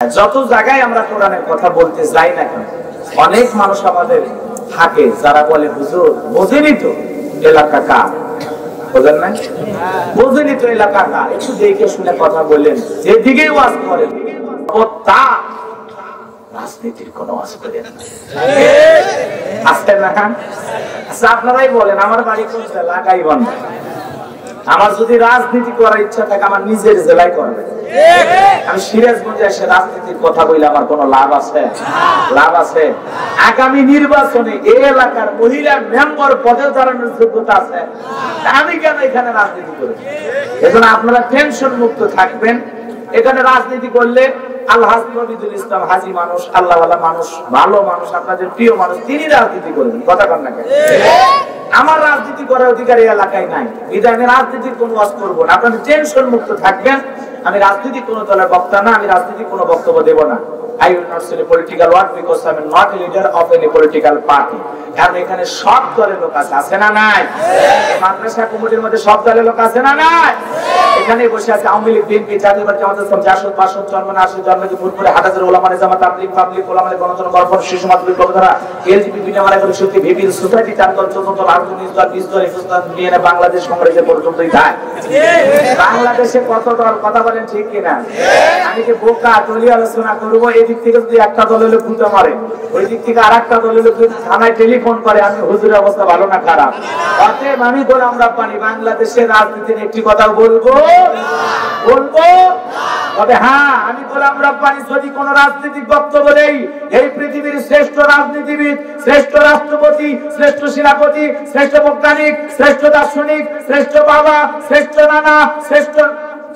যত জায়গায় আমরা কোরআনের কথা বলতে যাই না কেন, অনেক মানুষ আমাদের থাকে যারা বলে হুজুর বোঝেনি তো এলাকা কার, বোঝেন না, বোঝেনি তো এলাকা কার, একটু দেখে শুনে কথা বললেন, যেদিকেই ওয়াজ করেন ও তা রাজনীতির কোনো ওয়াজ করেন না। আসেন না খান, আচ্ছা আপনারাই বলেন আমার বাড়ি কোন জেলা গাইবান্ধা, আমার যদি রাজনীতি করার ইচ্ছা থাকে আমার নিজের জেলায় করবে। আমি সিরাজগঞ্জে এসে রাজনীতির কথা বললে আমার কোন লাভ আছে? লাভ আছে? আগামী নির্বাচনে এই এলাকার মহিলা মেম্বার পদে দাঁড়ানোর যোগ্যতা আছে, আমি কেন এখানে রাজনীতি করি? এজন্য আপনারা টেনশন মুক্ত থাকবেন। এখানে রাজনীতি করলে আলহাজ নবীদুল ইসলাম হাজী মানুষ, আল্লাহওয়ালা মানুষ, ভালো মানুষ, আপনাদের প্রিয় মানুষ, তিনি রাজনীতি করবেন। কথা কন না কেন? আমার রাজনীতি করার অধিকার এই এলাকায় নাই, এটা আমি রাজনীতির কোনো ওয়াজ করবো না। আপনাদের টেনশন মুক্ত থাকবেন। আমি রাজনীতি কোন দলের বক্তা না, আমি রাজনীতি কোনো বক্তব্য দেব না। I will not say political word because I am not a leader of any political party. কারণ এখানে সব দলের লোক আছে না নাই? মাদ্রাসা কমিটির মধ্যে সব দলের লোক আছে না নাই? এখানে বসে আছে আওয়ামী লীগ, বিএনপি, জাতীয় পার্টি, আমাদের সব জাসদ, পাসদ, চরমনা, আসল জন্মকে ফুটপুরে হাটাজার ওলামা নিজামত, তাবলীগ, পাবলিক, ওলামায়ে গণতন্ত্র, গণফোরাম, শিশু মাতৃক গবেষণা, এলজিবি, বিনামালা করে শক্তি, ভিভিল সোসাইটি, চার দল, 14 দল, 8 দল, 20 দল, 20 দল, 21 দল নিয়ে বাংলাদেশ কংগ্রেসের পর্যন্তই যায়। বাংলাদেশে কত দল? কথা বলেন ঠিক কিনা? আমি কি বোকা টলি আলোচনা করবো? এই দিক থেকে যদি একটা দল হলে ভূতে মারে, ওই দিক থেকে আরেকটা দল হলে থানায় টেলিফোন করে, আমি হুজুরের অবস্থা ভালো না খারাপ? অতএব আমি গোলাম রাব্বানী বাংলাদেশের রাজনীতির একটি কথা বলবো, তবে হ্যাঁ, আমি গোলাম রাব্বানী যদি কোন রাজনৈতিক বক্তব্য দেই, এই পৃথিবীর শ্রেষ্ঠ রাজনীতিবিদ, শ্রেষ্ঠ রাষ্ট্রপতি, শ্রেষ্ঠ সেনাপতি, শ্রেষ্ঠ বৈজ্ঞানিক, শ্রেষ্ঠ দার্শনিক, শ্রেষ্ঠ বাবা, শ্রেষ্ঠ নানা, শ্রেষ্ঠ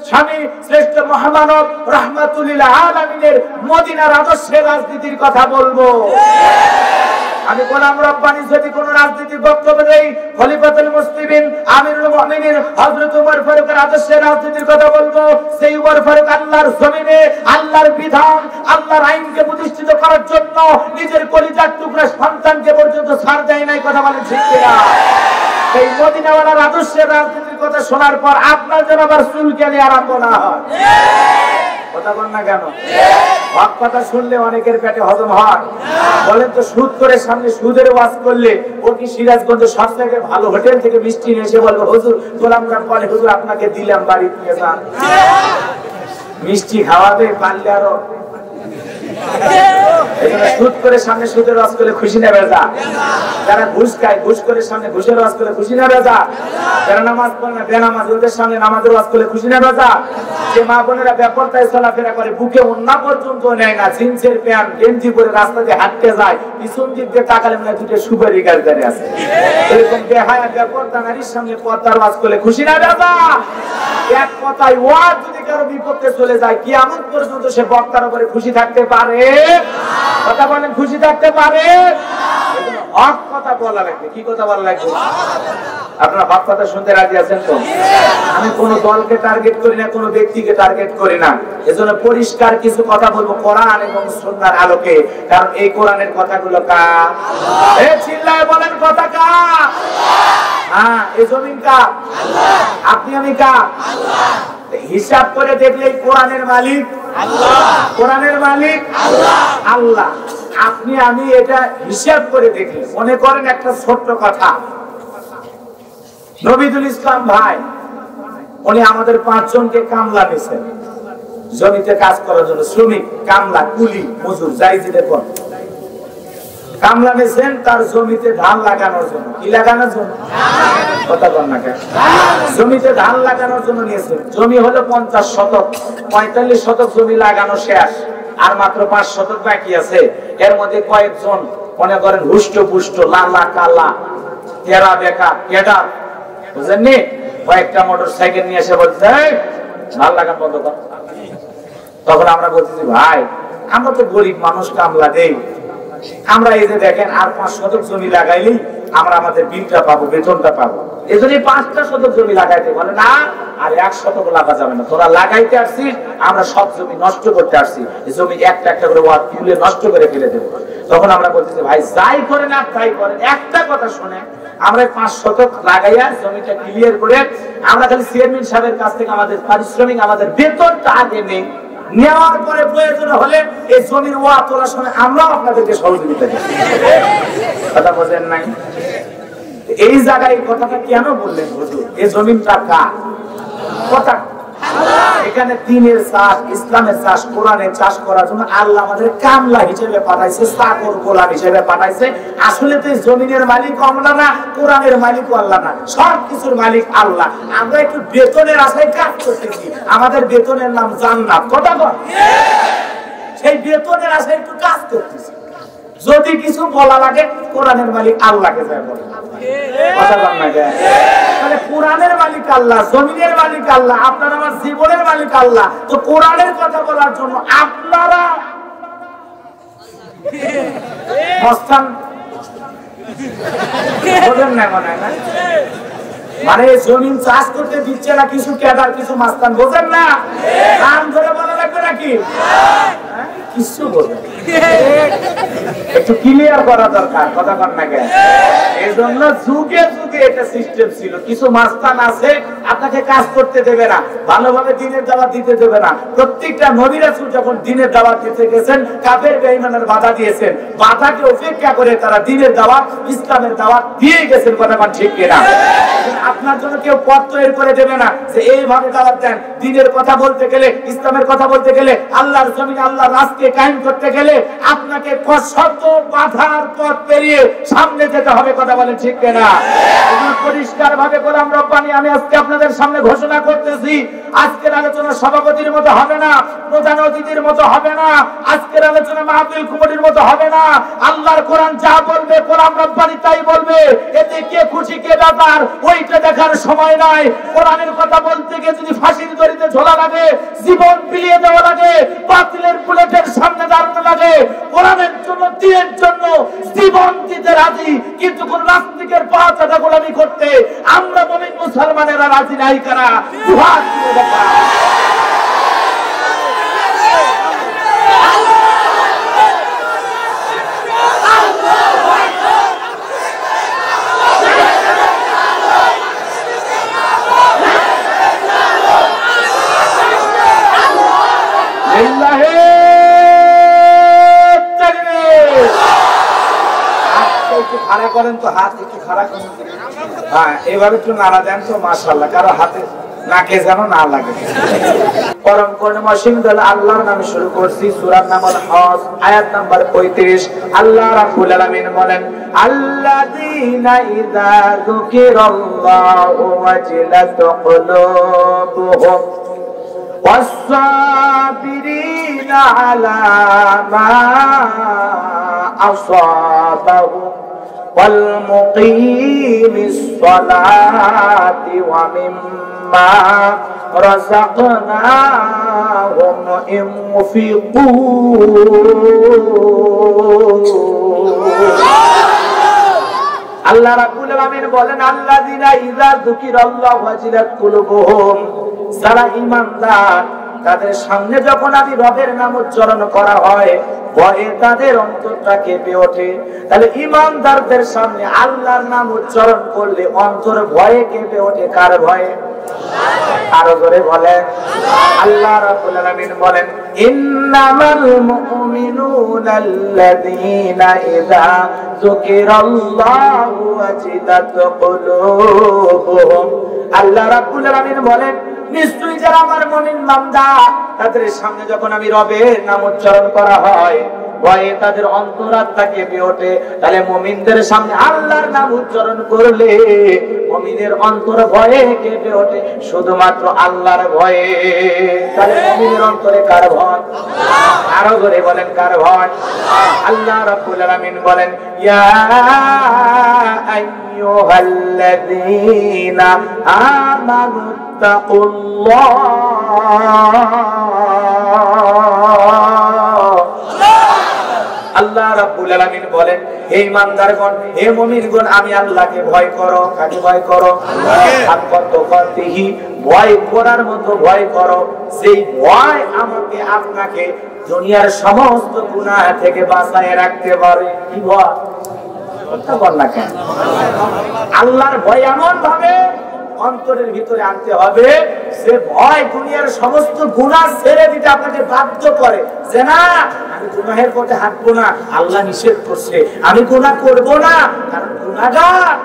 স্বামী, শ্রেষ্ঠ মহামানব রাহমাতুল আলামিনের মদিনার আদর্শের রাজনীতির কথা বলবো। আমি গোলাম রাব্বানী যদি কোন রাজনীতির বক্তব্য দেই, খলিফাতুল মুসলিমিন, আমিরুল মুমিনিন হযরত ওমর ফারুকের আদর্শের রাজনীতির কথা বলবো। সেই ওমর ফারুক আল্লাহর জমিনে আল্লাহর বিধান, আল্লাহর আইনকে প্রতিষ্ঠিত করার জন্য নিজের কলিজার টুকরা সন্তানকে পর্যন্ত ছাড় দেয় নাই। কথা বলেন ঠিক কিনা? এই মদিনাওয়ালার আদর্শের রাজনীতির কথা শোনার পর আপনার যেন আবার চুলকানি আরম্ভ না হয়। কথা বল না কেন? হক কথা শুনলে অনেকের পেটে হজম হয়। বলেন তো, সুদ করে সামনে সুদের ওয়াজ করলে ও কি সিরাজগঞ্জ সব থেকে ভালো হোটেল থেকে মিষ্টি নিয়ে এসে বলবো হুজুর গোলাম রাব্বানী হুজুর আপনাকে দিলাম, বাড়ি নিয়ে যান, মিষ্টি খাওয়াবে পারলে আরো। সুদ করে সামনে সুদের ওয়াজ করলে খুশি না বেজা? যারা ঘুষ খায় ঘুষ করে সামনে ঘুষের ওয়াজ করলে খুশি না বেজা? যারা নামাজ পড়ে না বেনামাজ ওদের সামনে নামাজের ওয়াজ করলে খুশি না বেজা? যে মা বোনেরা বেপরদায় চলাফেরা করে, বুকে ওন্না পর্যন্ত নেয় না, জিন্সের প্যান্ট গেঞ্জি পরে রাস্তা দিয়ে হাঁটতে যায়, পিছন দিক দিয়ে তাকালে মনে হয় দুটো সুপারি গাছ দাঁড়িয়ে আছে। এরকম বেহায়া বেপরদা নারীর সামনে পর্দার ওয়াজ করলে খুশি না বেজা? এক কথায় ওয়াজ যদি কারো বিপক্ষে চলে যায়, কিয়ামত পর্যন্ত সে বক্তার উপরে খুশি থাকতে পারে? কথা বলেন, খুশি থাকতে পারে? হক কথা বলা লাগবে। কি কথা বলা লাগবে? আপনারা হক কথা শুনতে রাজি আছেন তো? আমি কোন দলকে টার্গেট করি না, কোন ব্যক্তিকে টার্গেট করি না। এজন্য পরিষ্কার কিছু কথা বলবো কোরআন এবং সুন্নাহর আলোকে। কারণ এই কোরআনের কথাগুলো কার? এই চিল্লায় বলেন, কথা কার? হ্যাঁ, এই জমিন কার? আপনি আমি কার? হিসাব করে দেখলে কোরআনের মালিক আল্লাহ। কোরআনের মালিক আল্লাহ। আপনি আমি এটা হিসাব করে দেখলে মনে করেন একটা ছোট্ট কথা, নবীদুল ইসলাম ভাই উনি আমাদের 5 জনকে কামলা নিছেন জমিতে কাজ করার জন্য, শ্রমিক, কামলা, কুলি, মজুর, যাই যেতে পর কামলা নিছেন তার জমিতে ধান লাগানোর জন্য। কি লাগানোর জন্য? কথা বল না কেন? জমিতে ধান লাগানোর জন্য নিয়েছেন। জমি হলো 50 শতক, 45 শতক জমি লাগানো শেষ, আর মাত্র 5 শতক বাকি আছে। এর মধ্যে কয়েকজন মনে করেন হুষ্ট পুষ্ট, লালা কালা, তেরা বেকা, কেডার, বুঝলেননি, কয়েকটা মোটর সাইকেল নিয়ে এসে বলছে ধান লাগান বন্ধ কর। তখন আমরা বলতেছি ভাই আমরা তো গরিব মানুষ, কামলা দেই, আমরা এই যে দেখেন আর 5 শতক জমি লাগাইলেই আমরা আমাদের বিলটা পাবো, বেতনটা পাবো, এজন্য 5টা শতক জমি লাগাইতে বলে না। আর 1 শতক লাগা যাবে না, তোরা লাগাইতে আসছিস, আমরা সব জমি নষ্ট করতে আসছি, এই জমি একটা একটা করে ওয়াট তুলে নষ্ট করে ফেলে দেবো। তখন আমরা বলতেছি ভাই যাই করেন আর তাই করেন, একটা কথা শুনে আমরা 5 শতক লাগাইয়া জমিটা ক্লিয়ার করে আমরা খালি চেয়ারম্যান সাহেবের কাছ থেকে আমাদের পারিশ্রমিক, আমাদের বেতনটা আগে নেই, নেওয়ার পরে প্রয়োজন হলে এই জমির ওয়া তোলার সময় আমরাও আপনাদেরকে সহযোগিতা করি। কথা বোঝেন নাই? এই জায়গায় কথাটা কেন বললেন হুজুর? এই জমিনটা কার? কথা এখানে দ্বীনের চাষ, ইসলামের চাষ, কোরআনের চাষ করার জন্য আল্লাহ আমাদের কামলা হিসেবে পাঠাইছে, চাকর গোলাম হিসেবে পাঠাইছে। আসলে তো এই জমিনের মালিক আমরা না, কোরআনের মালিকও আল্লাহ না, সব কিছুর মালিক আল্লাহ। আমরা একটু বেতনের আশায় কাজ করতেছি, আমাদের বেতনের নাম জান্নাত। কথা বল, সেই বেতনের আশায় একটু কাজ করতেছি। যদি কিছু বলা লাগে কোরআনের মালিক আল্লাহকে যায় বলে। কথা বল না যায়? তাহলে কোরআনের মালিক আল্লাহ, জমিনের মালিক আল্লাহ, আপনার আমার জীবনের মালিক আল্লাহ। তো কোরআনের কথা বলার জন্য আপনারা মস্তান বোঝেন না মনে হয় না? মানে জমিন চাষ করতে দিচ্ছে না কিছু ক্যাডার, কিছু মাস্তান, বোঝেন না? নাম ধরে বলা লাগবে নাকি? কিছু বোঝেন, একটু ক্লিয়ার করা দরকার। কথা কর না কেন? এই জন্য যুগে যুগে এটা সিস্টেম ছিল। কিছু মাস্তান আছে আপনাকে কাজ করতে দেবে না, ভালোভাবে দিনের দাওয়াত দিতে দেবে না। প্রত্যেকটা নবী রাসূল যখন দিনের দাওয়াত দিতে গেছেন, কাফের বেঈমানের বাধা দিয়েছেন, বাধাকে উপেক্ষা করে তারা দিনের দাওয়াত, ইসলামের দাওয়াত দিয়ে গেছেন। কথা কন ঠিক কিনা? আপনার জন্য কেউ পথ তৈরি করে দেবে না যে এইভাবে দাওয়াত দেন। দিনের কথা বলতে গেলে, ইসলামের কথা বলতে গেলে, আল্লাহর জমিনে আল্লাহর রাজকে কায়েম করতে গেলে আপনাকে শত বাধার পথ পেরিয়ে সামনে যেতে হবে। কথা বলেন ঠিক কিনা? পরিষ্কার ভাবে গোলাম রব্বানী আমি আজকে আপনাদের সামনে ঘোষণা করতেছি, আজকের আলোচনা সভাপতির মতো হবে না, প্রধান অতিথির মতো হবে না, আজকের আলোচনা মাহফিল কমিটির মতো হবে না। আল্লাহর কোরআন যা বলবে গোলাম রব্বানী তাই বলবে। এতে কে খুশি কে বেজার ওইটা দেখার সময় নাই। কোরআনের কথা বলতে গিয়ে যদি ফাঁসির দড়িতে ঝোলা লাগে, জীবন বিলিয়ে দেওয়া লাগে, বাতিলের বুলেটের সামনে দাঁড়ানো লাগে, কোরআনের জন্য, দিনের জন্য জীবন দিতে রাজি, কিন্তু কোন নাস্তিকের পা চাটা গোলামি করতে আমরা মুমিন মুসলমানেরা রাজি নাই। কারা? দুহাত তুলে দেখা। খাড়া করেন তো, হাত একটু খাড়া করেন। হ্যাঁ, এভাবে একটু নাড়া দেন তো, মাশাআল্লাহ। কারো হাতে নাকে যেন না লাগে। পরম করুণাময় দয়ালু আল্লাহর নামে শুরু করছি। সূরার নাম আল হজ, আয়াত নাম্বার 35। আল্লাহ রাব্বুল আলামিন বলেন, আল্লাযীনা ইযা যুকিরাল্লাহু ওয়াজিলাত কুলুবুহুম ওয়াস-সাবিরিনা আলা মা আসাবাহুম والمقيم الصلاة ومما رزقناهم ينفقون। আল্লাহ রাব্বুল আলামিন বলেন, আল্লাযীনা ইযা যুকিরাল্লাহু ওয়াজিলাত কুলুবুহুম, যারা ঈমানদার তাদের সামনে যখন আমি রবের নাম উচ্চারণ করা হয় ভয়ে তাদের অন্তরটা কেঁপে ওঠে। তাহলে ঈমানদারদের সামনে আল্লাহর নাম উচ্চারণ করলে অন্তর ভয়ে কেঁপে ওঠে। কার ভয়ে? আরো জোরে বলেন। আল্লাহ রাব্বুল আলামিন বলেন, ইন্নামাল মুমিনুনা আল্লাযীনা ইযা যুকিরাল্লাহু ওয়াজিলাত কুলুবুহুম। আল্লাহ রাব্বুল আলামিন বলেন, নিশ্চয়ই যারা আমার মুমিন বান্দা তাদের সামনে যখন আমি রবের নাম উচ্চারণ করা হয় ভয়ে তাদের অন্তরাত্মা কেঁপে ওঠে। তাহলে মুমিনদের সামনে আল্লাহর নাম উচ্চারণ করলে মুমিনের অন্তর ভয়ে কেঁপে ওঠে, শুধুমাত্র আল্লাহর ভয়ে। তাহলে মুমিনের অন্তরে কার ভয়? আরো করে বলেন, কার ভয়? আল্লাহ রাব্বুল আলামিন বলেন, ইয়া আইয়ুহাল্লাযীনা আমানু তাকুল্লাহ। আল্লাহ রাব্বুল আলামিন বলেন, হে ঈমানদারগণ, হে মুমিনগণ, আমি আল্লাহকে ভয় করো। কাকে ভয় করো? আল্লাহকে ভয় করার মতো ভয় করো, সেই ভয় আমাকে আপনাকে দুনিয়ার সমস্ত গুনাহ থেকে বাঁচিয়ে রাখতে পারে। কি ভয়? কথা বল না কেন? আল্লাহর ভয় এমন ভাবে অন্তরের ভিতরে আনতে হবে, সে ভয় দুনিয়ার সমস্ত গুনাহ ছেড়ে দিতে আপনাকে বাধ্য করে যে না আমি গুনাহের পথে হাঁটবো না, আল্লাহ নিষেধ করছে, আমি গুনাহ করব না, কারণ গুনাহগার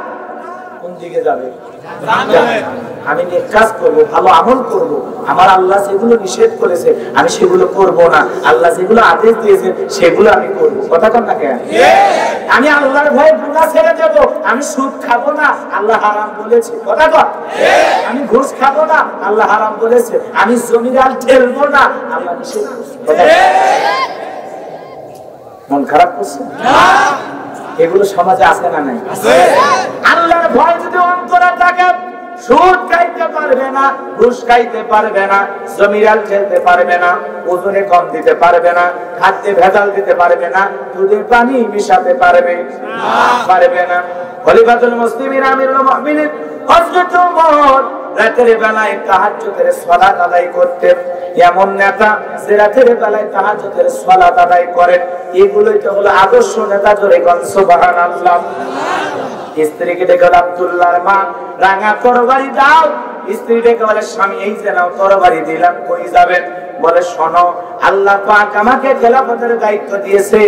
কোন দিকে যাবে? আমি নেক কাজ করব, ভালো আমল করব, আমার আল্লাহ যেগুলো নিষেধ করেছে আমি সেগুলো করব না, আল্লাহ যেগুলো আদেশ দিয়েছে সেগুলো আমি করব। কথা কন না কেন? আমি আল্লাহর ভয়ে গুনাহ ছেড়ে দেব, আমি সুদ খাবো না, আল্লাহ হারাম বলেছে। কথা কন? আমি ঘুষ খাবো না, আল্লাহ হারাম বলেছে। আমি জমিদার ঠেলবো না, আল্লাহ নিষেধ করেছে। মন খারাপ করছে? এগুলো সমাজে আছে না নাই? আল্লাহর ভয় যদি অন্তরে থাকে, সুদ খাইতে পারবে না, ঘুষ খাইতে পারবে না, জমিরাল খেলতে পারবে না, ওজনে কম দিতে পারবে না, খাদ্যে ভেজাল দিতে পারবে না, দুধে পানি মিশাতে পারবে না। খলিফাতুল মুসলিমিন আমিরুল মুমিনিন হযরত ওমর রাতের বেলায় তাহাজ্জুদের সালাত আদায় করতেন। এমন নেতা যে রাতের বেলায় তাহাজ্জুদের সালাত আদায় করেন, এগুলোই তো হলো আদর্শ নেতা। জোরে কোন সুবহানাল্লাহ। স্ত্রীকে ডেকে আব্দুল্লাহর মা, রাঙা তরবারি দাও। স্ত্রী ডেকে বলে স্বামী এই যে নাও তরবারি দিলাম, কই যাবেন? বলে শোনো, আল্লাহ পাক আমাকে খেলাফতের দায়িত্ব দিয়েছে,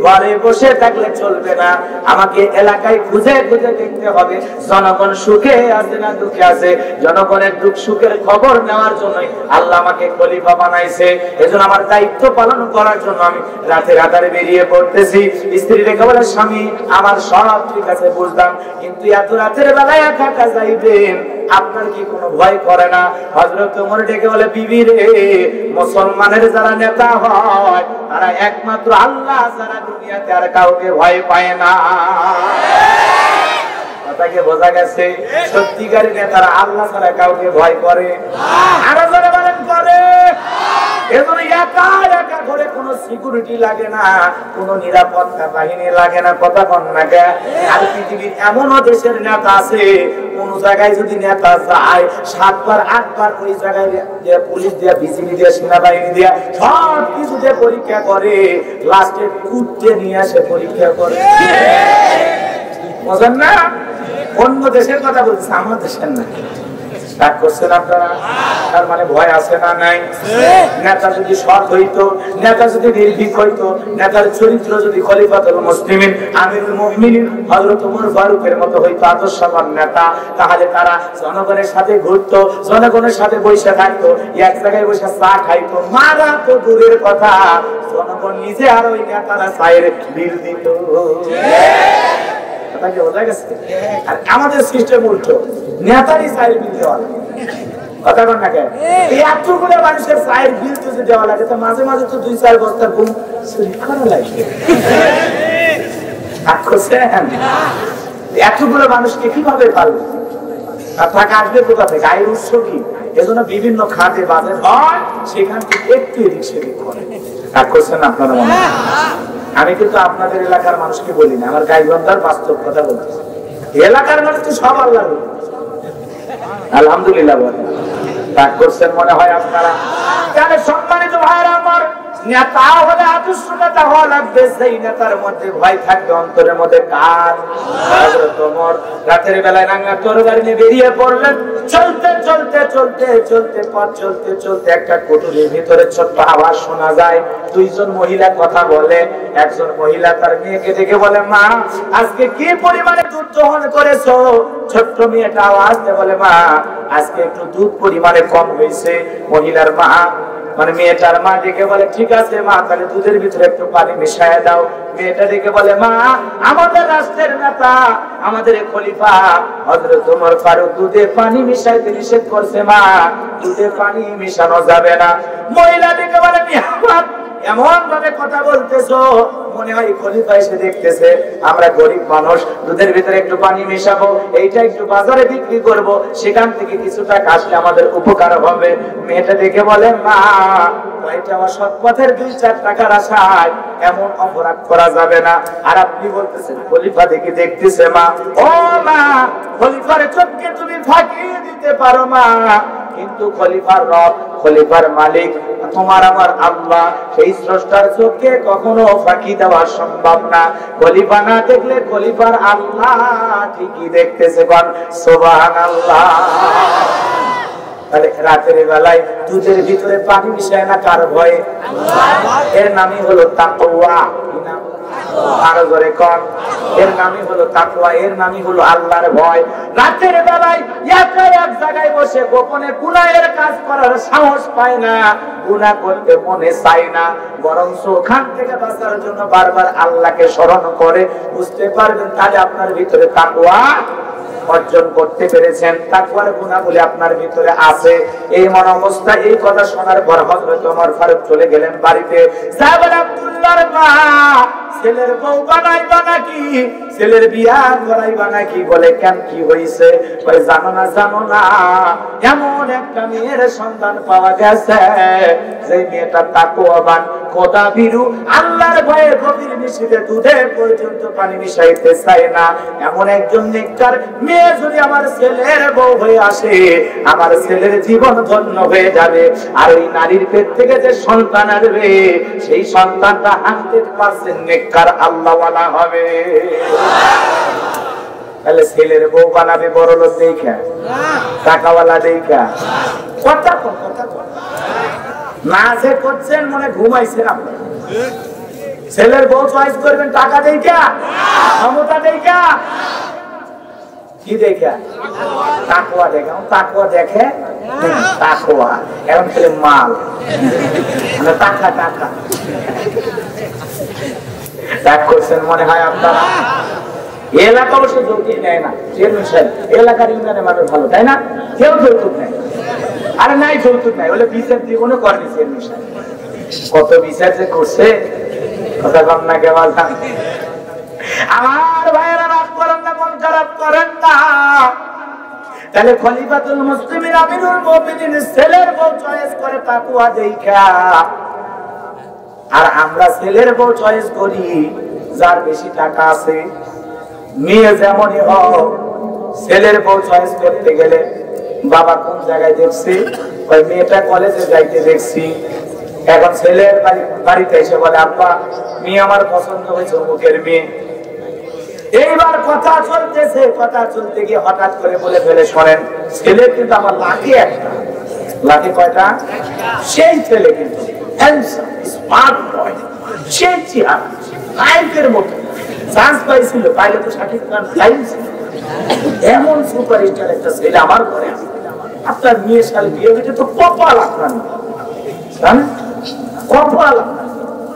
ঘরে বসে থাকলে চলবে না, আমাকে এলাকায় খুঁজে খুঁজে দেখতে হবে জনগণ সুখে আছে না দুঃখে আছে। জনগণের দুঃখ সুখের খবর নেওয়ার জন্য আল্লাহ আমাকে খলিফা বানাইছে, এজন্য আমার দায়িত্ব পালন করার জন্য আমি রাতের আধারে বেরিয়ে পড়তেছি। স্ত্রী রেখে বলে স্বামী আমার সব ঠিক আছে বুঝলাম, কিন্তু এত রাতের বেলায় একা একা যাইবেন, আপনার কি কোনো ভয় করে না? হযরত ওমর ডেকে বলে বিবি রে, মুসলমানের যারা নেতা হয় তারা একমাত্র আল্লাহ ছাড়া দুনিয়াতে আর কাউকে ভয় পায় না। কথাকে বোঝা গেছে? সত্যিকারী নেতারা আল্লাহ ছাড়া কাউকে ভয় করে। আরো জোরে বলেন করে। এজন্য একা একা করে কোনো সিকিউরিটি লাগে না, কোনো নিরাপত্তা বাহিনী লাগে না। কথা কন না কে? আর পৃথিবীর এমনও দেশের নেতা আছে, কোন জায়গায় যদি নেতা যায় 7 বার 8 বার ওই জায়গায় পুলিশ দিয়া, বিজিবি দিয়া, সেনাবাহিনী দিয়া সব কিছু দিয়ে পরীক্ষা করে, লাস্টে কুটতে নিয়ে আসে পরীক্ষা করে। বুঝেন না? অন্য দেশের কথা বলছে, আমার দেশের না। রাগ করছেন আপনারা? তার মানে ভয় আছে না নাই? নেতা যদি সৎ হইতো, নেতা যদি নির্ভীক হইতো, নেতার চরিত্র যদি খলিফাতুল মুসলিমিন আমিরুল মুমিনিন হযরত ওমর ফারুকের মতো হইতো, আদর্শবান নেতা, তাহলে তারা জনগণের সাথে ঘুরতো, জনগণের সাথে বসে থাকতো, এক জায়গায় বসে চা খাইতো, মারা তো দূরের কথা, জনগণ নিজে আর ওই নেতারা চায়ের বিল দিত। আর আমাদের সিস্টেম উল্টো, নেতারই চায়ের বিল দেওয়া লাগে। কথা বল না কেন? এই এতগুলো মানুষের চায়ের বিল যদি দেওয়া লাগে, তো মাঝে মাঝে তো 2-4 বস্তা ঘুম চুরি করা লাগে। এতগুলো মানুষকে কিভাবে পারবে? আর টাকা আসবে কোথা থেকে? আয়ের উৎস কি? এজন্য বিভিন্ন খাতে বাজেট হয়, সেখান থেকে একটু এদিক সেদিক করে। রাগ করছেন আপনারা? মনে হয় আমি কিন্তু আপনাদের এলাকার মানুষকে বলি না, আমার গাইবান্ধার বাস্তব কথা বলতেছি। এলাকার মানুষ তো সব আল্লাহ, আলহামদুলিল্লাহ বলেন। রাগ করছেন মনে হয় আপনারা? তাহলে সম্মানিত ভাইরা আমার, নেতা হলে আদর্শ নেতা হওয়া লাগবে, সেই নেতার মধ্যে ভয় থাকবে অন্তরের মধ্যে। কার? হযরত ওমর রাতের বেলায় রাঙা তরবারি নিয়ে বেরিয়ে পড়লেন। চলতে চলতে চলতে চলতে পথ চলতে চলতে একটা কুটিরের ভিতরে ছোট্ট আওয়াজ শোনা যায়। 2 জন মহিলা কথা বলে। একজন মহিলা তার মেয়েকে ডেকে বলে, মা আজকে কি পরিমাণে দুধ দহন করেছো? ছোট্ট মেয়েটা আওয়াজ দিয়ে বলে, মা আজকে একটু দুধ পরিমাণে কম হয়েছে। মহিলার মা মানে মেয়েটার মা ডেকে বলে, ঠিক আছে মা, তাহলে দুধের ভিতরে একটু পানি মিশিয়ে দাও। মেয়েটা ডেকে বলে, মা আমাদের রাষ্ট্রের নেতা, আমাদের খলিফা হযরত ওমর ফারুক দুধে পানি মিশাইতে নিষেধ করছে, মা দুধে পানি মিশানো যাবে না। মহিলা ডেকে বলে, এমন ভাবে কথা বলতেছো, মনে হয় খলিফা এসে দেখতেছে আমরা গরিব মানুষ, দুধের ভিতরে একটু পানি মেশাবো, এইটা একটু বাজারে বিক্রি করব, সেখান থেকে কিছু টাকা আসলে আমাদের উপকার হবে। মেয়েটা দেখে বলে, মা এটা অসৎ পথের 2-4 টাকার আশায় এমন অপরাধ করা যাবে না। আর আপনি বলতেছেন খলিফা দেখে দেখতেছে। মা ও মা, খলিফার চোখকে তুমি ফাঁকি দিতে পারো মা, কিন্তু খলিফার রব, খলিফার মালিক তোমার আমার আল্লাহ। সেই স্রষ্টার চোখে কখনো ফাঁকি দেওয়া সম্ভব না। খলিফা না দেখলে খলিফার আল্লাহ ঠিকই দেখতেছে। কোন সুবহানাল্লাহ। তাহলে রাতের বেলায় দুধের ভিতরে পানি মিশায় না কার ভয়ে? এর নামই হলো তাকওয়া। কি নাম? আরো জোরে কোন। এর নামই হলো তাকওয়া, এর নামই হলো আল্লাহর ভয়। রাতের বেলায় একা এক জায়গায় বসে গোপনে গুনাহের কাজ করার সাহস পায় না, গুনাহ করতে মনে চায় না, বরং ওখান থেকে বাঁচার জন্য বারবার আল্লাহকে স্মরণ করে। বুঝতে পারবেন তাহলে আপনার ভিতরে তাকওয়া অর্জন করতে পেরেছেন, তাকওয়ার গুণাবলী আপনার ভিতরে আছে। এই মন অবস্থা, এই কথা শোনার পর হযরত ওমর ফারুক চলে গেলেন বাড়িতে। সাহাবা আব্দুল্লাহর মা ছেলের বউ বানাইবা নাকি, ছেলের বিয়া করাইবা নাকি? বলে কেন, কি হইছে? কই জানো না, জানো না, এমন একটা মেয়ের সন্তান পাওয়া গেছে যে মেয়েটা তাকওয়াবান, খোদা ভীরু, আল্লাহর ভয়ে গভীর নিশিতে দুধে পর্যন্ত পানি মিশাইতে চায় না। এমন একজন নেককার মেয়ে যদি আমার ছেলের বউ হয়ে আসে, আমার ছেলের জীবন ধন্য হয়ে যাবে। আর ওই নারীর পেট থেকে যে সন্তান আসবে, সেই সন্তানটা 100% নেককার আল্লাহওয়ালা হবে। তাহলে ছেলের বউ বানাবে বড় লোক দেখা, টাকাওয়ালা দেখা? কথা না যে করছেন মনে ঘুমাইছেন আপনার। ছেলের বউ চয়েস করবেন টাকা দেখা, ক্ষমতা দেখা, কি দেখা? তাকওয়া দেখা। তাকওয়া দেখে, তাকওয়া এখন ছেলে মাল, মানে টাকা টাকা ত্যাগ করছেন মনে হয় আপনারা। এলাকা অবশ্য যৌতুক নেয় না, এলাকার ইউনিয়নের মানুষ ভালো, তাই না? কেউ যৌতুক নেয়। আরে নাই, যৌতুক নাই, বলে বিচার জীবনও করেনি। কত বিচার যে করছে, কথা কম না কে বলতাম। আমার ভাইয়েরা রাগ করেন না, মন খারাপ করেন না। তাহলে খলিফাতুল মুসলিমিন আমিরুল মুমিনিন ছেলের বউ চয়েস করে তাকওয়া দেখা, আর আমরা ছেলের বউ চয়েস করি যার বেশি টাকা আছে। মেয়ে যেমনই হোক, ছেলের বউ চয়েস করতে গেলে বাবা কোন জায়গায় দেখছি, ওই মেয়েটা কলেজে যাইতে দেখছি। এখন ছেলের বাড়িতে এসে বলে, আব্বা মেয়ে আমার পছন্দ হয়েছে, অমুকের মেয়ে। এইবার কথা চলতেছে, কথা চলতে গিয়ে হঠাৎ করে বলে ফেলে, শোনেন ছেলে কিন্তু আমার লাকি একটা। লাকি কয়টা? সেই ছেলে কিন্তু হ্যান্ডসাম, স্মার্ট বয়, সেই চেহারা, নায়কের মতো। চান্স পাইছিল, পাইলে তো সঠিক গান গাইছিল। এমন সুপারস্টার একটা ছেলে আমার ঘরে আছে। আপনার মেয়ের সাথে বিয়ে হয়েছে তো কপাল আপনার, জানেন? কপাল আপনার।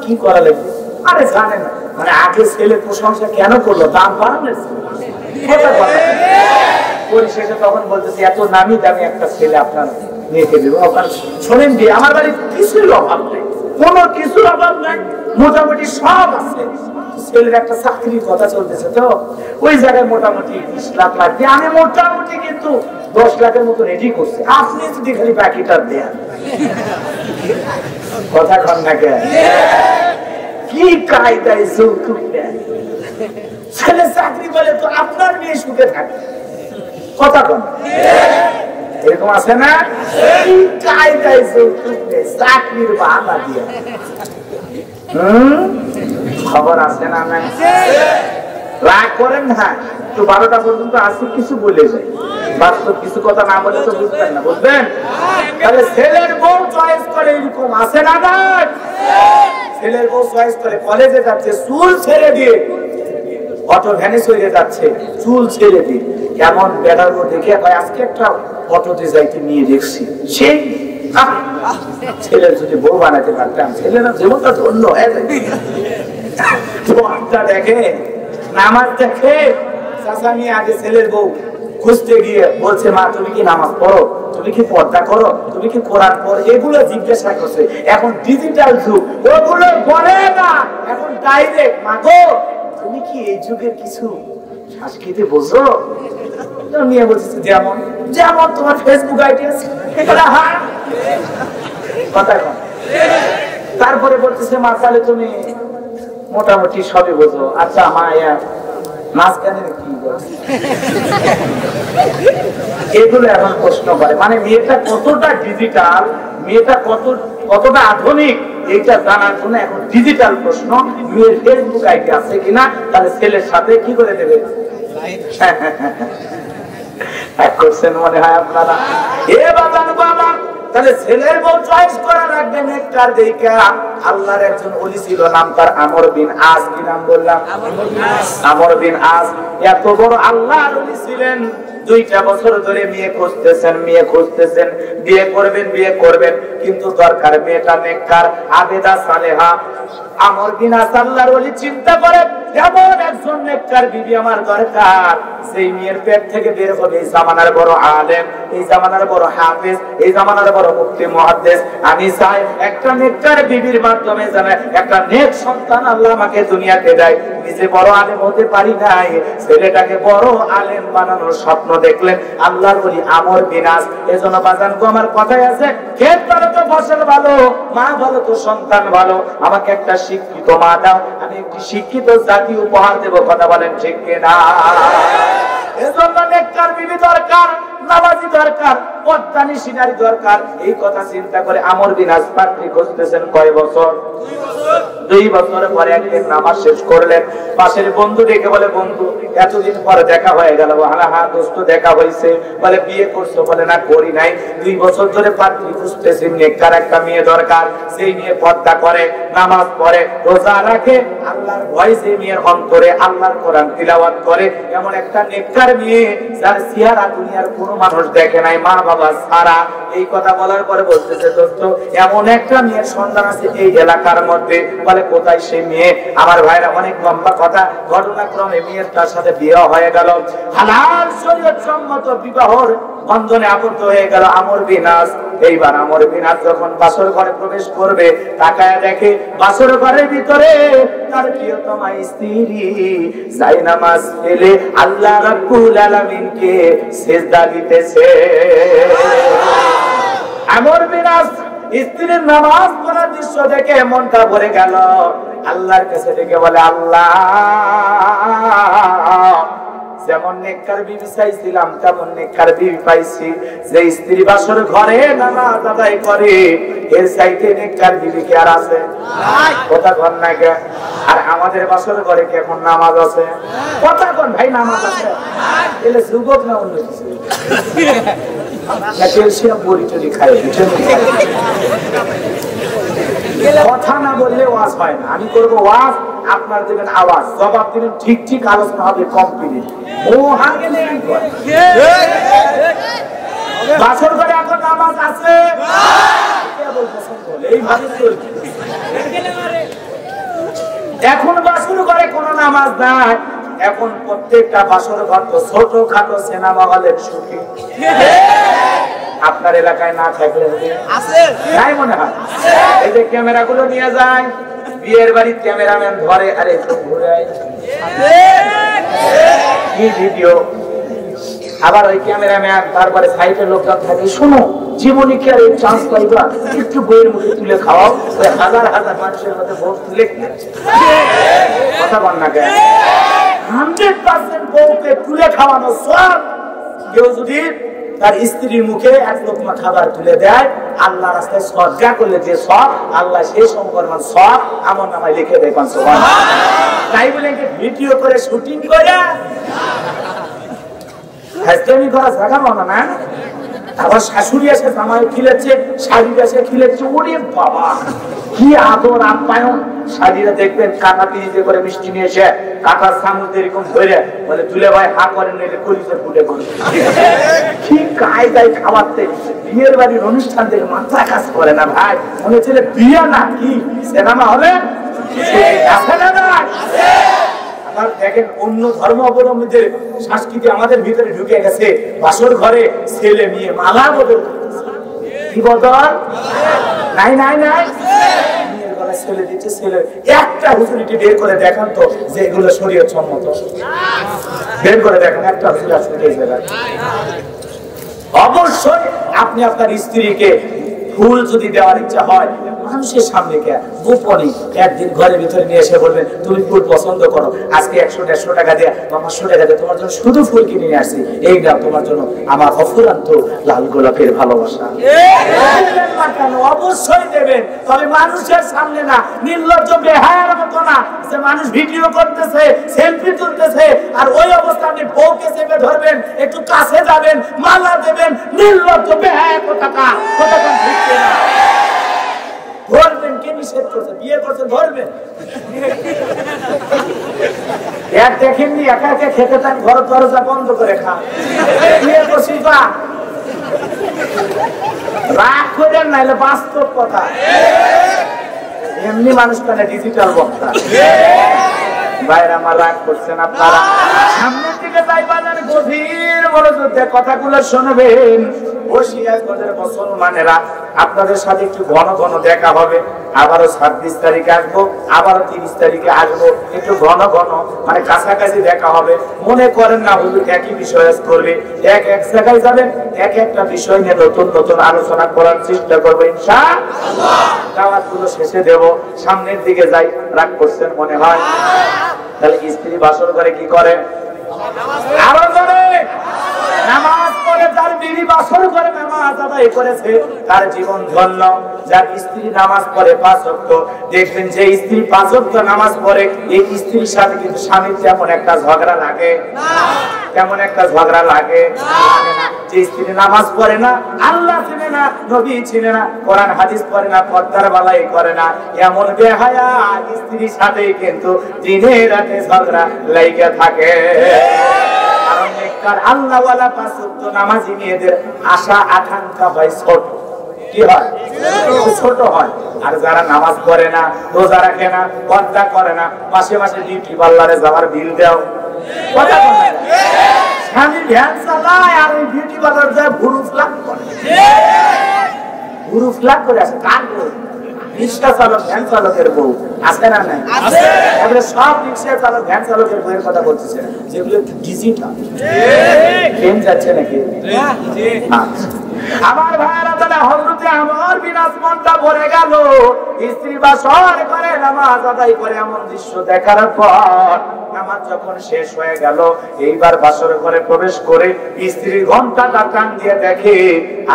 কি করা লাগবে? আরে জানেন না, মানে আগে ছেলে প্রশংসা কেন করলো? দাম বাড়ানোর পরিশেষে তখন বলতেছি, এত নামি দামি একটা ছেলে আপনার মেয়েকে দেবো। আপনার শোনেন যে আমার বাড়ি কিছুর অভাব নেই, কোনো কিছুর অভাব নাই, মোটামুটি সব আছে। ছেলের একটা চাকরির কথা চলতেছে, তো ওই জায়গায় মোটামুটি 20 লাখ লাগবে। আমি মোটামুটি কিন্তু 10 লাখের মতো রেডি করছি, আপনি যদি খালি বাকিটা দেন। কথা কন না কেন? কি কায়দায় যৌতুক দেন? ছেলে চাকরি বলে তো আপনার মেয়ে সুখে থাকে। কথা কন, এরকম আছে না? কি কায়দায় যৌতুক দেয়, চাকরির বাহানা দিয়ে। খবর আছে না? রাগ করেন না, তো 12টা পর্যন্ত আসি কিছু বলে যায়, বাস্তব কিছু কথা না বলে তো বুঝবেন না, বুঝবেন? তাহলে ছেলের বউ চয়েস করে, এরকম আছে না? ছেলের বউ চয়েস করে, কলেজে যাচ্ছে চুল ছেড়ে দিয়ে, অটো ভ্যানে চলে যাচ্ছে চুল ছেড়ে দিয়ে। এমন বেড়ার দেখে আজকে একটা অটোতে যাইতে নিয়ে দেখছি, সেই ছেলের যদি বউ বানাতে পারতাম, ছেলেরা জীবনটা ধন্য হয়ে দেখে, নামাজ দেখে। চাচা নিয়ে আগে ছেলের বউ খুঁজতে গিয়ে বলছে, মা তুমি কি নামাজ পড়ো, তুমি কি পর্দা করো, তুমি কি কোরআন পড়ো, এগুলো জিজ্ঞাসা করছে। এখন ডিজিটাল যুগ, ওগুলো বলে না, এখন ডাইরেক্ট, মা গো তুমি কি এই যুগের কিছু সংস্কৃতি বোঝো? নিয়ে বলছে, যেমন যেমন তোমার ফেসবুক আইডি আছে। হ্যাঁ, কথা কন। তারপরে বলতেছে, মা তাহলে তুমি মোটামুটি সবই বোঝো। আচ্ছা মায়া মাঝখানের কি এগুলো এখন প্রশ্ন করে, মানে মেয়েটা কতটা ডিজিটাল, মেয়েটা কতটা আধুনিক, এইটা জানার জন্য এখন ডিজিটাল প্রশ্ন। মেয়ের ফেসবুক আইডি আছে কিনা, তাহলে ছেলের সাথে কি করে দেবে করছেন মনে হয় আপনারা। এ বাবা, তাহলে ছেলের বউ চয়েস করা লাগবে নেককার দেখা। আল্লাহর একজন ওলি ছিল, নাম তার আমর বিন আস। কি নাম বললাম? আমর বিন আস। এত বড় আল্লাহর ওলি ছিলেন, 2টা বছর ধরে মেয়ে খুঁজতেছেন, বিয়ে করবেন, কিন্তু দরকার মেয়েটা নেককার, আবেদা সালেহা। আমর বিন আস আল্লাহর ওলি চিন্তা করে, এমন একজন নেককার বিবি আমার দরকার, সেই মেয়ের পেট থেকে বের হবে এই জামানার বড় আলেম, এই জামানার বড় হাফেজ, এই জামানার বড় মুফতি মুহাদ্দিস। আমি চাই একটা নেককার বিবির মাধ্যমে যেন একটা নেক সন্তান আল্লাহ আমাকে দুনিয়াতে দেয়। নিজে বড় আলেম হতে পারি নাই, ছেলেটাকে বড় আলেম বানানোর স্বপ্ন দেখলেন আল্লাহর ওলি আমর বিন আস। এজন্য বাজান গো, আমার কথাই আছে, ক্ষেত ভালো তো ফসল ভালো, মা ভালো তো সন্তান ভালো। আমাকে একটা শিক্ষিত মা দাও, আমি একটি শিক্ষিত জাতি উপহার দেব। কথা বলেন ঠিক কিনা? এজন্য নেককার বিবি দরকার, নামাজি দরকার, পদ্মানি নারী দরকার। এই কথা চিন্তা করে আমর বিন আস পাত্রী খুঁজতেছেন কয় বছর? 2 বছর পরে একদিন নামাজ শেষ করলেন, পাশের বন্ধু ডেকে বলে, বন্ধু এতদিন পরে দেখা হয়ে গেল। হ্যাঁ দোস্ত দেখা হয়েছে। বলে বিয়ে করছো? বলে না করি নাই। 2 বছর ধরে পাত্রী খুঁজতেছি, নেককার একটা মেয়ে দরকার, সেই মেয়ে পর্দা করে, নামাজ পড়ে, রোজা রাখে, আল্লাহর ভয় যে মেয়ের অন্তরে, আল্লাহর কোরআন তিলাওয়াত করে, এমন একটা নেককার মেয়ে যার চেহারা দুনিয়ার কোনো মানুষ দেখে নাই, মা বাবা ছাড়া। এই কথা বলার পরে বলতেছে, দোস্ত এমন একটা মেয়ের সন্ধান আছে এই এলাকার মধ্যে। বলে কোথায় সেই মেয়ে? আমার ভাইরা অনেক লম্বা কথা, ঘটনাক্রমে মেয়ের তার সাথে বিয়ে হয়ে গেল, হালাল শরীয়ত সম্মত বিবাহর বন্ধনে আবদ্ধ হয়ে গেল আমর বিন আস। এইবার আমর বিন আস যখন বাসর ঘরে প্রবেশ করবে, তাকায় দেখে বাসর ঘরের ভিতরে তার প্রিয়তমা স্ত্রী জায়নামাজ ফেলে আল্লাহ রাব্বুল আলামিনকে সিজদা দিতেছে। আমর বিন আস স্ত্রীর নামাজ পড়ার দৃশ্য দেখে মনটা ভরে গেল। আল্লাহর কাছে ডেকে বলে, আল্লাহ যেমন নেককার বিবি চাইছিলাম তেমন নেককার বিবি পাইছি, যে স্ত্রী বাসর ঘরে নামাজ আদায় করে, এর চাইতে নেককার বিবি কি আর আছে? কথা কন না কে? আর আমাদের বাসর ঘরে কি এখন নামাজ আছে? কথা কন ভাই, নামাজ আছে? এলে যুবক না অন্য কিছু? কথা না বললে ওয়াজ হয় না। আমি করবো ওয়াজ, আপনার দেবেন আওয়াজ, জবাব দিবেন ঠিক ঠিক, আলোচনা হবে কমপ্লিট। ও হাগে নেই বাসর ঘরে এখন নামাজ আছে, এইভাবে চলছে। এখন বাসর ঘরে কোনো নামাজ নাই। এখন প্রত্যেকটা বাসর ঘর তো ছোট খাটো সিনেমা হলের শুটিং। আপনার এলাকায় না থাকলে নাই মনে হয়? এই যে ক্যামেরা গুলো নিয়ে যায়, বিয়ের বাড়ির ক্যামেরাম্যান ধরে, আরে ঘুরে কি ভিডিও। আবার ওই ক্যামেরাম্যান তারপরে সাইডের লোকজন থাকে, শোনো জীবনী কি আর চান্স পাইবা, একটু বইয়ের মুখে তুলে খাওয়াও। ওই হাজার হাজার মানুষের মধ্যে ভোট তুলে কথা বল না কেন? 100% বউকে তুলে খাওয়ানো সব। কেউ যদি তার স্ত্রীর মুখে 1 লোকমা খাবার তুলে দেয়, আল্লাহ রাস্তায় সদকা করলে যে সব, আল্লাহ সেই সমপরিমাণ সব আমার নামায় লিখে দেয়। তাই বলে ভিডিও করে শুটিং করে হাজতামি করা জায়গা পাবো না। আবার শাশুড়ি এসে জামাই খিলেছে, শাড়ি এসে খিলেছে, ওরে বাবা কি আদর আপ্যায়ন। শাড়িরা দেখবেন কাটা পিড়িতে করে মিষ্টি নিয়ে এসে কাটার চামচ এরকম ধরে বলে, তুলে ভাই হা করে নিলে কলিতে ফুটে করে কি কায়দায় খাওয়াতে। বিয়ের বাড়ির অনুষ্ঠান থেকে মাথা কাজ করে না ভাই, মনে ছিল বিয়ে না কি সিনেমা হলে আছে না না। আবার দেখেন অন্য ধর্ম অবলম্বীদের সংস্কৃতি আমাদের ভিতরে ঢুকে গেছে। বাসর ঘরে ছেলে মেয়ে মালা বদল, কি বদল? নাই নাই নাই, মেয়ের গলায় ছেলে দিচ্ছে, ছেলে একটা হুজুরিটি বের করে দেখান তো যে এগুলো শরীয়ত সম্মত, বের করে দেখান একটা হুজুর আছে। অবশ্যই আপনি আপনার স্ত্রীকে ফুল যদি দেওয়ার ইচ্ছা হয়, মানুষের সামনে কে গোপনে একদিন ঘরের ভিতরে নিয়ে এসে বলবেন তুমি ফুল পছন্দ করো, আজকে 100-150 টাকা দিয়ে বা 500 টাকা দিয়ে তোমার জন্য শুধু ফুল কিনে নিয়ে আসছি, এই নাও তোমার জন্য আমার অফুরান্ত লাল গোলাপের ভালোবাসা। অবশ্যই দেবেন, তবে মানুষের সামনে না, নির্লজ্জ বেহায়ার মতো না, যে মানুষ ভিডিও করতেছে, সেলফি তুলতেছে, আর ওই অবস্থা আপনি বউকে চেপে ধরবেন, একটু কাছে যাবেন, মালা দেবেন, নির্লজ্জ বেহায়া কোথাকার ঠিক না? ধরবেন, কে নিষেধ করছে? বিয়ে করছে ধরবেন। এক দেখেননি একা একা খেতে থাক, ঘর দরজা বন্ধ করে খান, বিয়ে করছিস বা রাগ করেন না, এটা বাস্তব কথা। এমনি মানুষ কেন ডিজিটাল বক্তা বাইরে আমার রাগ করছেন আপনারা। সামনের দিকে যাইবা না, গভীর মনোযোগে কথাগুলো শুনবেন। মুসলমানেরা আপনাদের সাথে একটু ঘন ঘন দেখা হবে, আবারও 26 তারিখে আসবো, আবারও 30 তারিখে আসবো, একটু ঘন ঘন মানে কাছাকাছি দেখা হবে। মনে করেন না হুজুর একই বিষয় করবে, এক জায়গায় যাবেন, এক একটা বিষয় নিয়ে নতুন নতুন আলোচনা করার চেষ্টা করবো ইনশাআল্লাহ। দাওয়াতগুলো শেষে দেব, সামনের দিকে যাই। রাগ করছেন মনে হয়? তাহলে স্ত্রী বাসর করে কি করে? আরো করে নামাজ পড়ে, যার বিবি বাসর করে নামাজ আদায় করেছে তার জীবন ধন্য। যার স্ত্রী নামাজ পড়ে 5 ওয়াক্ত, দেখবেন যে স্ত্রী 5 ওয়াক্ত নামাজ পড়ে, এই স্ত্রীর সাথে কিন্তু স্বামীর তেমন একটা ঝগড়া লাগে না, তেমন একটা ঝগড়া লাগে না। যে স্ত্রী নামাজ পড়ে না, আল্লাহ চিনে না, নবী চিনে না, কোরআন হাদিস পড়ে না, পর্দার বালাই করে না, এমন বেহায়া স্ত্রীর সাথে কিন্তু দিনে রাতে ঝগড়া লাইগা থাকে। আল্লাহওয়ালা 5 ওয়াক্ত নামাজি মেয়েদের আশা আকাঙ্ক্ষা হয় ছোট, কি হয়? ছোট হয়। আর যারা নামাজ পড়ে না, রোজা রাখে না, পর্দা করে না, মাসে মাসে বিউটি পার্লারে যাওয়ার বিল দাও, কথা বলে স্বামী ভ্যান চালায় আর ওই বিউটি পার্লার যায় ভুরু ফ্লাগ করে, ভুরু ফ্লাগ করে আসে। কার বউ? রিক্সা চালক, ভ্যান চালকের বউ আছে না? নাই। এবারে সব রিক্সা চালক, ভ্যান চালকের বউয়ের কথা বলতেছে, যেগুলো ডিজিটাল ট্রেন যাচ্ছে নাকি? আমার ভাইয়েরা তাহলে হযরতে আমার বিনাশ মনটা ভরে গেল। স্ত্রী বাসর করে নামাজ আদায় করে এমন দৃশ্য দেখার পর নামাজ যখন শেষ হয়ে গেল, এইবার বাসর ঘরে প্রবেশ করে স্ত্রীর ঘন্টাটা টান দিয়ে দেখে,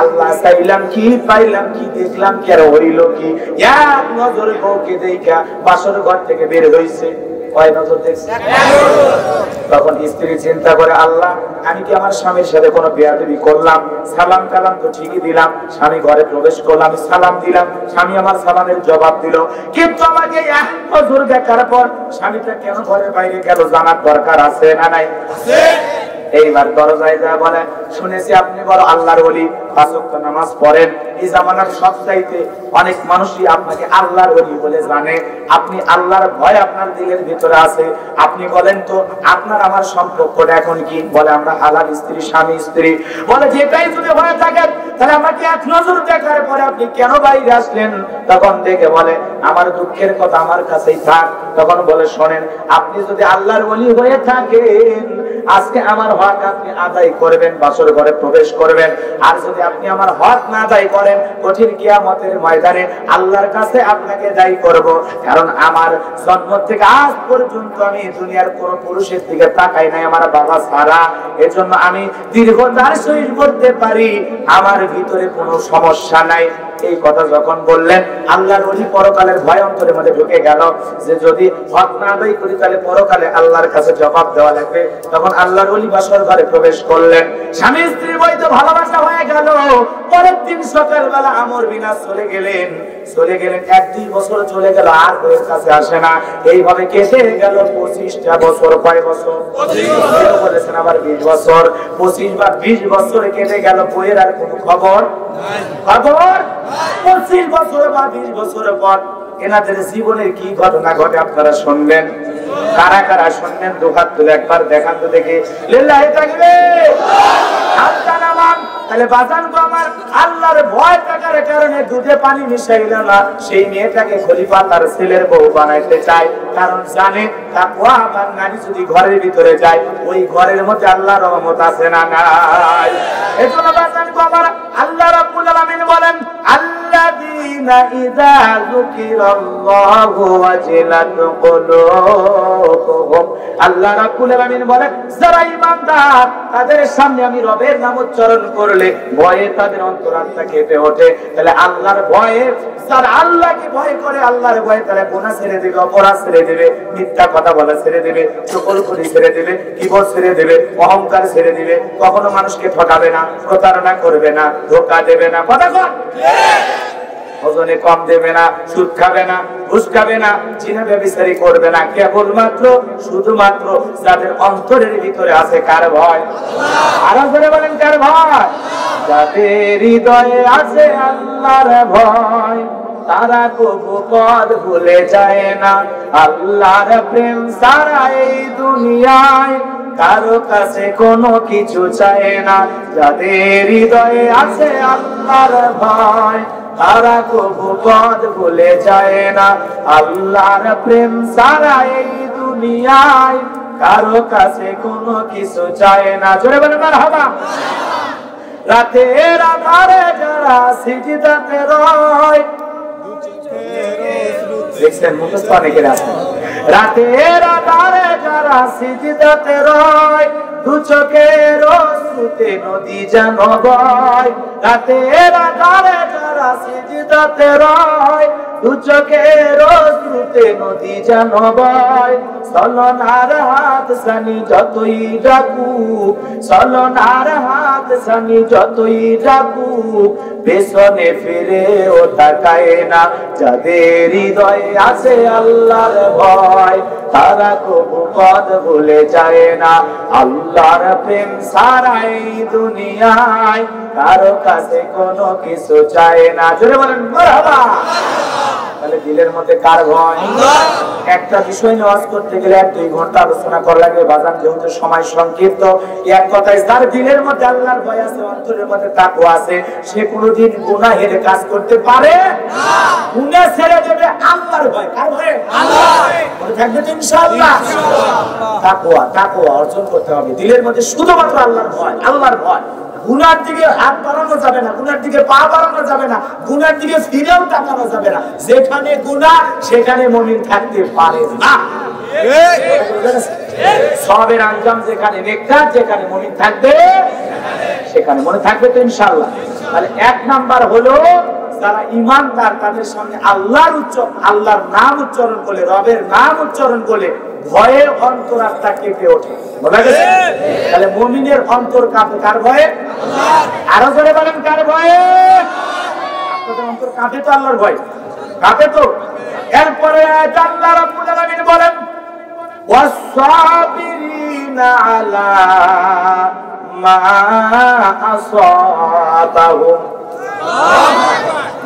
আল্লাহ চাইলাম কি, পাইলাম কি, দেখলাম কি, আর হইল কি। এক নজর বউকে দেখা বাসর ঘর থেকে বের হইছে। কয় নজর দেখছে? তখন স্ত্রী চিন্তা করে, আল্লাহ আমি কি আমার স্বামীর সাথে কোনো বেয়াদবি করলাম? সালাম কালাম তো ঠিকই দিলাম, স্বামী ঘরে প্রবেশ করলাম, আমি সালাম দিলাম, স্বামী আমার সালামের জবাব দিল, কিন্তু আমাকে এক নজর দেখার পর স্বামীটা কেন ঘরের বাইরে গেল জানার দরকার আছে না নাই? এইবার দরজায় যা বলে, শুনেছি আপনি বড় আল্লাহর ওলি, 5 ওয়াক্ত নামাজ পড়েন, এই জামানার সবচাইতে অনেক মানুষই আপনাকে আল্লাহর ওলি বলে জানে, আপনি আল্লাহর ভয় আপনার দিলের ভিতরে আছে, আপনি বলেন তো আপনার আমার সম্পর্কটা এখন কি? বলে আমরা হালাল স্ত্রী, স্বামী স্ত্রী। বলে যেটাই যদি হয়ে থাকে তাহলে আমাকে এক নজর দেখার পরে আপনি কেন বাইরে আসলেন? তখন দেখে বলে আমার দুঃখের কথা আমার কাছেই থাক। তখন বলে শোনেন, আপনি যদি আল্লাহর ওলি হয়ে থাকেন, আজকে আমার হক আপনি আদায় করবেন, বাসর ঘরে প্রবেশ করবেন। আর যদি আপনি আমার হক না আদায় করেন, কঠিন কিয়ামতের ময়দানে আল্লাহর কাছে আপনাকে দায়ী করব। কারণ আমার জন্ম থেকে আজ পর্যন্ত আমি দুনিয়ার কোন পুরুষের দিকে তাকাই নাই আমার বাবা ছাড়া, এজন্য আমি দীর্ঘতার সহিত করতে পারি, আমার ভিতরে কোনো সমস্যা নাই। এই কথা যখন বললেন, আল্লাহর ওলি পরকালের ভয় অন্তরের মধ্যে ঢুকে গেল, যে যদি হক না আদায় করি তাহলে পরকালে আল্লাহর কাছে জবাব দেওয়া লাগবে। তখন আল্লাহর ওলি বাসর ঘরে প্রবেশ করলেন, স্বামী স্ত্রীর বৈধ ভালোবাসা হয়ে গেল। পরের দিন সকালবেলা আমর বিনাশ চলে গেলেন। 1-2 বছর চলে গেল, আর বইয়ের কাছে আসে না। এইভাবে কেটে গেল 25টা বছর। কয় বছর? 25 বলেছেন, আবার 20 বছর। 25 বা 20 বছর কেটে গেল, বইয়ের আর কোনো খবর নাই। খবর 25 বছর বা 20 বছর পর এনাদের জীবনের কি ঘটনা ঘটে আপনারা শুনবেন? কারা কারা শুনবেন? দুহাত তুলে একবার দেখান তো দেখি। লিল্লাহি তাকবীর, হাতটা নামান। তাহলে বাজান গো আমার, আল্লাহর ভয় থাকার কারণে দুধে পানি মিশাইল না, সেই মেয়েটাকে খলিফা তার ছেলের বউ বানাইতে চায়। কারণ জানে তাকওয়া আমার নারী যদি ঘরের ভিতরে যায়, ওই ঘরের মধ্যে আল্লাহর রহমত আছে না নাই? এজন্য বাজান গো আমার, আল্লাহ রাব্বুল আলামিন বলেন, আল্লাযী আল্লাযীনা ইযা যুকিরাল্লাহু ওয়াজিলাত কুলুবুহুম। আল্লাহ রাব্বুল আলামিন বলেন যারা ঈমানদার তাদের সামনে আমি রবের নাম উচ্চারণ করলে ভয়ে তাদের অন্তরাত্মা কেঁপে ওঠে। তাহলে আল্লাহর ভয়ে, যারা আল্লাহকে ভয় করে, আল্লাহর ভয়ে তারা গুনাহ ছেড়ে দিবে, অপরাধ ছেড়ে দিবে, মিথ্যা কথা বলা ছেড়ে দিবে, চুগলখড়ি ছেড়ে দিবে, কিবর ছেড়ে দিবে, অহংকার ছেড়ে দিবে, কখনো মানুষকে ঠকাবে না, প্রতারণা করবে না, ধোঁকা দেবে না, কথা কর, ওজনে কম দেবে না, সুদ খাবে না, ঘুষ খাবে না, জিনা ব্যভিচারী করবে না, কেবলমাত্র শুধুমাত্র যাদের অন্তরের ভিতরে আছে কার ভয়? আরো করে বলেন কার ভয়? যাদের হৃদয়ে আছে আল্লাহর ভয় তারা কবু পথ ভুলে যায় না। আল্লাহর প্রেম সারা এই দুনিয়ায় কারো কাছে কোনো কিছু চায় না। যাদের হৃদয়ে আছে আল্লাহর ভয় তারা কবু পথ ভুলে যায় না। আল্লাহর প্রেম সারা এই দুনিয়ায় কারো কাছে কোনো কিছু চায় না। জোরে বলেন মারহাবা। রাতের আধারে যারা সিজদাতে রয়, দেখছেন মুখস্থ অনেকের আছে, রাতের আধারে যারা সিজদাতে রয় দু চোখের অশ্রুতে নদী যেন বয়। রাতের আধারে যারা সিজদাতে রয় দু চোখের অশ্রুতে নদী যেন বয়। চলনার হাত সানি যতই ডাকুক, চলনার হাত সানি যতই ডাকুক, পেছনে ফিরে ও তাকায় না। যাদের হৃদয়ে আছে আল্লাহর ভয় তারা কবু পথ ভুলে যায় না। আল্লাহর প্রেম সারা এই দুনিয়ায় কারো কাছে কোনো কিছু চায় না। জোরে বলেন মারহাবা। তাহলে দিলের মধ্যে কার ভয়? একটা বিষয় নিয়ে ওয়াজ করতে গেলে 1-2 ঘন্টা আলোচনা করা লাগবে বাজান, যেহেতু সময় সংক্ষিপ্ত। এক কথায় যার দিলের মধ্যে আল্লাহর ভয় আছে, অন্তরের মধ্যে তাকওয়া আছে, সে কোনোদিন গুনাহের কাজ করতে পারে না। গুনাহ ছেড়ে দেবে আল্লাহর ভয়। কার ভয়? আল্লাহর। মনে থাকবে তো ইনশাআল্লাহ। তাকওয়া অর্জন করতে হবে দিলের মধ্যে, শুধুমাত্র আল্লাহর ভয়, আল্লাহর ভয়। গুনার দিকে হাত বাড়ানো যাবে না, গুনার দিকে পা বাড়ানো যাবে না, গুনার দিকে ফিরেও তাকানো যাবে না। যেখানে গুনাহ সেখানে মুমিন থাকতে পারে না। সবের আঞ্জাম যেখানে, নেককার যেখানে, মুমিন থাকবে সেখানে। মনে থাকবে তো ইনশাআল্লাহ। তাহলে 1 নাম্বার হলো যারা ঈমানদার তাদের সামনে আল্লাহর নাম উচ্চারণ করলে, রবের নাম উচ্চারণ করলে ভয়ে অন্তরাত্মা কেঁপে ওঠে। বোঝা গেছে? তাহলে মুমিনের অন্তর কাঁপে কার ভয়ে? আরো জোরে বলেন কার ভয়ে? আপনাদের অন্তর কাঁপে তো আল্লাহর ভয়, কাঁপে তো। এরপরে আল্লাহ রাব্বুল আলামিন বলেন ওয়াস-সাবিরিনা আলা মা আসাবাহুম।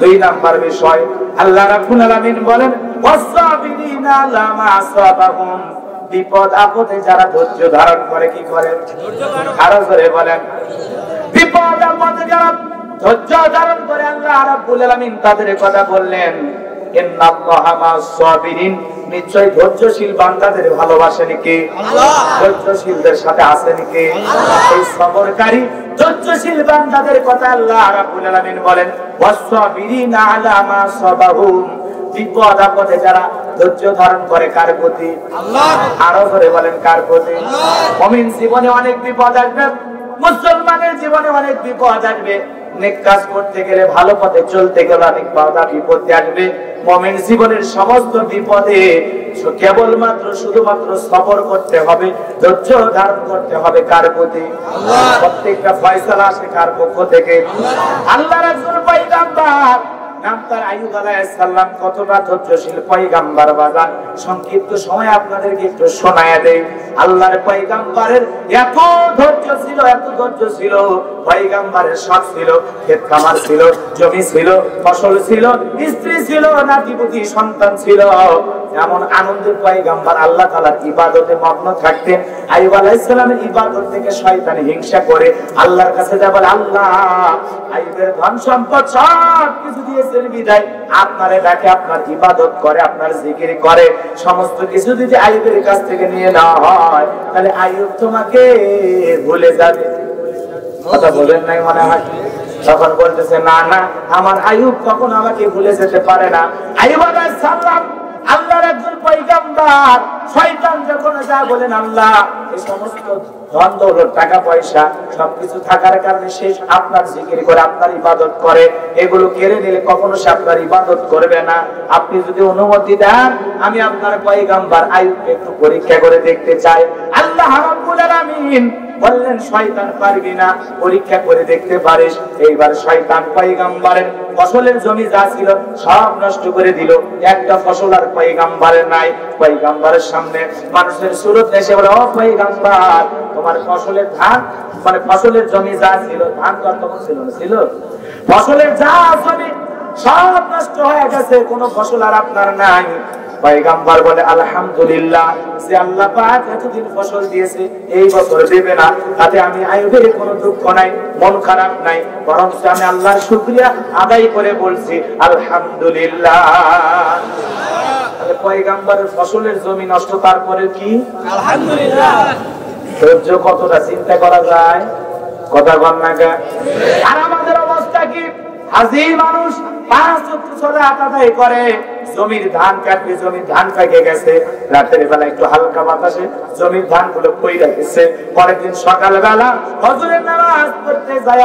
2 নাম্বার বিষয় আল্লাহ রাব্বুল আলামিন বলেন ওয়াস-সাবিরিনা আলা মা আসাবাহুম। বিপদ আপদে যারা ধৈর্য ধারণ করে, কি করে? আরো জোরে বলেন। বিপদ আপদে যারা ধৈর্য ধারণ করে আল্লাহ রাব্বুল আলামিন তাদের কথা বললেন ইন্নাল্লাহা মা'আস-সাবিরিন। নিশ্চয় ধৈর্যশীল বান্দাদের ভালোবাসেন কে? আল্লাহ। ধৈর্যশীলদের সাথে আছেন কে? আল্লাহ। এই সবরকারী ধৈর্যশীল বান্দাদের কথা আল্লাহ রাব্বুল আলামিন বলেন ওয়াস-সাবিরিনা আলা মা সাবাহুম। বিপদ আপদে যারা ধৈর্য ধারণ করে কার প্রতি? আল্লাহ। আরো করে বলেন কার প্রতি? মুমিন জীবনে অনেক বিপদ আসবে, মুসলমানের জীবনে অনেক বিপদ আসবে। নেক কাজ করতে গেলে, ভালো পথে চলতে গেলে অনেক বাধা বিপত্তি আসবে। মুমিন জীবনের সমস্ত বিপদে কেবলমাত্র শুধুমাত্র সবর করতে হবে, ধৈর্য ধারণ করতে হবে কার প্রতি? আল্লাহ। প্রত্যেকটা ফয়সালা আসে কার পক্ষ থেকে? আল্লাহর রাসূল পয়গম্বর নাম তার আইয়ুব আলাইহিস সালাম কতটা ধৈর্যশীল পয়গম্বর বাজান। সংক্ষিপ্ত সময় আপনাদেরকে একটু শোনায়া দেই। আল্লাহর পয়গম্বরের এত ধৈর্য ছিল, এত ধৈর্য ছিল। পয়গম্বরের সব ছিল, ক্ষেত খামার ছিল, জমি ছিল, ফসল ছিল, স্ত্রী ছিল, নাতিপুতি সন্তান ছিল। এমন আনন্দে পয়গম্বর আল্লাহ তাআলার ইবাদতে মগ্ন থাকতেন। আইয়ুব আলাইহিস সালামের ইবাদত থেকে শয়তান হিংসা করে আল্লাহর কাছে যায় বলে আল্লাহ আইয়ুবের ধন সম্পদ সব কিছু দিয়েছেন বিদায় আপনারে ডাকে, আপনার ইবাদত করে, আপনার জিকির করে, সমস্ত কিছু যদি আইয়ুবের কাছ থেকে নিয়ে নেওয়া হয় তাহলে আইয়ুব তোমাকে ভুলে যাবে। কথা বলেন নাই মনে হয়? তখন বলতেছে না না, আমার আইয়ুব কখন আমাকে ভুলে যেতে পারে না। আইয়ুব আলাইহিস সালাম আল্লাহর একজন পয়গম্বর। শয়তান যখন যা বলেন আল্লাহ এই সমস্ত ধন দৌলত টাকা পয়সা সবকিছু থাকার কারণে সে আপনার জিকির করে আপনার ইবাদত করে, এগুলো কেড়ে নিলে কখনো সে আপনার ইবাদত করবে না। আপনি যদি অনুমতি দেন আমি আপনার পয়গম্বর আইয়ুবকে একটু পরীক্ষা করে দেখতে চাই। আল্লাহ রাব্বুল আলামিন বললেন শয়তান পারবি না, পরীক্ষা করে দেখতে পারিস। এইবার শয়তান পয়গম্বরের ফসলের জমি যা ছিল সব নষ্ট করে দিল, একটা ফসল আর পয়গম্বরের নাই। পয়গম্বরের সামনে মানুষের সুরত এসে বলে, ও পয়গম্বর তোমার ফসলের ধান মানে ফসলের জমি যা ছিল, ধান তো আর তখন ছিল না, ছিল ফসলের যা জমি সব নষ্ট হয়ে গেছে, কোনো ফসল আর আপনার নাই। পয়গম্বর বলে আলহামদুলিল্লাহ, যে আল্লাহ পাক এতদিন ফসল দিয়েছে এই বছর দেবে না, তাতে আমি আইয়ুবের কোনো দুঃখ নাই, মন খারাপ নাই, বরং আমি আল্লাহর শুকরিয়া আদায় করে বলছি আলহামদুলিল্লাহ। তাহলে পয়গম্বরের ফসলের জমি নষ্ট, তারপরে কি আলহামদুলিল্লাহ। ধৈর্য কতটা চিন্তা করা যায়, কথা বল না গা। আর আমাদের অবস্থা কি? হাজি মানুষ 5 ওয়াক্ত সালাত আদায় করে, জমির ধান কাটবে, জমির ধান পেকে গেছে, রাতের বেলা একটু হালকা বাতাসে জমির ধান গুলো পইড়া গেছে। পরের দিন সকালবেলা ফজরের নামাজ পড়তে যায়,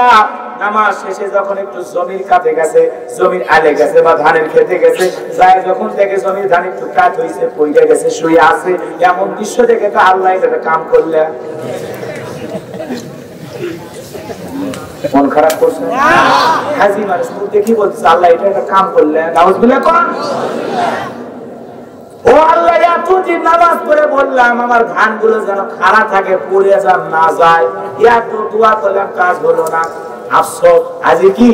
নামাজ শেষে যখন একটু জমির কাটে গেছে, জমির আলে গেছে বা ধানের খেতে গেছে, যায় যখন দেখে জমির ধান একটু কাট হয়েছে, পইড়া গেছে, শুয়ে আছে, এমন দৃশ্য দেখে তো আল্লাহ এটা কাম করলে মন খারাপ করছে। হাজি মানুষ দেখি বলছে আল্লাহ এটা একটা কাম করলেন, নাউজুবিল্লাহ কোন। ও আল্লাহ এতদিন নামাজ পড়ে বললাম আমার ধানগুলো যেন খাড়া থাকে, পড়ে যেন না যায়, এত দোয়া করলাম কাজ হলো না, আফসোস। হাজির কি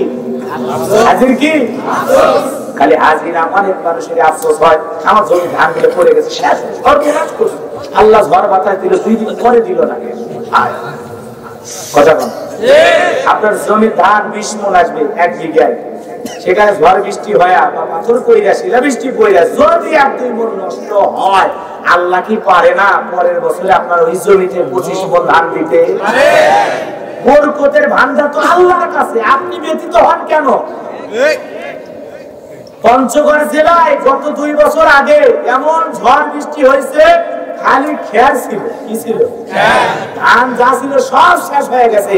হাজির কি আফসোস, খালি হাজির না, অনেক মানুষের আফসোস হয় আমার জমি ধানগুলো পড়ে গেছে, শেষ সর্বনাশ করছে, আল্লাহ ঝড় বাতাস দিল, 2 দিন পরে দিল না। কথা বল, আপনার জমির ধান 20 মণ আসবে 1 বিঘায়, সেখানে ঝড় বৃষ্টি হয় বা পাথর পইরা শিলা বৃষ্টি পইরা যদি 1-2 মণ নষ্ট হয়, আল্লাহ কি পারে না পরের বছরে আপনার ওই জমিতে 25 মণ ধান দিতে? বরকতের ভান্ডার তো আল্লাহর কাছে, আপনি ব্যতীত হন কেন? পঞ্চগড় জেলায় গত 2 বছর আগে এমন ঝড় বৃষ্টি হয়েছে, খালি খের ছিল, কি ছিল? ধান যা ছিল সব শেষ হয়ে গেছে।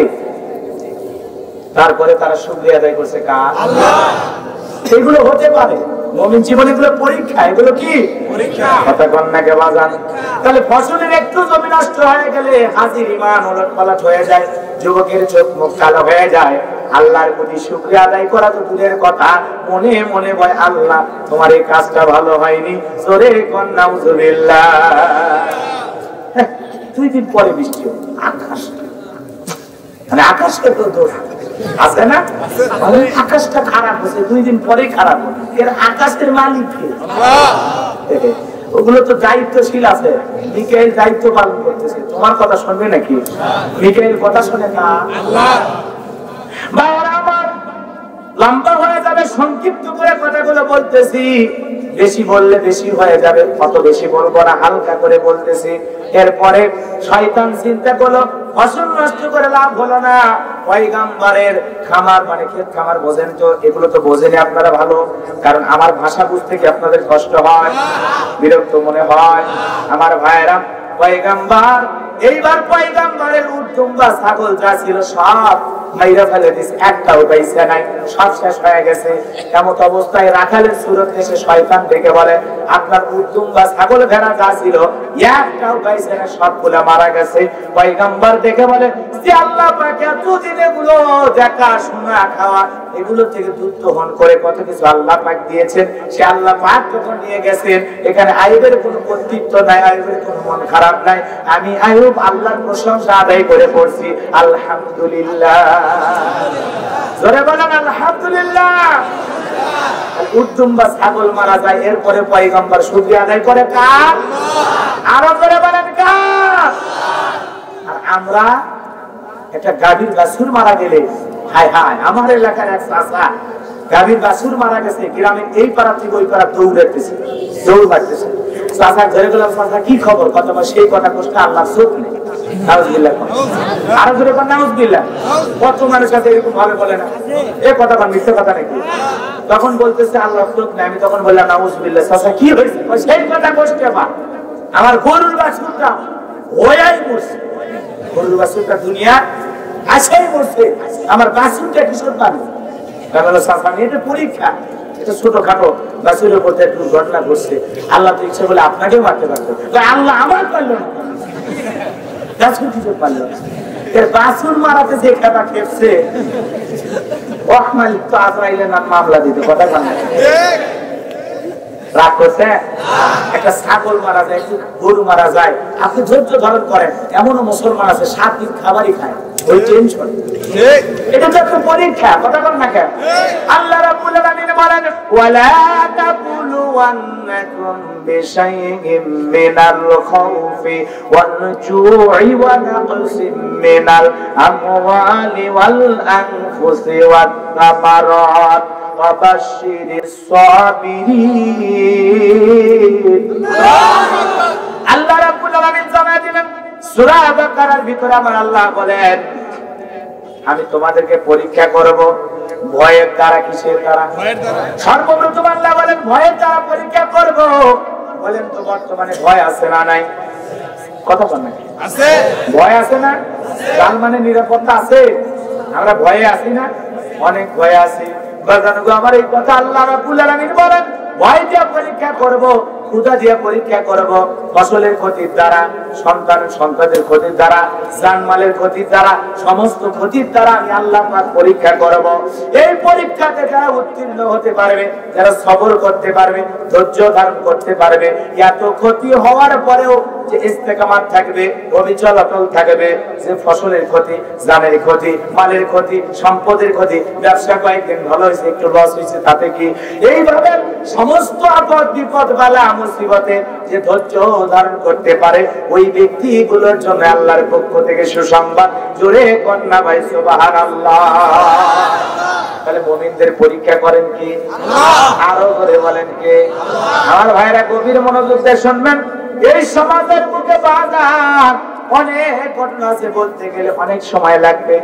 তারপরে তারা শুকরিয়া আদায় করছে কার? আল্লাহ। এগুলো হতে পারে মুমিন জীবনে, এগুলো পরীক্ষা, এগুলো কি পরীক্ষা, কথা কন না কে বাজান। তাহলে ফসলের একটু জমি নষ্ট হয়ে গেলে হাজির ঈমান ওলটপালট হয়ে যায়, যুবকের চোখ মুখ কালো হয়ে যায়। আল্লাহর প্রতি শুকরিয়া আদায় করা তো দূরের কথা, মনে মনে ভয় আল্লাহ তোমার এই কাজটা ভালো হয়নি, জোরে কন নাউজুবিল্লাহ। 2 দিন পরে বৃষ্টি হলো, আকাশ মানে আকাশটা তো দোষ আছে না, আকাশটা খারাপ হয়েছে, 2 দিন পরে খারাপ হলো, এর আকাশের মালিক কে? আল্লাহ। ওগুলো তো দায়িত্বশীল আছে, মিকাইল দায়িত্ব পালন করতেছে, তোমার কথা শুনবে নাকি? মিকাইল কথা শুনে না আল্লাহ। ভাইরা আমার, লম্বা হয়ে যাবে, সংক্ষিপ্ত করে কথাগুলো বলতেছি, বেশি বললে বেশি হয়ে যাবে, কত বেশি বলবো না, হালকা করে বলতেছি। এরপরে শয়তান চিন্তা করলো ফসল নষ্ট করে লাভ হলো না, পয়গম্বরের খামার মানে ক্ষেত খামার বোঝেন তো, এগুলো তো বোঝেনি আপনারা ভালো, কারণ আমার ভাষা বুঝতে কি আপনাদের কষ্ট হয়, বিরক্ত মনে হয়? আমার ভাইয়েরা, পয়গম্বর এইবার পয়গম্বরের উট দুম্বা ছাগল যা ছিল সব মাইরা ফেলে দিয়েছে, একটাও পাইছে নাই, সব শেষ হয়ে গেছে। এমন অবস্থায় রাখালের সুরত এসে শয়তান ডেকে বলে আপনার উট দুম্বা ছাগল ভেড়া যা ছিল একটাও পাইছে না, সবগুলা মারা গেছে। পয়গম্বর দেখে বলে যে আল্লাহ পাক এতদিন এগুলো দেখা শোনা খাওয়া এগুলো থেকে দুধ দহন করে কত কিছু আল্লাহ পাক দিয়েছেন, সে আল্লাহ পাক যখন নিয়ে গেছেন, এখানে আইয়ুবের কোনো কর্তৃত্ব নাই, আইয়ুবের কোনো মন খারাপ নাই, আমি আইয়ুব আল্লাহর প্রশংসা আদায় করে পড়ছি আলহামদুলিল্লাহ। জোরে বলেন আলহামদুলিল্লাহ। উট দুম্বা ছাগল মারা যায়, এরপরে পয়গম্বর শুকরিয়া আদায় করে কার? আরো জোরে বলেন কার? আর আমরা একটা গাভীর বাছুর মারা গেলে, হায় হায়, আমার এলাকার এক চাচা গাভীর বাছুর মারা গেছে, গ্রামে এই পাড়া থেকে ওই পাড়া দৌড়াইতেছে, দৌড় মারতেছে। চাচা ধরে গেলাম, চাচা কি খবর? কথা সেই কথা কষ্ট আল্লাহ চোখ নেই, নাউজুবিল্লাহ। আরো জোরে বলেন নাউজুবিল্লাহ। কত মানুষ আছে এরকম ভাবে বলে না, এই কথা বা মিথ্যে কথা নাকি? তখন বলতেছে আল্লাহ তোক না, আমি তখন বললাম নাউজুবিল্লাহ। চাচা কি হয়েছে? সেই কথা কষ্ট বা আমার গরুর বাছুরটা হয়াই মরছে, গরুর বাছুরটা দুনিয়া আসেই মরছে, আমার বাছুরটা কিশোর পাবে। তাহলে চাচা এটা পরীক্ষা, এটা ছোটখাটো বাছুরের উপর একটু ঘটনা ঘটছে, আল্লাহ তো ইচ্ছে বলে আপনাকেও মারতে পারতো, আল্লাহ আমার পারলো না, বাছুর কিশোর পারলো না। বাছুর মারাতে যে খেতা খেপছে তো আজরাইলের নাম মামলা দিতে কথা জানা রাগ করছে। একটা ছাগল মারা যায়, একটু গরু মারা যায়, আপনি ধৈর্য ধারণ করেন। এমনও মুসলমান আছে 7 দিন খাবারই খায়, ওই টেনশন। এটা তো একটা পরীক্ষা, কথা বল না কেন? আল্লাহ রাব্বুল আলামিন বলেন ওয়ালা তাকুলুওয়ান্নাকুম বিশাইইম মিনাল খাউফি ওয়াল জু'i ওয়া নাকসিম মিনাল আমওয়ালি ওয়াল আনফুসি ওয়াত তামারাত ওয়াবাশশিরিস সাবিরিন। আল্লাহ রাব্বুল আলামিন জানায় দিলেন সূরা বাকারার ভিতরে আমার আল্লাহ বলেন আমি তোমাদেরকে পরীক্ষা করব ভয়ের দ্বারা। কিসের দ্বারা? সর্বপ্রথম আল্লাহ বলেন ভয়ের দ্বারা পরীক্ষা করব। বলেন তো বর্তমানে ভয় আছে না নাই? কথা বল না, আছে ভয় আছে না? জান মানে নিরাপত্তা আছে, আমরা ভয়ে আছি না? অনেক ভয়ে আছি। আমার এই কথা আল্লাহ রাব্বুল আলামিন বলেন ভয় দিয়ে পরীক্ষা করব, ক্ষুধা দিয়ে পরীক্ষা করব, ফসলের ক্ষতির দ্বারা, সন্তানের ক্ষতির দ্বারা, জানমালের ক্ষতির দ্বারা, সমস্ত ক্ষতির দ্বারা আমি আল্লাহ পাক পরীক্ষা করব। এই পরীক্ষাতে যারা উত্তীর্ণ হতে পারবে, যারা সবর করতে পারবে, ধৈর্য ধারণ করতে পারবে, এত ক্ষতি হওয়ার পরেও যে ইস্তেকামাত থাকবে, অবিচল অটল থাকবে, যে ফসলের ক্ষতি, জানের ক্ষতি, মালের ক্ষতি, সম্পদের ক্ষতি, ব্যবসা কয়েকদিন ভালো হয়েছে, একটু লস হয়েছে, তাতে কি? এইভাবে সমস্ত আপদ বিপদ বালা মুসিবতে যে ধৈর্য ধারণ করতে পারে, ওই ব্যক্তিগুলোর জন্য আল্লাহর পক্ষ থেকে সুসংবাদ। জোরে কন্যা ভাই সুবহানাল্লাহ। তাহলে মুমিনদের পরীক্ষা করেন কি? আরো করে বলেন কে? আমার ভাইরা গভীর মনোযোগ দিয়ে শুনবেন। এই সমাজের বুকে বাজার অনেক ঘটনা আছে, বলতে গেলে অনেক সময় লাগবে।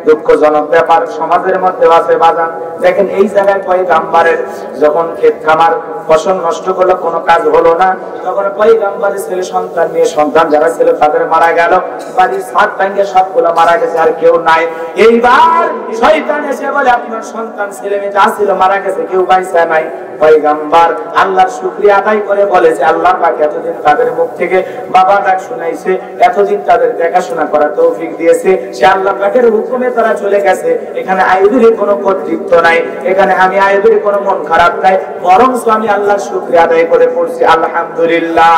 দুঃখজনক ব্যাপার সমাজের মধ্যে আছে বাজার। দেখেন এই জায়গায় পয়গম্বরের যখন ক্ষেত খামার ফসল নষ্ট করলো, কোনো কাজ হলো না, তখন পয়গম্বরের ছেলে সন্তান নিয়ে, সন্তান যারা ছিল তাদের মারা গেল, বাড়ির ছাদ ভাঙে সবগুলো মারা গেছে, আর কেউ নাই। এইবার শয়তান এসে বলে আপনার সন্তান ছেলে মেয়ে যা ছিল মারা গেছে, কেউ বাইসা নাই। পয়গম্বর আল্লাহর শুকরিয়া আদায় করে বলে যে আল্লাহ পাক এতদিন তাদের মুখ থেকে বাবা ডাক শুনাইছে, এতদিন তাদের দেখাশোনা করার তৌফিক দিয়েছে, সে আল্লাহ পাকের হুকুমে তারা চলে গেছে। এখানে আইয়ুবের কোনো কর্তৃত্ব নাই, এখানে আমি আইয়ুবের কোনো মন খারাপ নাই, বরং আমি আল্লাহর শুকরিয়া আদায় করে পড়ছি আলহামদুলিল্লাহ।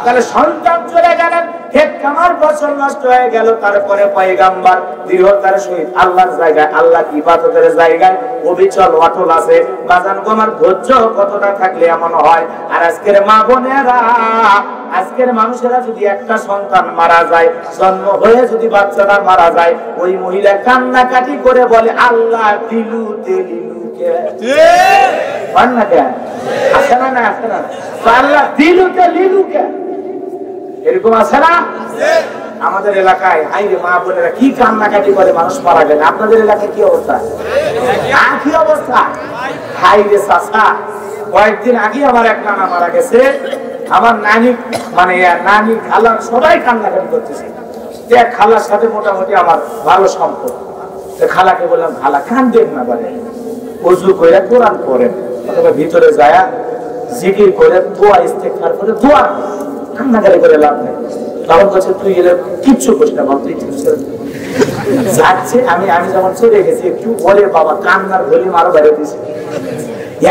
তাহলে সন্তান চলে গেলেন, ক্ষেত খামার ফসল নষ্ট হয়ে গেল, তারপরে পয়গম্বর দৃঢ়তার সহিত আল্লাহর জায়গায়, আল্লাহর ইবাদতের জায়গায় অবিচল অটল আছে। বাজান আমার ধৈর্য কতটা থাকলে এমন হয়? আর আজকের মা বোনেরা, আজকের মানুষেরা যদি একটা সন্তান মারা যায়, জন্ম হয়ে যদি বাচ্চাটা মারা যায়, ওই মহিলা কান্নাকাটি করে বলে আল্লাহ দিলু দিলু কে না কে আসে না, আসে না, আল্লাহ দিলু দিলু কে, এরকম আছে না? আমাদের এলাকায় হাইরে মা বোনেরা কি কান্নাকাটি করে মানুষ মারা গেলে। আপনাদের এলাকায় কি অবস্থা? কি অবস্থা? হাইরে চাচা, কয়েকদিন আগে আমার এক নানা মারা গেছে, আমার নানি মানে নানি খালা সবাই কান্নাকাটি করতেছে। খালার সাথে মোটামুটি আমার ভালো সম্পর্ক। খালাকে বললাম খালা কান্দেন না, বলে ওযু করে কোরআন পড়েন, অথবা ভিতরে যায় জিকির করে দোয়া ইস্তেগফার করে দোয়া, কান্নাকাটি করে লাভ নেই। তখন বলছে তুই এলে কিচ্ছু করিস না, তুই যাচ্ছে। আমি যখন চলে গেছি একটু বলে বাবা কান্নার ভলিউম আরো বেড়ে দিয়েছে।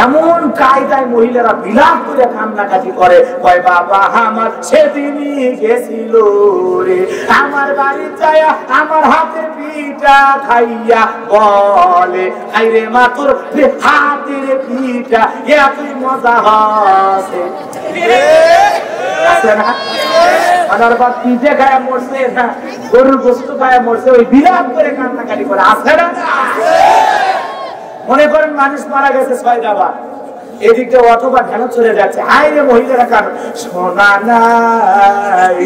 এমন কায়দায় মহিলারা বিলাপ করে কান্নাকাটি করে, কয় বাবা আমার সেদিনই গেছিল রে, আমার বাড়ি যায় আমার হাতে পিঠা খাইয়া বলে আইরে মা তোর হাতের পিঠা এতই মজা হচ্ছে না। আমার বাপ পিঠে খায়া মরছে না, গরুর গোস্ত খায়া মরছে, ওই বিলাপ করে কান্নাকাটি করে, আছে না? মনে করেন মানুষ মারা গেছে 6টা বার, এদিকে অথবা ঢেল চলে যাচ্ছে, হাই রে মহিলারা কান শোনা নাই।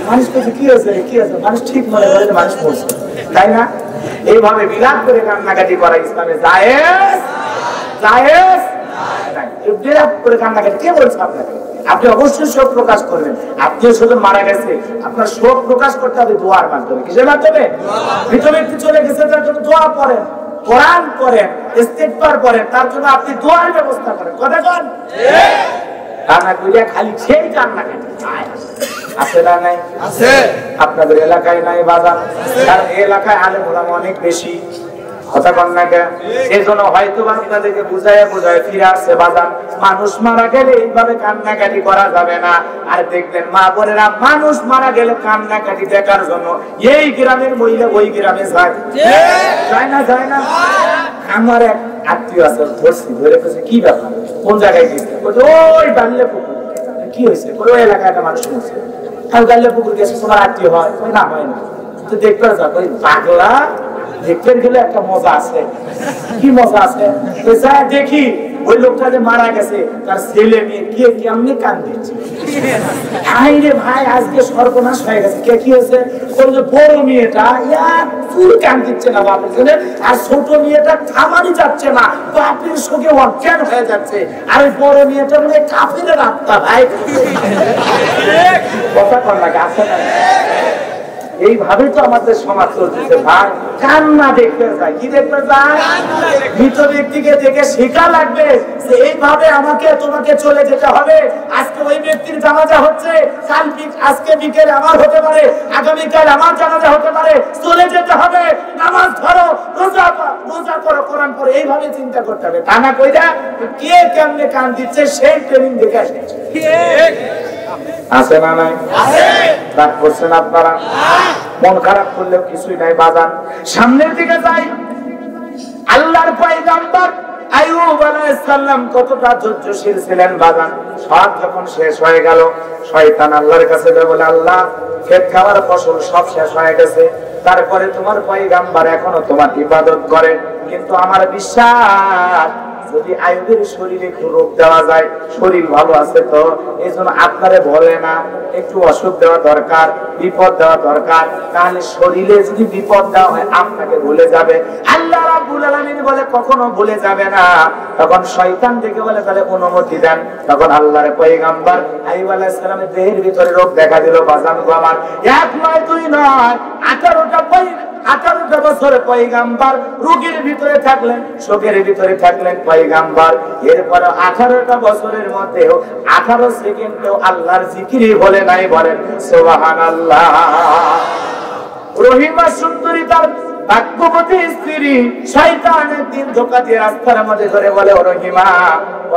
মানুষ বলছে কি হয়েছে কি হয়েছে, মানুষ ঠিক মনে করে মানুষ বলছে, তাই না? এইভাবে বিলাপ করে কান্নাকাটি করা ইসলামে জায়েজ? জায়েজ নাই। বিলাপ করে কান্নাকাটি কে বলছে আপনাকে? আপনি অবশ্যই শোক প্রকাশ করবেন। আত্মীয় স্বজন মারা গেছে, আপনার শোক প্রকাশ করতে হবে দোয়ার মাধ্যমে। কিসের মাধ্যমে? মৃত ব্যক্তি চলে গেছে, তার জন্য দোয়া করেন, কোরআন পড়েন, ইস্তিগফার করেন, তার জন্য আপনি দোয়ার ব্যবস্থা করেন। কথা বলেন কান্না করিয়া খালি সেই কান্নাকাটি আছে না নাই? আছে। আপনাদের এলাকায় নাই বাজার? কারণ এই এলাকায় আলেম ওলামা অনেক বেশি। কথা বল না কেন? এই জন্য হয়তো আপনাদেরকে বুঝায় ফিরে আসছে বাজার। মানুষ মারা গেলে এইভাবে কান্নাকাটি করা যাবে না। আর দেখবেন মা বোনেরা, মানুষ মারা গেলে কান্নাকাটি দেখার জন্য এই গ্রামের মহিলা ওই গ্রামে যায়, যায় না? যায় না? আমার এক আত্মীয় আছে, ধরছি, ধরে গেছে কি ব্যাপার, কোন জায়গায় গেছে, ওই বাল্যে পুকুর। কি হয়েছে? ওই এলাকায় একটা মানুষ হয়েছে, আমি বাল্যে পুকুর গেছে, তোমার আত্মীয় হয়? না, হয় না। তো দেখতে যাবো, ওই পাগলা দেখতে গেলে একটা মজা আছে। কি মজা আছে? দেখি ওই লোকটা যে মারা গেছে, তার ছেলে মেয়ে কে কেমনি কান দিচ্ছে। ভাই রে ভাই, আজকে সর্বনাশ হয়ে গেছে। কে কি হয়েছে? বড় মেয়েটা চুল কান দিচ্ছে না বাপের ছেলে, আর ছোট মেয়েটা থামানি যাচ্ছে না, বাপের শোকে অজ্ঞান হয়ে যাচ্ছে। আর ওই বড় মেয়েটা মানে কাফিরের আত্মা। ভাই কথা কর লাগে, আছে না? এইভাবে তো আমাদের সমাজ চলতেছে ভাই। কান্না দেখতে যায়, কি দেখতে যায়? মৃত ব্যক্তিকে দেখে শেখা লাগবে যে এইভাবে আমাকে তোমাকে চলে যেতে হবে। আজকে ওই ব্যক্তির জানাজা হচ্ছে, আজকে বিকেলে আমার হতে পারে, আগামীকাল আমার জানাজা হতে পারে, চলে যেতে হবে। নামাজ ধরো, রোজা করো, কোরআন পড়ো, এইভাবে চিন্তা করতে হবে। তা না কইরা কে কেমনে কান দিচ্ছে সেই ট্রেনিং দেখে আসছে। আছে না নাই? রাগ করছেন আপনারা? মন খারাপ করলেও কিছুই নাই বাজান। সামনের দিকে যাই। আল্লাহর পয়গম্বর আইয়ুব আলাইহিস সালাম কতটা ধৈর্যশীল ছিলেন বাজান। সব যখন শেষ হয়ে গেল, শয়তান আল্লাহর কাছে বলে, আল্লাহ ক্ষেত খাওয়ার ফসল সব শেষ হয়ে গেছে, তারপরে তোমার পয়গম্বর এখনো তোমার ইবাদত করে, কিন্তু আমার বিশ্বাস যদি আইয়ুবের শরীরে একটু রোগ দেওয়া যায়, শরীর ভালো আছে তো, এই জন্য আপনারে বলে না একটু অসুখ দেওয়া দরকার, বিপদ দেওয়া দরকার, তাহলে শরীরে যদি বিপদ দেওয়া হয় আপনাকে ভুলে যাবে। আল্লাহ রাব্বুল আলামিন বলে কখনো ভুলে যাবে না। তখন শয়তান দেখে বলে তাহলে অনুমতি দেন। তখন আল্লাহর পয়গম্বর আইয়ুব আলাইহিস সালামের দেহের ভিতরে রোগ দেখা দিল। বাজান গো আমার, এক নয় দুই নয় 18টা বছর পয়গম্বর রোগের ভিতরে থাকলেন, শোকের ভিতরে থাকলেন পয়গম্বর। এরপর 18টা বছরের মধ্যেও 18 সেকেন্ডেও আল্লাহর জিকির বলে নাই। বলেন সুবহানাল্লাহ। রহিমা সুন্দরী তার ভাগ্যবতী স্ত্রী, শয়তান একদিন ধোঁকা দিয়ে রাস্তার মধ্যে ধরে বলে, ও রহিমা,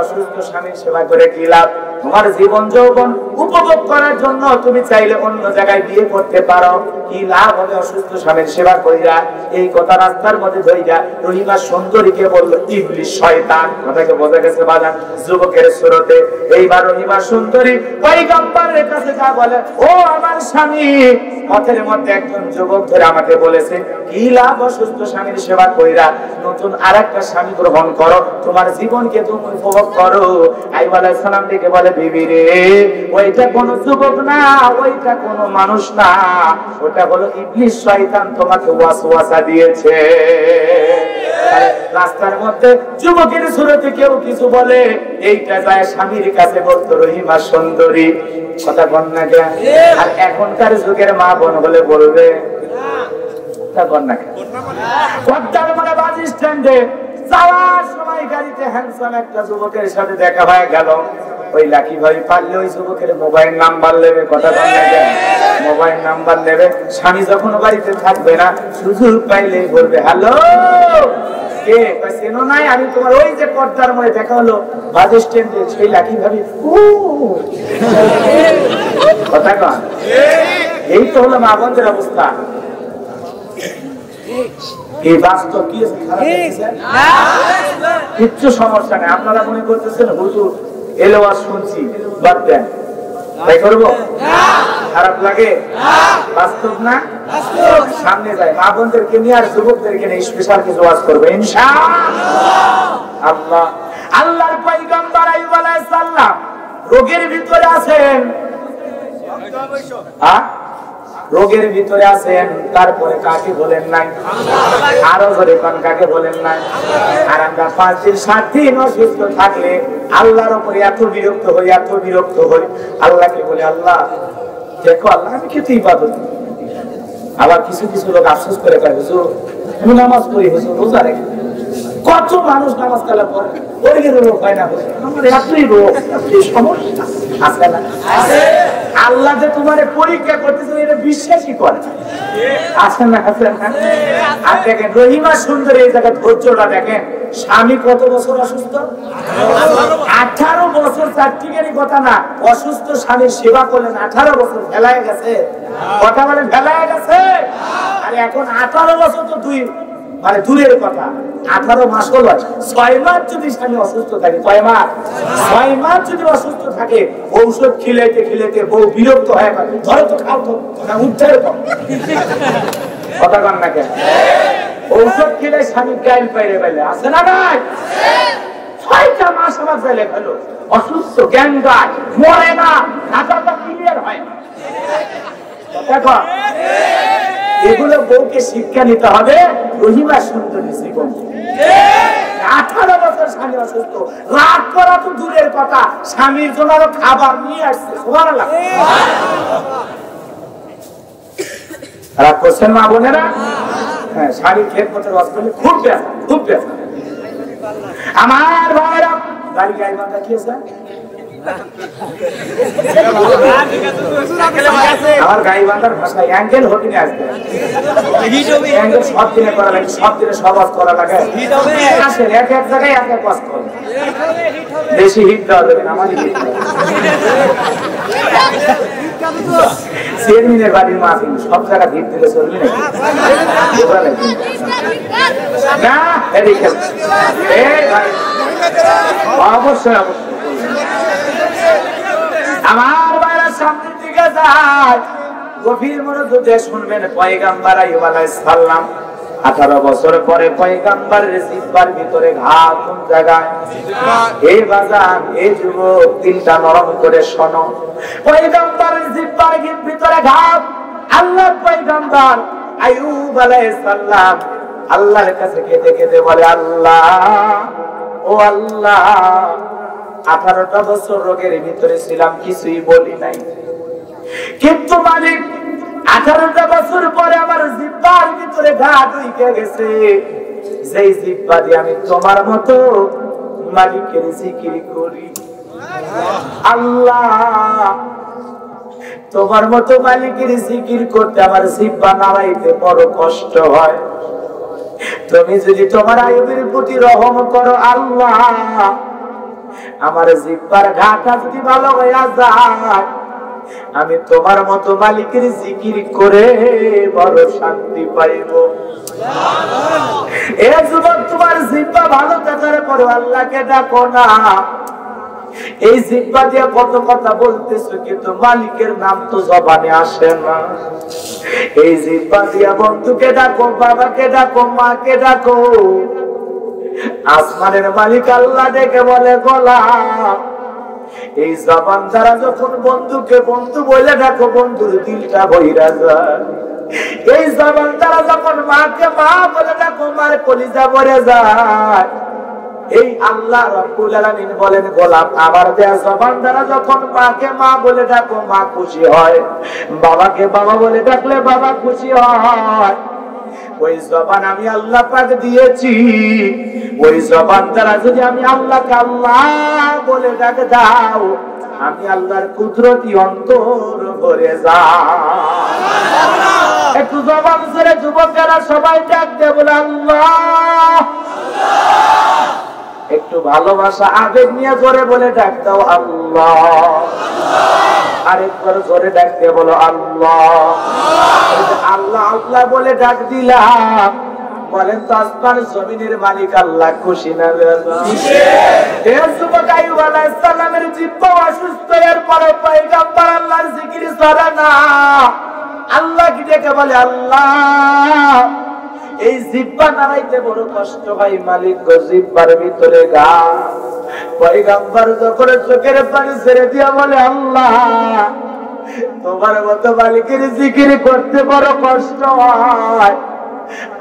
অসুস্থ স্বামীর সেবা করে কি লাভ? তোমার জীবন যৌবন উপভোগ করার জন্য তুমি চাইলে অন্য জায়গায় বিয়ে করতে পারো, কি লাভ হবে অসুস্থ স্বামীর সেবা কইরা? এই কথা রাস্তার মধ্যে ধইরা রহিমা সুন্দরীকে বলল ইবলিস, শয়তান। কথাকে বোঝা গেছে বাজান যুবকের সুরতে। এইবার রহিমা সুন্দরী পয়গম্বরের কাছে যা বলে, ও আমার স্বামী, পথের মধ্যে একজন যুবক ধরে আমাকে বলেছে কি লাভ অসুস্থ স্বামীর সেবা কইরা, নতুন আরেকটা স্বামী গ্রহণ করো, তোমার জীবনকে তুমি উপভোগ করো। আইয়ুব আলাইহিস সালাম ডেকে বলে, বিবি রে, ওইটা কোন যুবক না, ওইটা কোন মানুষ না, ওটা হলো ইবলিস, শয়তান তোমাকে ওয়াসওয়াসা দিয়েছে। রাস্তার মধ্যে যুবকের সুরতে কেউ কিছু বলে, এইটা যায় স্বামীর কাছে বলতো রহিমা সুন্দরী। কথা বল না কেন? আর এখনকার যুগের মা বোন হলে বলবে বাস স্ট্যান্ডে যাওয়ার সময় গাড়িতে হ্যান্ডসাম একটা যুবকের সাথে দেখা হয়ে গেল। ওই লাকি ভাই পারলে ওই যুবকের মোবাইল নাম্বার নেবে। কথা বল না কেন? মোবাইল নাম্বার নেবে। স্বামী যখন বাড়িতে থাকবে না, সুযোগ পাইলেই বলবে, হ্যালো কে? চেনো নাই? আমি তোমার ওই যে পর্দার মধ্যে দেখা হলো বাস স্ট্যান্ডে, সেই লাকি ভাবি। কথা কন, এই তো হলো মা বোনদের অবস্থা। এই বাস্তব কি কিচ্ছু সমস্যা নেই। আপনারা মনে করতেছেন হুজুর এলো আর শুনছি, বাদ দেন, তাই করবো? খারাপ লাগে? বাস্তব না? সামনে যায় মা বোনদেরকে নিয়ে আর যুবকদেরকে নিয়ে স্পেশাল কিছু ওয়াজ করবে ইনশাআল্লাহ। আল্লাহর পয়গম্বর আইয়ুব আলাইহিস সালাম রোগের ভিতরে আছেন, রোগের ভিতরে আছেন, তারপরে কাকে বলেন নাই? আরো জোরে কোন কাকে বলেন নাই? আর আমরা 5 দিন 7 দিন অসুস্থ থাকলে আল্লাহর উপরে এত বিরক্ত হই আল্লাহকে বলে, আল্লাহ দেখো আল্লাহ আমি কি ইবাদত। আবার কিছু কিছু লোক আফসোস করে কয়, হুজুর আমি নামাজ পড়ি, হুজুর রোজা রাখি। কত মানুষ নামাজ কালা পড়ে, ওর রোগ হয় না, আমার এতই রোগ, এতই সমস্যা আছে না? আল্লাহ যে তোমার পরীক্ষা করতেছে এটা বিশ্বাসই করে আছে না? আর দেখেন রহিমা সুন্দর এই জায়গায় ধৈর্যটা দেখেন। স্বামী কত বছর অসুস্থ? 18 বছর। চারটিকারই কথা না, অসুস্থ স্বামীর সেবা করলেন 18 বছর। ফেলায় গেছে কথা বলেন, ফেলায় গেছে। আর এখন 18 বছর তো মানে দূরের কথা, 18 মাস হল। 6 মাস যদি স্বামী অসুস্থ থাকে, 6 মাস যদি অসুস্থ থাকে, ঔষধ খিলাইতে বউ বিরক্ত হয়ে গেল, ধরো তো খাও তো না, উদ্ধার কর কথা কন না কেন? ঔষধ খেলে স্বামী গাইল পাইরে পাইলে আছে না নাই? 6টা মাস আমার ফেলে ফেলো অসুস্থ, জ্ঞান গায়, মরে না, ঢাকাটা ক্লিয়ার হয় না। দেখো এগুলো বউকে শিক্ষা নিতে হবে রহিমা সুন্দরী জীবন। 18 বছর স্বামী অসুস্থ, রাগ করা তো দূরের কথা, স্বামীর জন্য আরো খাবার নিয়ে আসছে। সুবহানাল্লাহ। রাগ করছেন মা বোনেরা? হ্যাঁ, স্বামীর খেদমতের ওয়াজ করলে খুব ব্যস্ত। আমার ভাইরা বাড়ি গাই বান্ধা কি আছে? আমার গাই বান্ধার ভাষায় অ্যাঙ্গেল হটিনে আসবে, অ্যাঙ্গেল সব দিনে করা লাগে, সব দিনে সব ওয়াজ করা লাগে। আসেন এক এক জায়গায় এক এক ওয়াজ করুন, বেশি হিট দেওয়া যাবে না। আমারই হিট চেয়ারম্যানের বাড়ির মাফিন সব জায়গা হিট দিলে চলবে না? অবশ্যই আমার বাইরে সামনের দিকে যায়, গভীর মনোযোগে শুনবেন। পয়গম্বর আইয়ুব আলাইহিস সালাম 18 বছর পরে পয়গম্বরের জিহ্বার ভিতরে ঘা কোন জায়গায়? এই বাজান, এই যুবক, দিলটা নরম করে শোনো। পয়গম্বরের জিহ্বার ভিতরে ঘা। আল্লাহ পয়গম্বর আইয়ুব আলাইহিস সালাম আল্লাহর কাছে কেঁদে কেঁদে বলে, আল্লাহ ও আল্লাহ, 18টা বছর রোগের ভিতরে ছিলাম, কিছুই বলি নাই, কিন্তু মালিক 18টা বছর পরে আমার জিহ্বার ভিতরে ঘা ঢুকে গেছে। যেই জিহ্বা দিয়ে আমি তোমার মতো মালিকের জিকির করি। আল্লাহ, তোমার মতো মালিকের জিকির করতে আমার জিহ্বা নাড়াইতে বড় কষ্ট হয়। তুমি যদি তোমার আইয়ুবের প্রতি রহম করো আল্লাহ, আমার জিহ্বার ঘাটা যদি ভালো হয়ে যায়, আমি তোমার মতো মালিকের জিকির করে বড় শান্তি পাইব। এ যুবক, তোমার জিহ্বা ভালো থাকার পরে আল্লাহকে ডাকো না। এই জিহ্বা দিয়ে কত কথা বলতেছো, কিন্তু মালিকের নাম তো জবানে আসে না। এই জিহ্বা দিয়ে বন্ধুকে ডাকো, বাবাকে ডাকো, মাকে ডাকো। আসমানের মালিক আল্লাহ ডেকে বলে, গোলাম, এই জবান দ্বারা যখন বন্ধুকে বন্ধু বলে ডাকো, বন্ধুর দিলটা বইরা যায়। এই জবান দ্বারা যখন মাকে মা বলে ডাকো, মার কলিজা ভরে যায়। এই আল্লাহ রাব্বুল আলামিন বলেন, গোলাম, আমার দেয়া জবান দ্বারা যখন মাকে মা বলে ডাকো, মা খুশি হয়। বাবাকে বাবা বলে ডাকলে বাবা খুশি হয়। ওই জবান আমি আল্লাহ পাক দিয়েছি। ওই জবান দ্বারা যদি আমি আল্লাহকে আল্লাহ বলে ডাক দাও, আমি আল্লাহর কুদরতি অন্তর ভরে যায়। একটু জবান ছেড়ে যুবকেরা সবাই ডাক দে, বলে আল্লাহ। একটু ভালোবাসা আবেগ নিয়ে জোরে বলে ডাক দাও, আল্লাহ। আরেকবার জোরে ডাক দিয়ে বলো, আল্লাহ। আল্লাহ আল্লাহ বলে ডাক দিলাম, বলেন তো আসমান জমিনের মালিক আল্লাহ খুশি না? আইয়ুব আলাইহিস সালামের জিহ্বা অসুস্থ, এর পরে পয়গম্বর আল্লাহর জিকির ছাড়ে না। আল্লাহ কি ডেকে বলে, আল্লাহ, এই জিহ্বা নাড়াইতে বড় কষ্ট হয় মালিক গো, জিহ্বার ভিতরে গা। পয়গম্বর যখন চোখের পানি ছেড়ে দিয়া বলে, আল্লাহ তোমার মতো মালিকের জিকির করতে বড় কষ্ট হয়।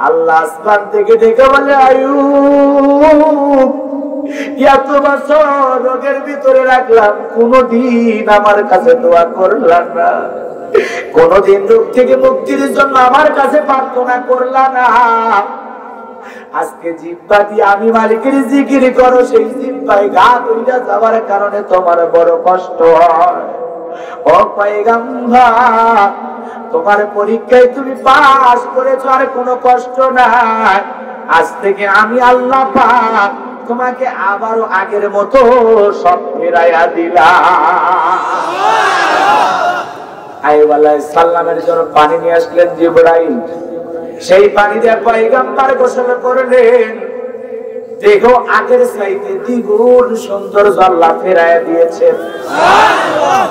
আল্লাহ আসমান থেকে ডেকে বলে, আইয়ুব এত বছর রোগের ভিতরে রাখলাম, কোনদিন আমার কাছে দোয়া করলাম না, কোনদিন রোগ থেকে মুক্তির জন্য আমার কাছে প্রার্থনা করলাম না। আজকে জিহ্বা দিয়ে আমি মালিকের জিকির করো, সেই জিহ্বায় ঘা ধইরা যাওয়ার কারণে তোমার বড় কষ্ট হয়। ও পয়গম্বর, তোমার পরীক্ষায় তুমি পাস করেছো, আর কোনো কষ্ট নাই। আজ থেকে আমি আল্লাহ পাক তোমাকে আবারও আগের মতো সব ফেরাইয়া দিলাম। আইয়ুব আলাইহিস সালামের জন্য পানি নিয়ে আসলেন জিবরাইল। সেই পানি দিয়ে পয়গম্বর গোসল করলেন। দেখো আগের চাইতে দ্বিগুণ সুন্দর আল্লাহ ফেরাইয়া দিয়েছেন।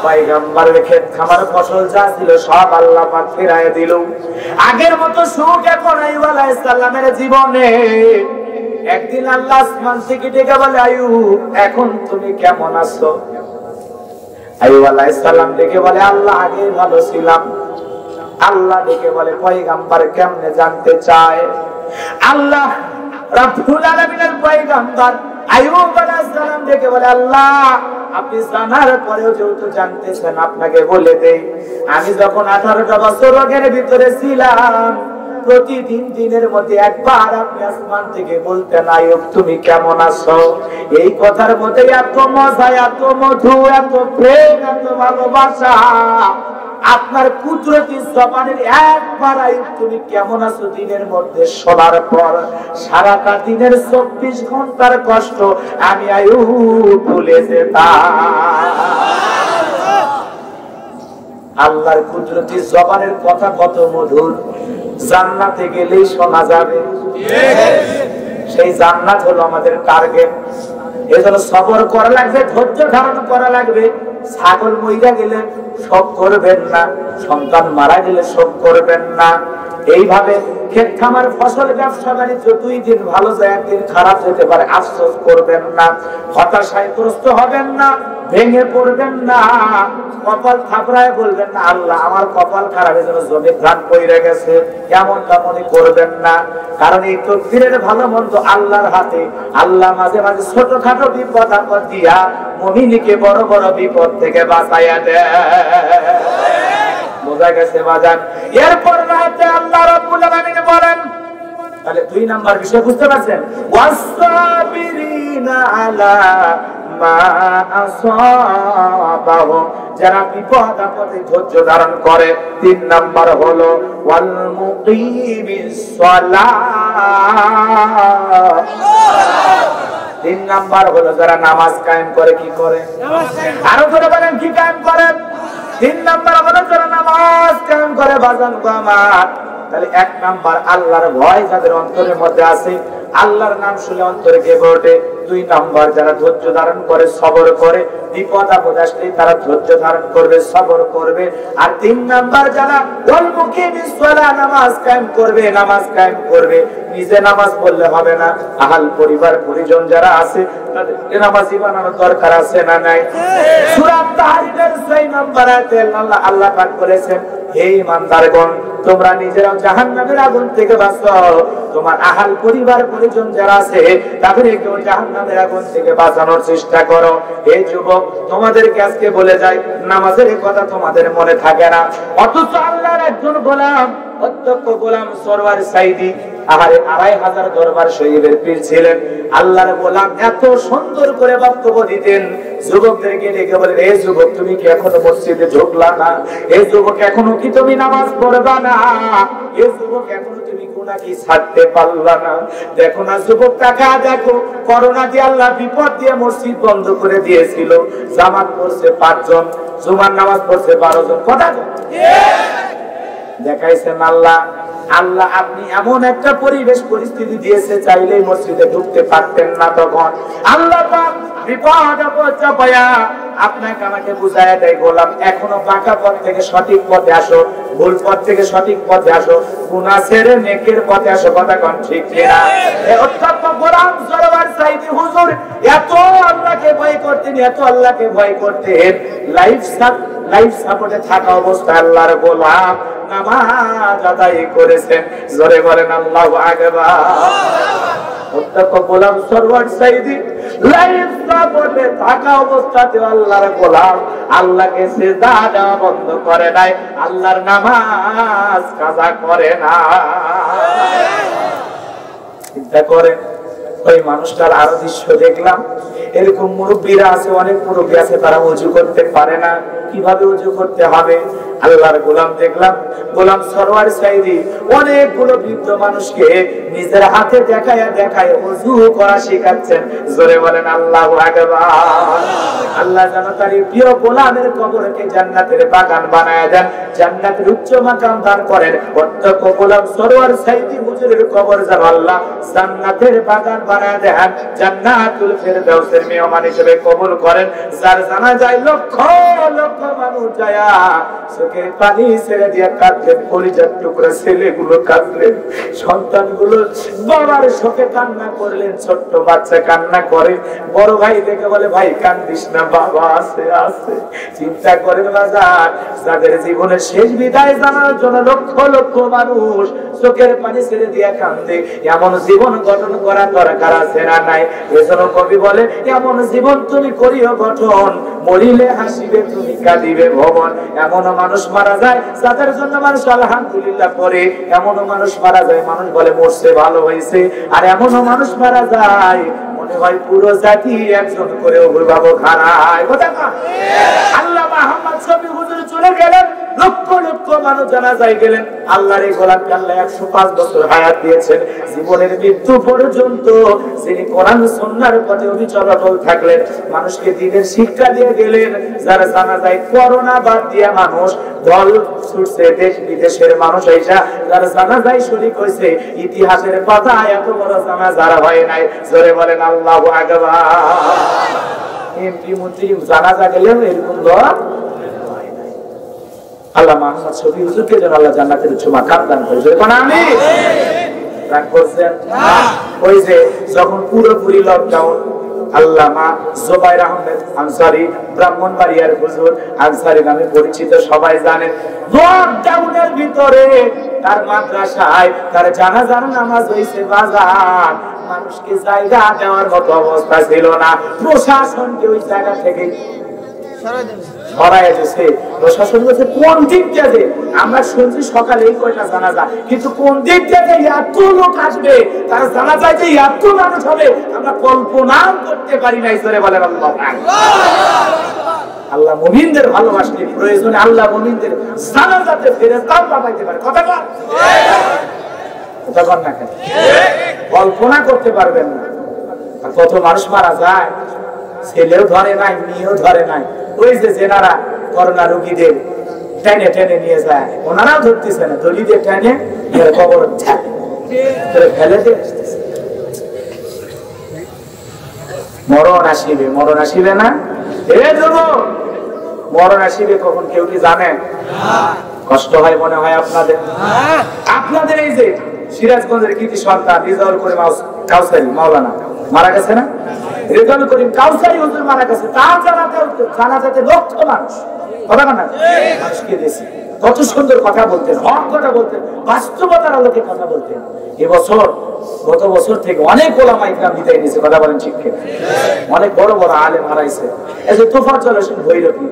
পয়গম্বরের ক্ষেত খামার ফসল যা ছিল সব আল্লাহ পাক ফেরাইয়া দিল। আগের মতো সুখ এখন আইয়ুব আলাইহিস সালামের জীবনে। একদিন আল্লাহ আসমান থেকে ডেকে বলে, আইয়ুব এখন তুমি কেমন আছো? আইয়ুব আলাইহিস সালাম ডেকে বলে, আল্লাহ আগে ভালো ছিলাম। আল্লাহ ডেকে বলে, পয়গম্বর কেমনে জানতে চায়? আল্লাহ রাব্বুল আলামিনের পয়গম্বর আইয়ুব আলাইহিস সালাম ডেকে বলে, আল্লাহ আপনি জানার পরেও যেহেতু জানতেছেন, আপনাকে বলে দেই, আমি যখন 18টা বছর রোগের ভিতরে ছিলাম, প্রতিদিন দিনের মধ্যে একবার আপনি আসমান থেকে বলতেন, আইয়ুব তুমি কেমন আছো? এই কথার মধ্যে এত মজা, এত মধু, এত প্রেম, এত ভালোবাসা। আপনার কুদরতি জবানের একবার আইয়ুব তুমি কেমন আছো দিনের মধ্যে শোনার পর সারাটা দিনের 24 ঘন্টার কষ্ট আমি আইয়ুব ভুলে যেতাম। আল্লাহর কুদরতি জবানের কথা কত মধুর, জান্নাতে গেলেই শোনা যাবে। সেই জান্নাত হলো আমাদের টার্গেট। এজন্য সবর করা লাগবে, ধৈর্য ধারণ করা লাগবে। ছাগল মইরা গেলে শোক করবেন না, সন্তান মারা গেলে শোক করবেন না। এইভাবে ক্ষেত খামার ফসল ব্যবসা বাণিজ্য 2 দিন ভালো যায়, 1 দিন খারাপ যেতে পারে, আফসোস করবেন না, হতাশাগ্রস্ত হবেন না, ভেঙে পড়বেন না, কপাল থাপড়ায় বলবেন না আল্লাহ আমার কপাল খারাপ, এজন্য জমি ধান পইরা গেছে, এমন তেমনই করবেন না। কারণ এই তকদিরের ভালো মন্দ আল্লাহর হাতে। আল্লাহ মাঝে মাঝে ছোটখাটো বিপদ আপদ দিয়া মুমিনকে বড় বড় বিপদ থেকে বাঁচাইয়া দেয়। বোঝা গেছে বাজান? এরপর রাতে আল্লাহ রাব্বুল আলামিন বলেন, তাহলে 2 নাম্বার বিষয় বুঝতে পারছেন, ওয়াসসাবিরিনা আলা মা আসাবাহুম, যারা বিপদ আপদে ধৈর্য ধারণ করে। 3 নাম্বার হলো ওয়াল মুকিমিস সালাহ। 3 নাম্বার হলো যারা নামাজ কায়েম করে। কি করে? আরো করে বলেন, কি কায়েম করে? 3 নাম্বার হলো যারা নামাজ কায়েম করে। বাজান গো আমার, তাহলে 1 নাম্বার আল্লাহর ভয় যাদের অন্তরের মধ্যে আছে, আল্লাহর নাম শুনে অন্তরে কেঁপে ওঠে। 2 নাম্বার যারা ধৈর্য ধারণ করে, সবর করে, বিপদ আপদ আসলে তারা ধৈর্য ধারণ করবে, সবর করবে। আর 3 নাম্বার যারা ওয়াল মুকিমিস সালাহ, নামাজ কায়েম করবে। নামাজ কায়েম করবে, নিজে নামাজ পড়লে হবে না, আহাল পরিবার পরিজন যারা আছে তাদেরকে নামাজি বানানোর দরকার আছে না নাই? সূরা তাহরিমের 6 নম্বর আয়াতে আল্লাহ পাক বলেছেন, হে ঈমানদারগণ তোমরা নিজেরাও জাহান্নামের আগুন থেকে বাঁচো, তোমার আহাল পরিবার পরিজন যারা আছে তাদেরকেও জাহান্নামের আগুন থেকে বাঁচানোর চেষ্টা করো। হে যুবক, তোমাদেরকে আজকে বলে যাই, নামাজের কথা তোমাদের মনে থাকে না, অথচ আল্লাহর একজন গোলাম, অধ্যক্ষ গোলাম সরওয়ার সাইদি, আহারে 2500 দরবার শরীফের পীর ছিলেন। আল্লাহর গোলাম এত সুন্দর করে বক্তব্য দিতেন, যুবকদেরকে ডেকে বলেন, এই যুবক তুমি কি এখনো মসজিদে ঢুকলা না? এই যুবক এখনো কি তুমি নামাজ পড়বা না? এই যুবক এখনো তুমি গুনাহ কি ছাড়তে পারলা না? দেখো না যুবক, টাকা দেখো, করোনা দিয়ে আল্লাহ বিপদ দিয়ে মসজিদ বন্ধ করে দিয়েছিল, জামাত পড়ছে 5 জন, জুমার নামাজ পড়ছে 12 জন। কথা দেখাইছেন আল্লাহ। আল্লাহ আপনি এমন একটা পরিবেশ পরিস্থিতি দিয়েছে, চাইলেই মসজিদে ঢুকতে পারতেন না। তখন আল্লাহ পাক বিপদ আপদ চাপায়া আপনাকে আমাকে বুঝায়া দেয়, গোলাম এখনো বাঁকা পথ থেকে সঠিক পথে আসো, ভুল পথ থেকে সঠিক পথে আসো, গুনাহ ছেড়ে নেকের পথে আসো। কথা কোন ঠিক কিনা? এই অত্যন্ত গোলাম সরোয়ার সাইদি হুজুর এত আল্লাহকে ভয় করতেন, এত আল্লাহকে ভয় করতেন। লাইফ সাপোর্টে থাকা অবস্থায় আল্লাহর গোলাম নামাজ আদায় করেছেন। জোরে বলেন আল্লাহু আকবার। অত্যন্ত গোলাম সরওয়ার সাইদি লাইফ সাপোর্টে থাকা অবস্থাতে আল্লাহর গোলাম আল্লাহকে সিজদা দেওয়া বন্ধ করে নাই, আল্লাহর নামাজ কাজা করে না। চিন্তা করেন ওই মানুষটার আরো দৃশ্য দেখলাম। এরকম মুরব্বীরা আছে, অনেক মুরব্বী আছে, তারা ওযু করতে পারে না, কিভাবে ওযু করতে হবে। আল্লাহর গোলাম দেখলাম, গোলাম সরওয়ার সাইদি অনেকগুলো বৃদ্ধ মানুষকে নিজের হাতে দেখায় ওযু করা শেখাচ্ছেন। জোরে বলেন আল্লাহু আকবার। আল্লাহ যেন তার প্রিয় গোলামের কবরকে জান্নাতের বাগান বানায় দেন, জান্নাতের উচ্চ মাকাম দান করেন। অত্যন্ত গোলাম সরওয়ার সাইদি হুজুরের কবর যেন আল্লাহ জান্নাতের বাগান বানায় দেন, জান্নাতুল ফেরদাউসের মেহমান হিসেবে কবুল করেন। যার জানাজায় লক্ষ লক্ষ মানুষ যায়, চোখের পানি ছেড়ে দিয়ে কাঁদলেন, কলিজার টুকরা ছেলেগুলো কাঁদলেন, সন্তানগুলো বাবার শোকে কান্না করলেন। ছোট্ট বাচ্চা কান্না করে, বড় ভাই দেখে বলে ভাই কান্দিস না, বাবা আছে আছে। চিন্তা করেন বাজার, যাদের জীবনের শেষ বিদায় জানার জন্য লক্ষ লক্ষ মানুষ চোখের পানি ছেড়ে দিয়ে কান্দে, এমন জীবন গঠন করা দরকার আছে না নাই? এজন্য কবি বলে এমন জীবন তুমি করিও গঠন, মরিলে হাসিবে তুমি কাঁদিবে ভবন। এমন মানুষ মারা যায় যাদের জন্য মানুষ আলহামদুলিল্লাহ পড়ে, এমন মানুষ মারা যায় মানুষ বলে মরছে ভালো হয়েছে, আর এমন মানুষ মারা যায় মনে হয় পুরো জাতি একজন করে অভিভাবক হারায়। আল্লাহ মুহাম্মদ শফি হুজুর চলে গেলেন, লক্ষ লক্ষ মানুষ জানাজায় গেলেন। আল্লাহর এই গোলামকে আল্লাহ 105 বছর হায়াত দিয়েছেন, জীবনের মৃত্যু পর্যন্ত যিনি কোরআন সুন্নাহর পথে অবিচল থাকলেন, মানুষকে দ্বীনের শিক্ষা দিয়ে গেলেন। যারা জানাজায় করোনা বাদ দিয়ে মানুষ দল ছুটছে, দেশ বিদেশের মানুষ আইসা যারা জানাজায় শরীক হয়েছে, ইতিহাসের পাতায় এত বড় জানাজা হয় নাই। জোরে বলেন আল্লাহু আকবার। এমপি মন্ত্রী জানাজা গেলেও এরকম দোয়া হয় নাই। আল্লাহ মুহাম্মদ শফি হুজুরকে যেন আল্লাহ জান্নাতের উচ্চ মাকাম দান করে। জোরে বলেন আমিন। রাগ করছেন? ওই যে যখন পুরোপুরি লকডাউন, আল্লামা জুবাইর আহমেদ আনসারী, ব্রাহ্মণবাড়িয়ার হুজুর আনসারী নামে পরিচিত, সবাই জানেন। লকডাউনের ভিতরে তার মাদ্রাসায় তার জানাজার নামাজ হইছে বাজার, মানুষকে জায়গা দেওয়ার মতো অবস্থা ছিল না। প্রশাসনকে ওই জায়গা থেকে সরাই দিয়েছে। প্রশাসন বলছে কোন দিক দিয়ে আমরা শুনছি সকালে এই কয়টা জানাজা, কিন্তু কোন দিক দিয়ে এত লোক আসবে, তার জানাজায় যে এত মানুষ হবে আমরা কল্পনা করতে পারি নাই। জোরে বলেন আল্লাহ। আল্লাহ মুমিনদের ভালোবাসলে প্রয়োজনে আল্লাহ মুমিনদের জানাজাতে ফেরেশতা পাঠাইতে পারে। কথা বল, কথা বল না কেন? কল্পনা করতে পারবেন না। আর কত মানুষ মারা যায়, ছেলেও ধরে নাই, মেয়েও ধরে নাই। ওই যে জেনারা করোনা রোগীদের টেনে টেনে নিয়ে যায়, ওনারাও ধরতেছে না, দলিদের টেনে কবর ফেলে দিয়ে আসতেছে। মরণ আসিবে, মরণ আসিবে না? মরণ আসিবে কখন কেউ কি জানে? কষ্ট হয় মনে হয় আপনাদের? আপনাদের এই যে সিরাজগঞ্জের কৃতি সন্তান রিজাউল করিম কাউসারি মাওলানা মারা গেছে না? রিজাউল করিম কাউসারি হুজুর মারা গেছে, তার জানাজাতে লক্ষ মানুষ। কথা না মানুষকে দিয়েছে। কত সুন্দর কথা বলতেন, হক কথা বলতেন, বাস্তবতার আলোকে কথা বলতেন। এবছর গত বছর থেকে অনেক ওলামা ইকরাম বিদায় নিয়েছে। কথা বলেন ঠিক কিনা? অনেক বড় বড় আলেম হারাইছে। এই যে তোফাজ্জল হোসেন ভৈরবী,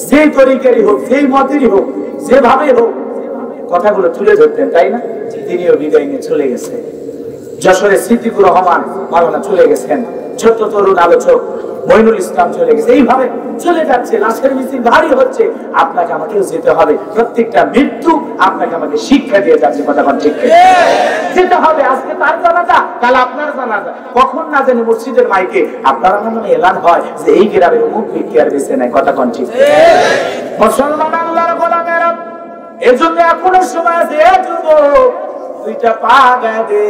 যেই তরিকারই হোক, যেই মতেরই হোক, যেভাবে হোক কথাগুলো তুলে ধরতেন, তাই না? তিনিও বিদায় নিয়ে চলে গেছে। যশোরের সিদ্দিকুর রহমান মাওলানা চলে গেছেন, ছোট্ট তরুণ আলোচক মইনুল ইসলাম চলে গেছে। এইভাবে চলে যাচ্ছে, লাশের মিছিল ভারী হচ্ছে। আপনাকে আমাকেও যেতে হবে, প্রত্যেকটা মৃত্যু আপনাকে আমাকে শিক্ষা দিয়ে যাচ্ছে। কথা বলেন ঠিক কিনা? যেতে হবে। আজকে তার জানাজা, কাল আপনার জানাজা, কখন না জানি মসজিদের মাইকে আপনার আমার নামে এলান হয় যে এই গ্রামের অমুক ব্যক্তি আর বেঁচে নাই। কথা বলেন ঠিক কিনা? মুসলমান আল্লাহর গোলামেরা, এজন্য এখনো সময় আছে, যুবক দুইটা পা গায়ে দে,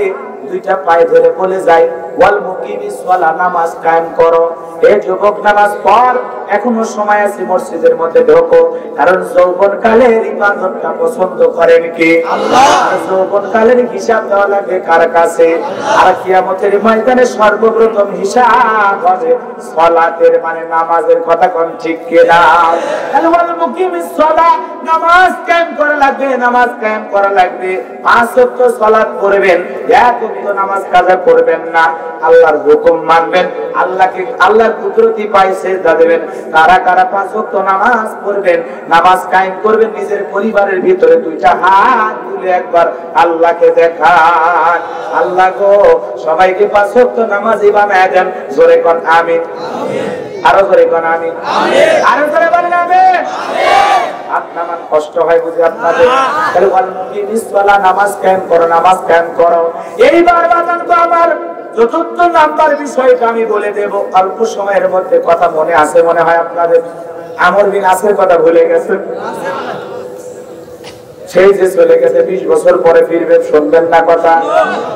দুইটা পায়ে ধরে বলে যাই ওয়াল মুকিমিস সালাহ, নামাজ কায়েম করো। এ যুবক নামাজ পড়, এখনো সময় আছে, মসজিদের মধ্যে ঢোকো। কারণ যৌবন কালের ইবাদতটা পছন্দ করেন কে? আল্লাহ। আর যৌবন কালের হিসাব দেওয়া লাগবে কার কাছে? আর কিয়ামতের ময়দানে সর্বপ্রথম হিসাব হবে সালাতের, মানে নামাজের। কথা কোন ঠিক কিনা? ওয়াল মুকিমিস সালাহ, নামাজ কায়েম করা লাগবে, নামাজ কায়েম করা লাগবে। 5 ওয়াক্ত সালাত পড়বেন, এক ওয়াক্ত নামাজ কাজা করবেন না। আল্লাহর হুকুম মানবেন, আল্লাহকে আল্লাহর কুদরতি পায়ে সিজদা দেবেন। কারা কারা 5 ওয়াক্ত নামাজ পড়বেন, নামাজ কায়েম করবেন, নিজের পরিবারের ভিতরে দুইটা হাত তুলে একবার আল্লাহকে দেখান, আল্লাহ গো সবাইকে 5 ওয়াক্ত নামাজি বানায় দেন। জোরে কোন আমিন। আরো জোরে কোন আমিন। আরো জোরে বলেন আমিন। আপনার কষ্ট হয় বুঝি আপনাদের? তাহলে ওয়াল মুকিমিস সালাহ, নামাজ কায়েম করো, নামাজ কায়েম করো। এইবার বাজান তো আমার চতুর্থ নাম্বার বিষয়টা আমি বলে দেব অল্প সময়ের মধ্যে। কথা মনে আছে মনে হয় আপনাদের? আমর বিন আসের কথা ভুলে গেছে? সেই যে চলে গেছে, 20 বছর পরে ফিরবে, শুনবেন না কথা?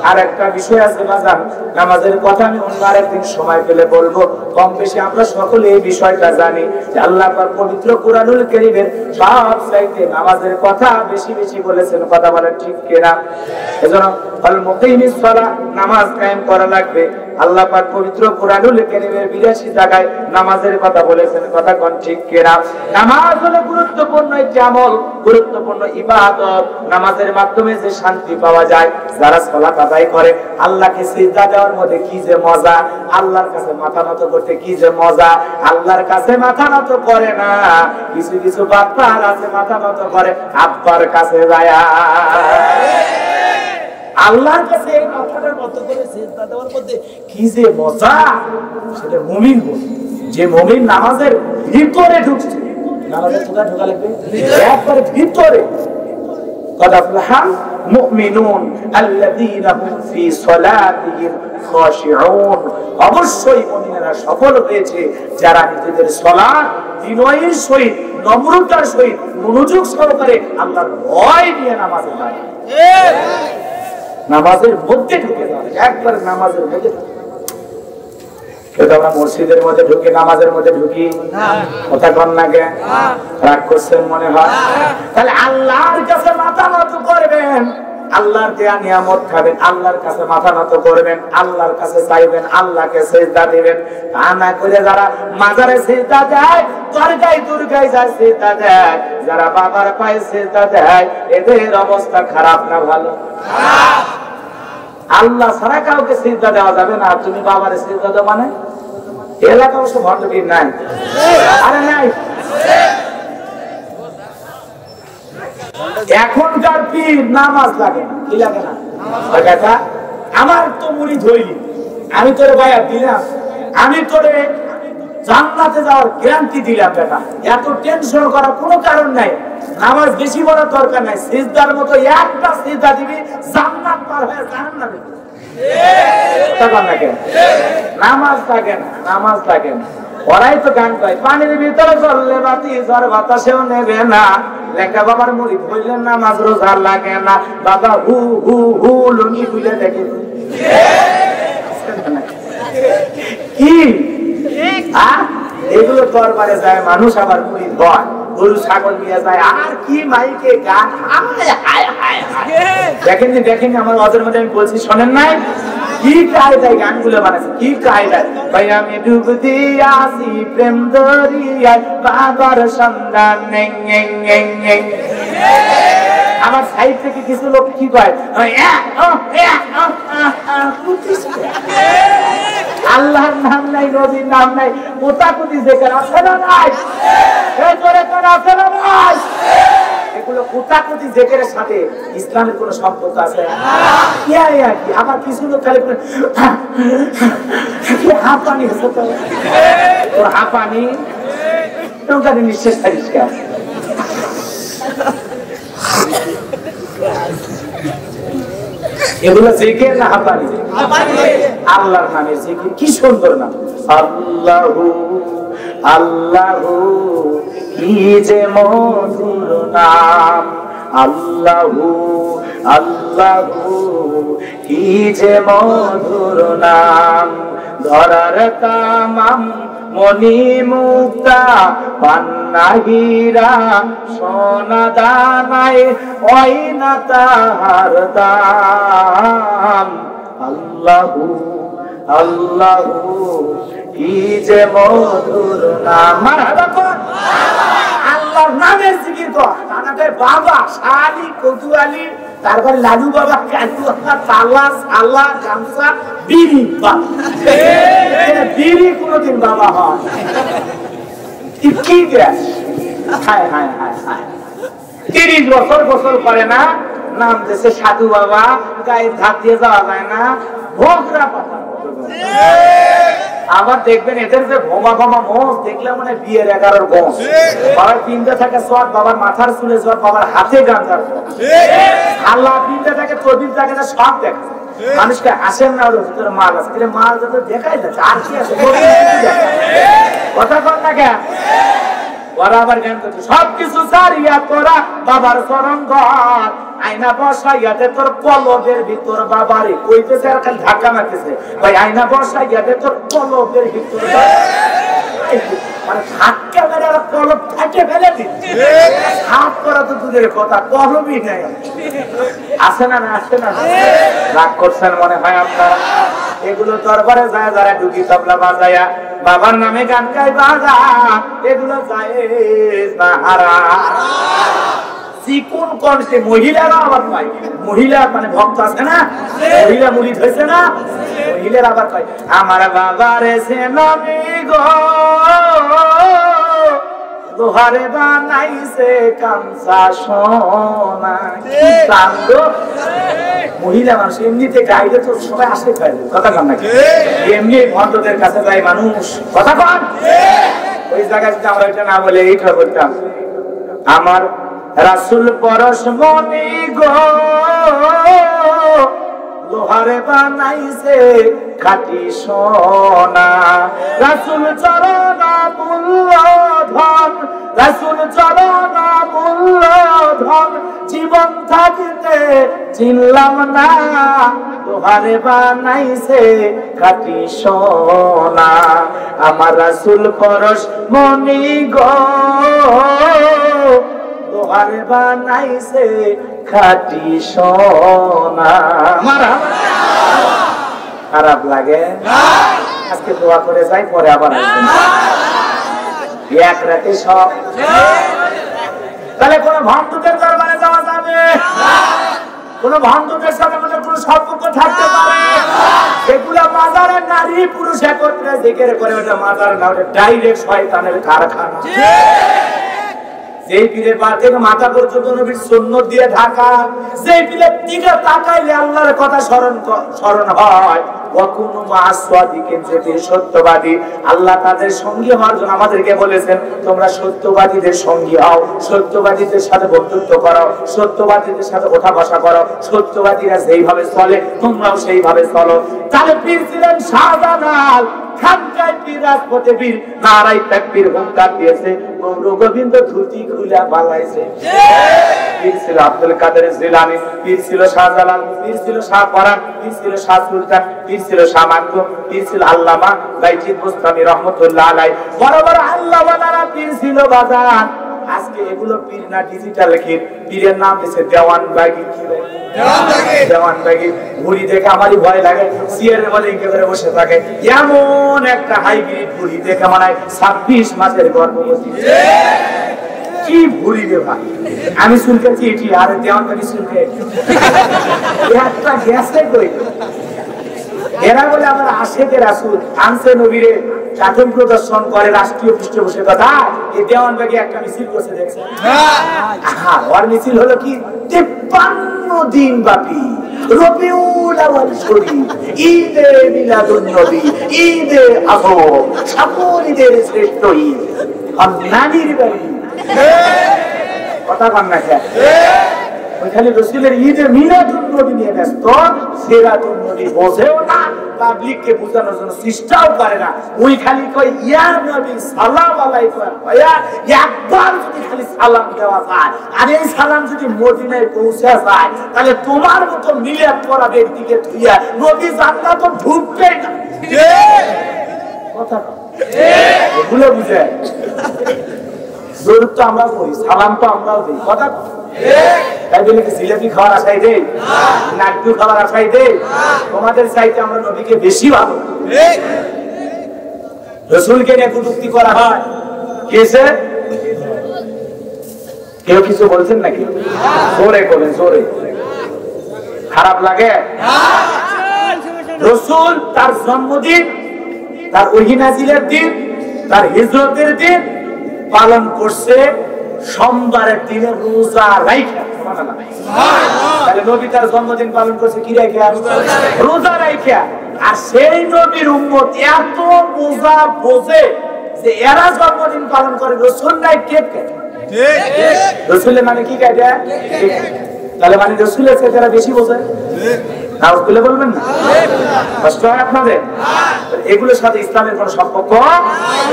আর একটা বিষয় আছে বাজান, নামাজের কথা আমি অন্য আরেকদিন সময় পেলে বলবো। কম বেশি আমরা সকলে এই বিষয়টা জানি যে আল্লাহ পাক পবিত্র কুরআনুল কারীমের সব চাইতে নামাজের কথা বেশি বেশি বলেছেন। কথা বলেন ঠিক কিনা? এজন্য আল মুকিমিস সালাহ, নামাজ কায়েম করা লাগবে। আল্লাহ পাক পবিত্র কুরআনুল কারীমের 82 জায়গায় নামাজের কথা বলেছেন। কথা কোন ঠিক কিনা? নামাজ হলো গুরুত্বপূর্ণ একটি আমল, গুরুত্বপূর্ণ ইবাদত। নামাজের মাধ্যমে যে শান্তি পাওয়া যায়, যারা সালাত আদায় করে, আল্লাহকে সিজদা দেওয়ার মধ্যে কি যে মজা, আল্লাহর কাছে মাথা নত করতে কি যে মজা। আল্লাহর কাছে মাথা নত করে না, কিছু কিছু বাচ্চার আছে মাথা নত করে আব্বার কাছে যায়। আল্লাহর কাছে এই মাথাটার মতো করে সিজদা দেওয়ার মধ্যে কি যে মজা, সেটা মুমিন বলে। যে মুমিন নামাজের ভিতরে ঢুকছে, নামাজের কোথায় ঢোকা লাগবে? একবারে ভিতরে। قد أفلح المؤمنون الذين هم في صلاتهم خاشعون। অবশ্যই মুমিনেরা সফল হয়েছে যারা নিজেদের সালাত বিনয়ের সহিত, নম্রতার সহিত, মনোযোগ সহকারে আল্লাহর ভয় নিয়ে নামাজে দাঁড়ায়। নামাজের মধ্যে ঢুকে যাবে, একবার নামাজের মধ্যে। আমরা মসজিদের মধ্যে ঢুকি, নামাজের মধ্যে ঢুকি, কথা কন না গে? রাগ করছেন মনে হয়? তাহলে আল্লাহর কাছে মাথা নত করবেন, আল্লাহর দেয়া নিয়ামত খাবেন, আল্লাহর কাছে মাথা নত করবেন, আল্লাহর কাছে চাইবেন, আল্লাহকে সিজদা দিবেন। তা না করে যারা মাজারে সিজদা দেয়, দরগায় দুর্গায় যায় সিজদা দেয়, যারা বাবার পায়ে সিজদা দেয়, এদের অবস্থা খারাপ না ভালো? আল্লাহ ছাড়া কাউকে সিজদা দেওয়া যাবে না। তুমি বাবারে সিজদা দাও মানে? এলাকা অবশ্য ভণ্ডপীর নাই, আরে নাই। এখনকার পীর নামাজ লাগে না, কি লাগে না? আমার তো মুড়ি ধরলি, আমি তোরে বায়া দিলাম, আমি তোরে জান্নাতে যাওয়ার গ্যারান্টি দিলাম। বেটা এত টেনশন করার কোনো কারণ নাই। নামাজ বেশি বড় দরকার নাই, সিজদার মতো একটা সিজদা দিবি, জান্নাত পার হয়ে জাহান্নামে। নামাজ থাকে না, নামাজ থাকে না। ওরাই তো গান গায়, পানির ভিতরে চললে বাতি ঝড় বাতাসেও নেবে না। লেখা বাবার মুড়ি ধরলেন, নামাজ রোজা লাগে না। বাবা হু হু হু লুঙ্গি খুলে দেখে কি এগুলো দরবারে যায় মানুষ, আবার মুড়ি ধয়, গরু ছাগল নিয়ে যায়, আর কি মাইকে গান। দেখেননি দেখেননি আমার ওদের মধ্যে আমি বলছি, শোনেন নাই? কি কায়দায় গানগুলো বানাচ্ছে, কি কায়দায়। ভাই আমি ডুব দিয়ে আসি প্রেম দরিয়ায়, বাবার সন্ধান নেই। আমার সাইড থেকে কিছু লোক কি কয়, আল্লাহর নাম নাই, নবীর নাম নাই, কোথাকুতি জিকির আছে না নাই? আছে না নাই? এগুলো কোথাকুতি জিকিরের সাথে ইসলামের কোন সম্পর্ক আছে? আবার কিছু লোক খালি হাঁপানি হচ্ছে, তোর হাঁপানি ওখানে নিঃশ্বাস থাকিস কেন? এগুলো জিকির না হাঁপানি? আল্লাহর নামের জিকির, কি সুন্দর নাম। আল্লাহু আল্লাহু কি যে মধুর নাম, আল্লাহু আল্লাহু কি যে মধুর নাম, ধরার তামাম মনি মুক্তা পান্না হীরা সোনা দানায় ওই না তাহার দাম। আল্লাহু আল্লাহু কি যে মধুর নাম। মারহাবা কর, আল্লাহর নামের জিকির কর। তানাদের বাবা শালি কতুয়ালি, তারপরে লালু বাবা কাজুয়া তালা সালা গামছা বিড়ি, বিড়ি কোনদিন বাবা হয় কি গ্যাস। হায় হায় হায় হায়, 30 বছর গোসল করে না, নাম দেশে সাধু বাবা, গায়ে ধাপ দিয়ে যাওয়া যায় না, ভোগরা পাতা। আবার দেখবেন এদের যে ভোমা ভোমা মোষ দেখলে মানে বিয়ের 11 গোছ। বাবার পিন্দে থাকে সব, বাবার মাথার চুলে সব, বাবার হাতে গাঁজার আল্লাহ পিন্দে থাকে, তবিল থাকে না, সব দেখে। মানুষকে আসেন না ভিতরে মাল আছে, মাল যাতে দেখাই যাচ্ছে আর কি আছে, কথা কর না কেন। ওরা আবার জ্ঞান করছে সবকিছু সারিয়া তোরা বাবার চরণ ঘর, আয়না বসাইয়াতে তোর কলবের ভিতর বাবারে কইতেছে আর খালি ধাক্কা মারতেছে, ভাই আয়না বসাইয়াতে তোর কলবের ভিতর মানে ধাক্কা মেরে আর কলব ফাটে ফেলে দিচ্ছে। হাত করা তো দূরের কথা, কলবই নেই। আসে না না আসে না, রাগ করছেন মনে হয় আপনারা। এগুলো দরবারে যায় যারা ঢুকি তবলা বাজায়া বাবার নামে গান গাই বাজা, এগুলো জায়েজ না হারাম। চিকুন কনসে মহিলারা আবার পায়, মহিলা মানে ভক্ত আছে না, মহিলা মুরিদ হয়েছে না, মহিলারা আবার পায় আমার বাবার এসে নামে গো লোহারে বানাইছে কাঁচা সোনা। কি কান্দ, মহিলা মানুষ এমনিতে গাইলে তো সবাই আসে খাইলে, কথা কন নাকি? এমনি ভক্তদের কাছে যায় মানুষ, কথা কন। ওই জায়গায় যদি আমরা এটা না বলে এইটা বলতাম, আমার রাসূল পরশমণি গো লোহারে বানাইছে খাঁটি সোনা, রাসূল চরণ মূল্য ধন, রাসূল চরণ মূল্য ধন, জীবন থাকিতে চিনলাম না, লোহারে বানাইছে খাঁটি সোনা। আমার রাসূল পরশমণি গো লোহারে বানাইছে খাঁটি সোনা। খারাপ লাগে? আজকে দোয়া করে যাই, পরে আবার এক রাতে সব। তাহলে কোন ভক্তদের দরবারে যাওয়া যাবে, কোন ভক্তদের সাথে আমাদের কোন সম্পর্ক থাকতে পারে? সেগুলা মাজারের নারী পুরুষ একত্রে জিকির করে, ওটা মাজার না, ওটা ডাইরেক্ট শয়তানের কারখানা। যেই পীরের পা থেকে মাথা পর্যন্ত নবীর সুন্নাত দিয়ে ঢাকা, যেই পীরের দিকে তাকাইলে আল্লাহর কথা স্মরণ হয়, ওয়াকুনু মা'আস-সাদিকিন, যে পীর সত্যবাদী, আল্লাহ তাদের সঙ্গী হওয়ার জন্য আমাদেরকে বলেছেন, তোমরা সত্যবাদীদের সঙ্গী হও, সত্যবাদীদের সাথে বন্ধুত্ব করো, সত্যবাদীদের সাথে ওঠা বসা করো, সত্যবাদীরা যেইভাবে চলে তোমরাও সেইভাবে চলো। তাহলে পীর ছিলেন শাহজালাল, খানকায় পীর, রাজপথে পীর, নারাই তাকবীর হুঙ্কার দিয়েছে, গৌর গোবিন্দ ধুতি খুলে পালাইছে। পীর ছিল আব্দুল কাদের জিলানী, পীর ছিল শাহজালাল, পীর ছিল শাহ পরাণ, পীর ছিল শাহ সুলতান, পীর ছিল শাহ মানকুম, পীর ছিল আল্লামা বাইজিদ বুস্তামি রহমাতুল্লাহ আলাইহি। বড় বড় আল্লাহওয়ালারা পীর ছিল বাজান। আজকে এগুলো পীর না, ডিজিটাল পীর। পীরের নাম দিয়েছে দেওয়ানবাগি। দেওয়ানবাগি ঘুড়ি দেখে আমারই ভয় লাগে, সিয়ারের বলে একেবারে বসে থাকে, এমন একটা হাইব্রিড ঘুড়ি দেখে মনে হয় 26 মাসের গর্ভবতী। কি ভুড়ি রে ভাই, আমি শুনতেছি এটি, আর দেওয়ানবাগি শুনতে একটা গ্যাসে কই। এরা বলে আমার আশেকের রাসূল আনছে নবীরে কাঠন প্রদর্শন করে রাষ্ট্রীয় পৃষ্ঠপোষে কথা। এই দেওয়ানবাগি একটা মিছিল করছে দেখছেন? হ্যাঁ, ওর মিছিল হলো কি 53 দিন ব্যাপী রবিউল আউয়াল শরীফ, ঈদে মিলাদুন নবী, ঈদে আযম, সকল ঈদের শ্রেষ্ঠ ঈদ আর নানির বাড়ি। কথা কন না কেন? ওইখানে রাসূলের ঈদে মিলাদুন নবী নিয়ে ব্যস্ত, সিরাতুন নবী বোঝেও না, পাবলিককে বোঝানোর জন্য চেষ্টাও করে না। ওই খালি কয় ইয়া নবী সালাম আলাইকুম, ভাইয়া একবার যদি খালি সালাম দেওয়া যায় আর এই সালাম যদি মদিনায় পৌঁছে যায় তাহলে তোমার মতো মিলাদ করা ব্যক্তিকে তুইয়া নবী জান্নাত তো ঢুকবেই না। কথা এগুলো বুঝে জরুর তো আমরা করি, সালাম তো আমরাও দিই। কথা তাই বলে কি জিলাপি খাওয়ার আশাই দেই, নাট্টু খাওয়ার আশাই দেই? তোমাদের চাইতে আমরা নবীকে বেশি ভালো। রসুলকে নিয়ে কটূক্তি করা হয়, কেসে কেউ কিছু বলছেন নাকি? জোরে করবেন, জোরে। খারাপ লাগে? রসুল তার জন্মদিন, তার ওহী নাযিলের দিন, তার হিজরতের দিন পালন করছে সোমবারের দিনে রোজা রাইখা। তাহলে নবী তার জন্মদিন পালন করছে কি রাইখা? রোজা রাইখা। আর সেই নবীর উম্মত এত বোঝা বোঝে যে এরা জন্মদিন পালন করে, রসুল নাই কেক কাটে। রসুলের মানে কি কাটে? তাহলে মানে রসুলের চেয়ে তারা বেশি বোঝে। নাও খুলে বলবেন না, কষ্ট হয় আপনাদের? এগুলোর সাথে ইসলামের কোন সম্পর্ক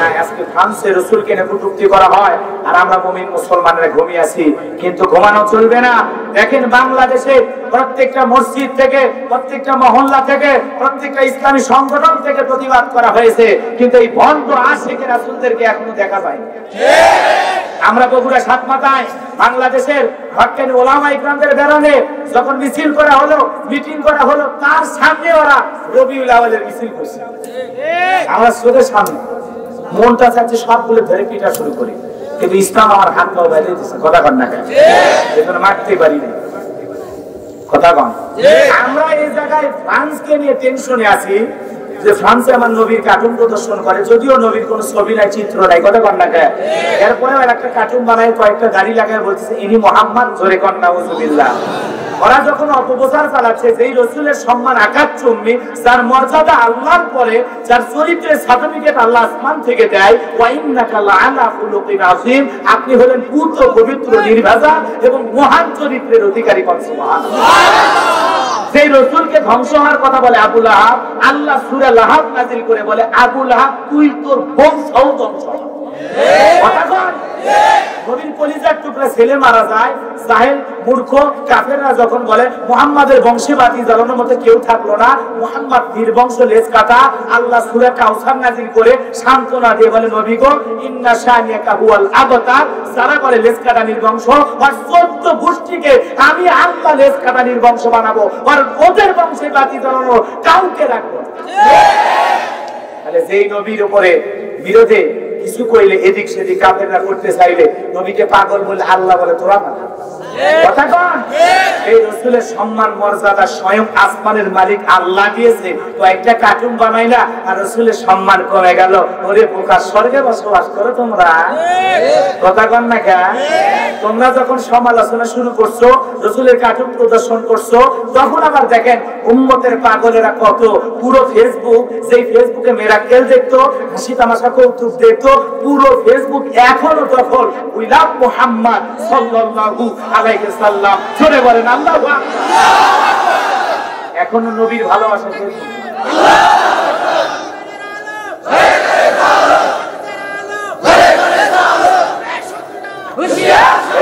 নাই। আজকে ফ্রান্সে রসুলকে নিয়ে কটূক্তি করা হয় আর আমরা মুমিন মুসলমানরা ঘুমিয়ে আছি, কিন্তু ঘুমানো চলবে না। দেখেন বাংলাদেশে প্রত্যেকটা মসজিদ থেকে, প্রত্যেকটা মহল্লা থেকে, প্রত্যেকটা ইসলামী সংগঠন থেকে প্রতিবাদ করা হয়েছে, কিন্তু এই বন্ধ আশিকের রাসূলদেরকে এখনো দেখা যায়। আমরা বগুড়া সাতমাথায় বাংলাদেশের হক্কানি ওলামা ইকরামদের বেরোনে যখন মিছিল করা হলো, মিটিং করা হলো, তার সামনে ওরা রবিউল আউয়ালের মিছিল করছে। আমরা চোখের সামনে মনটা চাচ্ছে সবগুলো ধরে পিটা শুরু করি, কিন্তু ইসলাম আমার হাত পাও বেঁধে দিচ্ছে। কথা কন না কেন? এজন্য মারতে পারি না। কথা কন। আমরা এই জায়গায় ফ্রান্সকে নিয়ে টেনশনে আছি যে ফ্রান্সে আমার নবীর কার্টুন প্রদর্শন করে, যদিও নবীর কোন ছবি নাই, চিত্র নাই। কথা কন না কেন? এরপরে একটা কার্টুন বানায়, কয়েকটা গাড়ি লাগায়, বলতেছে ইনি মোহাম্মদ। জোরে কন নাউজুবিল্লাহ। ওরা যখন অপপ্রচার চালাচ্ছে যেই রসুলের সম্মান আকাশচুম্বী, যার মর্যাদা আল্লাহর পরে, যার চরিত্রের সার্টিফিকেট আল্লাহ আসমান থেকে দেয়, ওয়া ইন্নাকা লাআলা খুলুকিন আযীম, আপনি হলেন পূত পবিত্র নির্ভেজাল এবং মহান চরিত্রের অধিকারী। সুবহানাল্লাহ। সেই রসুলকে ধ্বংস হওয়ার কথা বলে আবু লাহাব, আল্লাহ সূরা লাহাব নাযিল করে বলে আবু লাহাব তুই তোর বংশও ধ্বংস। কথা বল। নবীর কলিজার টুকরা ছেলে মারা যায়, জাহেল মূর্খ কাফেররা যখন বলে মুহাম্মাদের বংশে বাতি জ্বালানোর মতো কেউ থাকলো না, মুহাম্মদ নির্বংশ লেজ কাটা, আল্লাহ সূরা কাউসার নাযিল করে সান্ত্বনা দিয়ে বলে নবী গো ইন্না শানিয়াকা হুয়াল আবতার, যারা বলে লেজ কাটা নির্বংশ, আর 14 গোষ্ঠীকে আমি আল্লাহ লেজ কাটা নির্বংশ বানাবো, আর ওদের বংশে বাতি জ্বালানো কাউকে রাখবো না। তাহলে যেই নবীর উপরে বিরোধে কিছু কইলে এদিক সেদিক কাফেররা করতে চাইলে নবীকে পাগল বলে আল্লাহ বলে তোরা না। কথা কন। এই রাসূলের সম্মান মর্যাদা স্বয়ং আসমানের মালিক আল্লাহ দিয়েছে, তো একটা কার্টুন বানাইলা আর রাসূলের সম্মান কমে গেল। ওরে বোকা, স্বর্গে বসবাস করো তোমরা। কথা কন না কেন? তোমরা যখন সমালোচনা শুরু করছো, রাসূলের কার্টুন প্রদর্শন করছো, তখন আবার দেখেন উম্মতের পাগলেরা কত, পুরো ফেসবুক, যেই ফেসবুকে মেরাকেল দেখতো, হাসি তামাশা কৌতুক দেখতো, পুরো ফেসবুক এখনো দখল উই লাভ মুহাম্মদ সাল্লাল্লাহু আলাইহি সাল্লাম। জোরে বলেন আল্লাহু আকবার। এখনো নবীর ভালোবাসা ফেসবুক।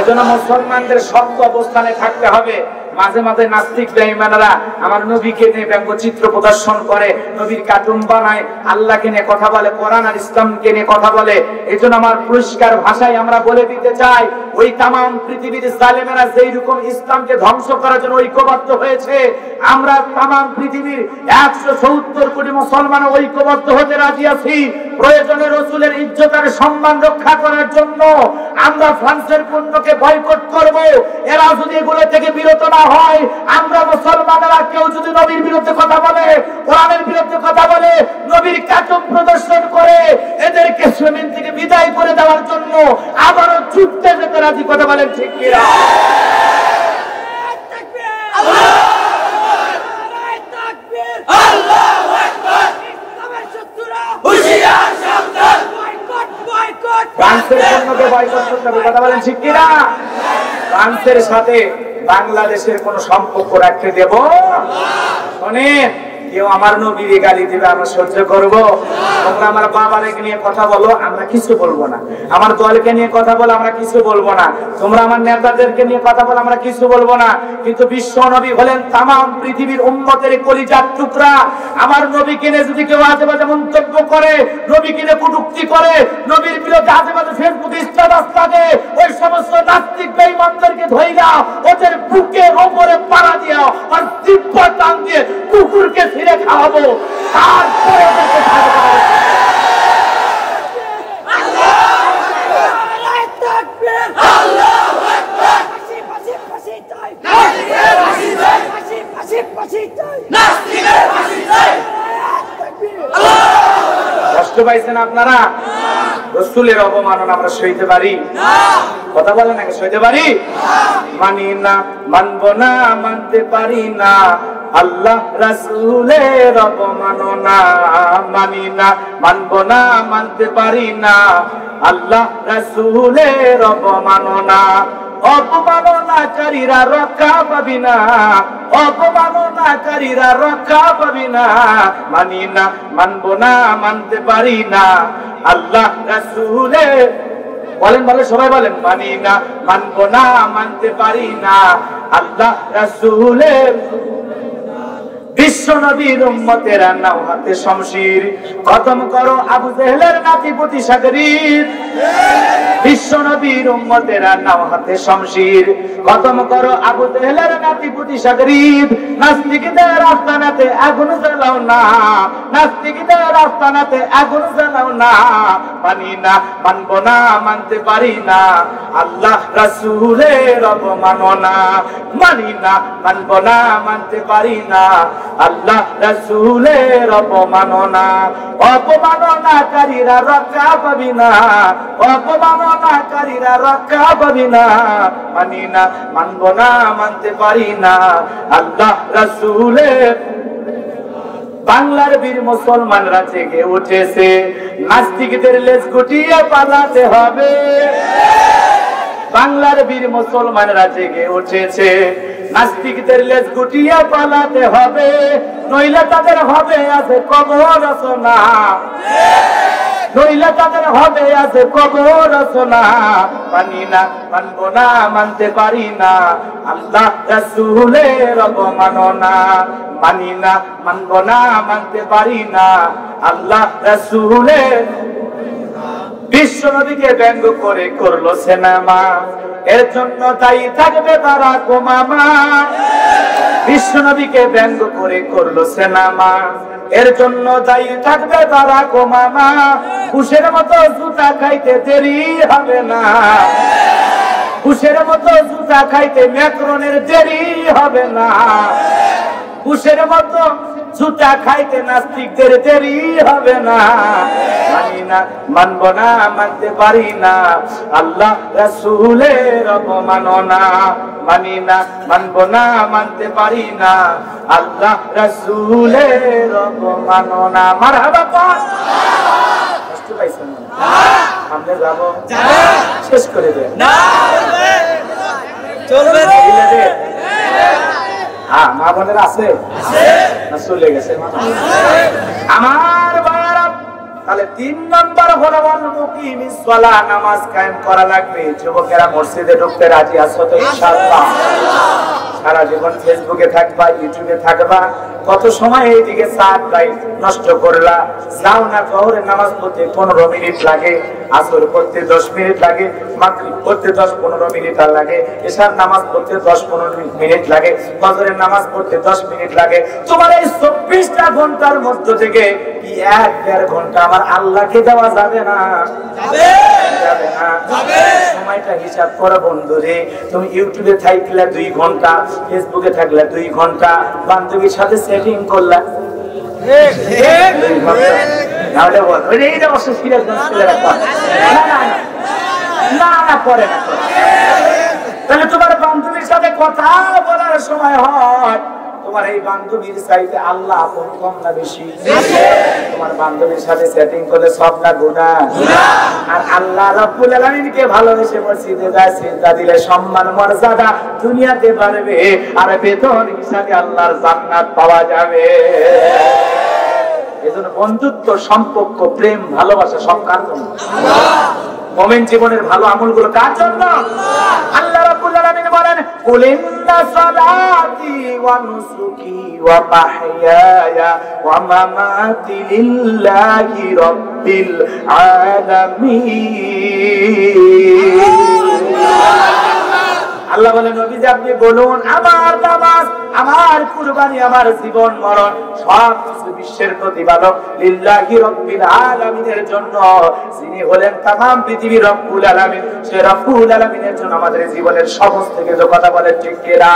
এজন্য মুসলমানদের শক্ত অবস্থানে থাকতে হবে। মাঝে মাঝে নাস্তিক বেঈমানরা আমার নবীকে নিয়ে ব্যঙ্গচিত্র প্রদর্শন করে, নবীর কার্টুন বানায়, আল্লাহকে নিয়ে কথা বলে, কোরআন আর ইসলামকে নিয়ে কথা বলে। এজন্য আমার পরিষ্কার ভাষায় আমরা বলে দিতে চাই, ওই তামাম পৃথিবীর জালেমেরা যেই রকম ইসলামকে ধ্বংস করার জন্য ঐক্যবদ্ধ হয়েছে, আমরা তামাম পৃথিবীর 170 কোটি মুসলমান ঐক্যবদ্ধ হতে রাজি আছি। প্রয়োজনে রাসূলের ইজ্জত আর সম্মান রক্ষা করার জন্য আমরা ফ্রান্সের পণ্যকে বয়কট করব। এরা যদি এগুলো থেকে বিরত না হয়, আমরা মুসলমানরা কেউ যদি নবীর বিরুদ্ধে কথা বলে, কোরআনের বিরুদ্ধে কথা বলে, নবীর কার্টুন প্রদর্শন করে, এদেরকে জমিন থেকে বিদায় করে দেওয়ার জন্য আবারও যুদ্ধে যেতে রাজি। কথা বলেন ঠিক কি না? ফ্রান্সের পণ্যকে বয়কট করতে হবে। কথা বলেন ঠিক কি না? ফ্রান্সের সাথে বাংলাদেশের কোন সম্পর্ক রাখতে দেব? শোনেন, কেউ আমার নবীর গালি দিবে আমরা সহ্য করব? তোমরা আমার বাবাকে নিয়ে কথা বলো, আমরা কিছু বলবো না। আমার দলকে নিয়ে কথা বলো, আমরা কিছু বলবো না। তোমরা আমার নেতাদেরকে নিয়ে কথা বলো, আমরা কিছু বলবো না। কিন্তু বিশ্ব নবী হলেন তামাম পৃথিবীর উম্মতের কলিজার টুকরা। আমার নবীকে নিয়ে যদি কেউ আজেবাজে মন্তব্য করে, নবীকে নিয়ে কটূক্তি করে, নবীর বিরুদ্ধে আজেবাজে ফেসবুকে স্ট্যাটাস লাগে, ওই সমস্ত নাস্তিক বেঈমানদেরকে ধইরা ওদের বুকের উপরে পাড়া দিয়া আর জিহ্বা টান দিয়ে কুকুরকে ছিঁড়ে খাওয়াবো। তারপরে ওদেরকে ছাড়বো। কষ্ট পাইছেন আপনারা? রাসূলের অপমাননা আমরা সইতে পারি? কথা বলেন নাকি সইতে পারি? মানি না, মানব না, মানতে পারি না আল্লাহ রাসূলের অপমাননা। মানি না, মানব না, মানতে পারি না আল্লাহ রাসূলের অপমাননা। অপমাননাকারীরা রক্ষা পাবি না, অপমাননাকারীরা রক্ষা পাবি না। মানি না, মানব না, মানতে পারি না আল্লাহ রাসূলের। বলেন বলেন সবাই বলেন, মানি না, মানব না, মানতে পারি না আল্লাহ রাসূলের। বিশ্ব নবীর উম্মতেরা নাও হাতে শমশির, খতম করো আবু জেহেলের নাতি পুতি সাগরীর। বিশ্ব নবীর উম্মতেরা নাও হাতে শমশির, খতম করো আবু জেহেলের নাতি পুতি সাগরীর। নাস্তিকদের আস্তানাতে আগুন জ্বালাও না, নাস্তিকদের আস্তানাতে আগুন জ্বালাও না। মানি না, মানব না, মানতে পারি না আল্লাহ রাসূলের অপমাননা। মানি না, মানব না, মানতে পারি না আল্লাহ রাসূলের অপমাননা। অপমাননাকারীরা রক্ষা পাবি না, অপমাননাকারীরা রক্ষা পাবি না। মানি না, মানব না, মানতে পারি না আল্লাহ রাসূলের। বাংলার বীর মুসলমানরা জেগে উঠেছে, নাস্তিকদের লেজ গুটিয়ে পালাতে হবে। বাংলার বীর মুসলমানরা জেগে উঠেছে, নাস্তিকদের লেজ গুটিয়ে পালাতে হবে, নইলে তাদের হবে আছে কবর রচনা, নইলে তাদের হবে আছে কবর রচনা। মানি না, মানব না, মানতে পারি না আল্লাহ রাসূলের অপমাননা। মানি না, মানব না, মানতে পারি না আল্লাহ রাসূলের। বিশ্ব নবীকে ব্যঙ্গ করে করলো সিনেমা, এর জন্য দায়ী থাকবে বারাক ওবামা। বিশ্ব নবীকে ব্যঙ্গ করে করলো সিনেমা, এর জন্য দায়ী থাকবে বারাক ওবামা। বুশের মতো জুতা খাইতে দেরি হবে না, বুশের মতো জুতা খাইতে ম্যাক্রনের দেরি হবে না। বুশের মতো জুতা খাইতে নাস্তিকদের দেরি হবে না। মানি না, মানব না, মানতে পারি না আল্লাহ রাসূলের অপমাননা। মানি না, মানব না, মানতে পারি না আল্লাহ রাসূলের অপমাননা। মারহাবা পাক। কষ্ট পাইছেন না? আমরা যাব শেষ করে দেন না, চলবে হ্যাঁ। মা বোনেরা আছে না চলে গেছে? আমার বাবারা, তাহলে 3 নম্বর হলো মুকিমিস সালাহ, নামাজ কায়েম করা লাগবে। যুবকেরা মসজিদে ঢুকতে রাজি আছো তো? ইনশাআল্লাহ। সারা জীবন ফেসবুকে থাকবা, ইউটিউবে থাকবা, কত সময় এইদিকে সাত লাইট নষ্ট করলা। যাও না, জোহরের নামাজ পড়তে 15 মিনিট লাগে, আসর পড়তে 10 মিনিট লাগে, মাগরিব পড়তে 10-15 মিনিট লাগে, এশার নামাজ পড়তে 10-15 মিনিট লাগে, ফজরের নামাজ পড়তে 10 মিনিট লাগে। তোমার এই 24টা ঘন্টার মধ্য থেকে কি 1-1.5 ঘন্টা আমার আল্লাহকে দেওয়া যাবে না? যাবে না। সময়টা হিসাব করো বন্ধুরে। তুমি ইউটিউবে থাকলে 2 ঘন্টা, ফেসবুকে থাকলে 2 ঘন্টা, বান্ধবীর সাথে সেটিং করলা 2 ঘন্টা। তাহলে বল ওই এইটা অবশ্য সিরিয়াস না না করে না। তাহলে তোমার বান্ধবীর সাথে কথা বলার সময় হয় তোমার এই বান্ধবীর চাইতে আল্লাহ আপন কম না বেশি? তোমার বান্ধবীর সাথে সেটিং করলে সব না গুনাহ? আর আল্লাহ রাব্বুল আলামিনকে ভালোবেসে মসজিদে যায়, সিজদা দিলে সম্মান মর্যাদা দুনিয়াতে বাড়বে, আর বেতন হিসাবে আল্লাহর জান্নাত পাওয়া যাবে। এজন্য বন্ধুত্ব, সম্পর্ক, প্রেম, ভালোবাসা সব কার জন্য? মুমিন জীবনের ভালো আমলগুলো কার জন্য? আল্লাহ রাব্বুল আলামিন বলেন, কুল ইন্না সালাতি ওয়া নুসুকি ওয়া মাহইয়ায়া ওয়া মামাতি লিল্লাহি রাব্বিল আলামিন। আল্লাহ বলেন, নবীজি আপনি বলুন, আমার নামাজ, আমার কুরবানি, আমার জীবন মরণ সব কিছু বিশ্বের প্রতিপালক লিল্লাহি রাব্বিল আলামিনের জন্য, যিনি হলেন তামাম পৃথিবীর রব্বুল আলামিন। সে রব্বুল আলামিনের জন্য আমাদের জীবনের সমস্ত কিছু কথা বলে, ঠিক কি না?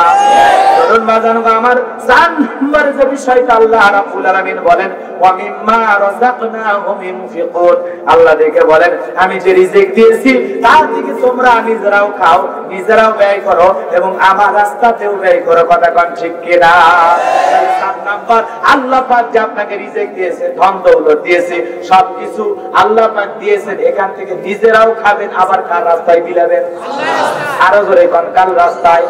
বলুন বাজানো আমার 4 নম্বর যে বিষয়টা আল্লাহ রাব্বুল আলামিন বলেন, ওয়া মিম্মা রাযাকনাহুম ইনফিকুন। আল্লাহ দেখে বলেন, আমি যে রিজিক দিয়েছি তার থেকে তোমরা নিজেরাও খাও, নিজেরাও ব্যয় করো এবং আমার রাস্তাতেও ব্যয় করো। কথা কোন ঠিক কি না? 7 নাম্বার, আল্লাহ পাক যে আপনাকে রিজিক দিয়েছে, ধন দৌলত দিয়েছে, সবকিছু আল্লাহ পাক দিয়েছেন, এখান থেকে নিজেরাও খাবেন, আবার কার রাস্তায় বিলাবেন? আরো জোরে কোন কার রাস্তায়?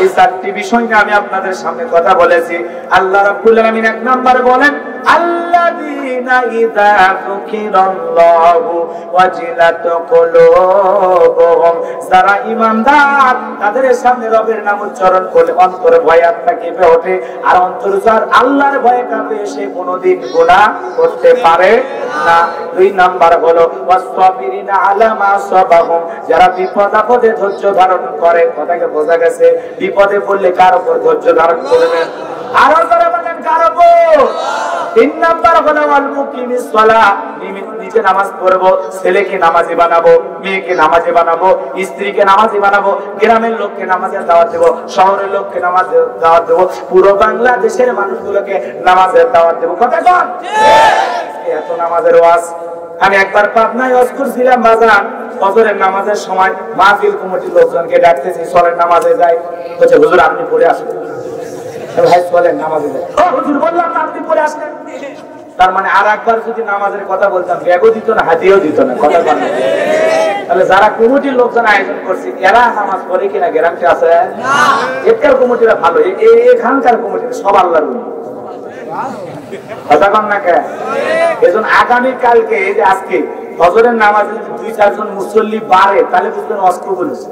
এই 4টি বিষয় নিয়ে আমি আপনাদের সামনে কথা বলেছি। আল্লাহ রাব্বুল আলামিন 1 নম্বরে বলেন, আল্লাযীনা ইযা যুকিরাল্লাহু ওয়াজিলাত কুলুবুহুম। যারা ঈমানদার, তাদের সামনে রবের নাম উচ্চারণ করলে অন্তরে ভয় আত্মা কেঁপে ওঠে, আর অন্তর যার আল্লাহর ভয়ে কাঁপে সে কোনোদিন গুনাহ করতে পারে না। 2 নাম্বার হলো ওয়াসসাবিরিনা আলা মা সাবাহুম। যারা বিপদ আপদে ধৈর্য ধারণ করে। কথাকে বোঝা গেছে? বিপদে পড়লে কার উপর ধৈর্য ধারণ করবেন? আরো যারা বলেন কার উপর? 3 নাম্বার হলো ওয়াল মুকিমিস সালাহ। নিজে নামাজ পড়বো, ছেলেকে নামাজি বানাবো, মেয়েকে নামাজি বানাবো, স্ত্রীকে নামাজি বানাবো, গ্রামের লোককে নামাজের দাওয়াত দেবো, শহরের লোককে নামাজের দাওয়াত দেবো, পুরো বাংলাদেশের মানুষগুলোকে নামাজের দাওয়াত দেবো। কথা বল। এত নামাজের ওয়াজ। আমি একবার পাবনায় ওয়াজ করছিলাম বাজান, ফজরের নামাজের সময় মাহফিল কমিটির লোকজনকে ডাকতেছি, চলেন নামাজে যাই। বলছে হুজুর আপনি পড়ে আসেন। ভাই চলেন নামাজে যাই। ও হুজুর বললাম না আপনি পড়ে আসেন। তার মানে আর একবার যদি নামাজের কথা বলতাম, ব্যাগও দিত না, হাতিও দিত না। কথা বল। তাহলে যারা কমিটির লোকজন আয়োজন করছে, এরা নামাজ পড়ে কিনা গ্যারান্টি আছে? না। এখানকার কমিটিরা ভালো, এখানকার কমিটিরা সব আল্লাহর বলি। কথা কন না কে? এজন্য আগামী কালকে, এই যে আজকে ফজরের নামাজে যদি 2-4 জন মুসল্লি বাড়ে, তাহলে বুঝবেন ওয়াজ কবুল হয়েছে।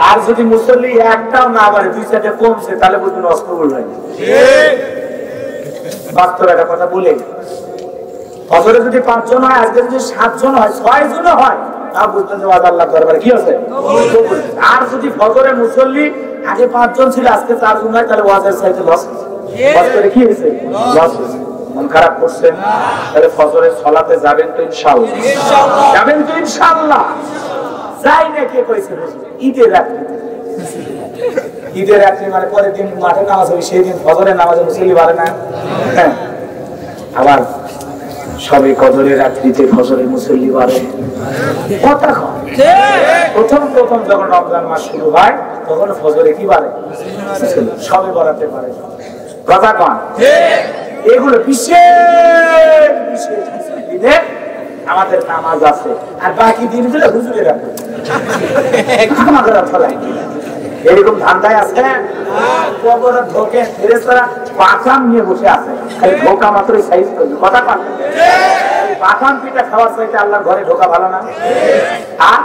আর যদি মুসল্লি একটাও না বাড়ে, 2-4টা কমছে, তাহলে বুঝবেন ওয়াজ কবুল হয়নি। বাস্তব একটা কথা বলে, ফজরে যদি 5 জন হয়, আজকে যদি 7 জন হয়, 6 জন হয়, তা বুঝবেন যে ওয়াজ আল্লাহ দরবারে কি হয়েছে? আর যদি ফজরে মুসল্লি আগে 5 জন ছিল, আজকে 4 জন হয়, তাহলে ওয়াজের চাইতে লস হয়েছে। ওয়াজ করে কি হয়েছে? লস হয়েছে। মন খারাপ করছে? তাহলে ফজরের সালাতে যাবেন তো ইনশাআল্লাহ? যাবেন তো ইনশাআল্লাহ? যাই না কে কইছে? ঈদের রাত্রি, ঈদের রাত্রি মানে পরের দিন মাঠে নামাজ হবে, সেই দিন ফজরের নামাজে মুসল্লি বাড়ে না। আবার সবে কদরের রাত্রিতে ফজরের মুসল্লি বাড়ে। কথা কম। প্রথম যখন রমজান মাস শুরু হয়, তখন ফজরে কি বাড়ে? সবে বাড়াতে পারে। কথা কম। এগুলো বিশেষ দিনে আমাদের নামাজ আছে, আর বাকি দিনগুলো হুজুরের রাখে, আমাদের ফলাই। এরকম ধান্দায় আছে। কবরে ঢোকে ফেরেশতারা পাখান নিয়ে বসে আছে, খালি ঢোকা মাত্রই সাইজ করবে। কথা কন। পাখান পিঠা খাওয়ার চাইতে আল্লাহর ঘরে ঢোকা ভালো না? আর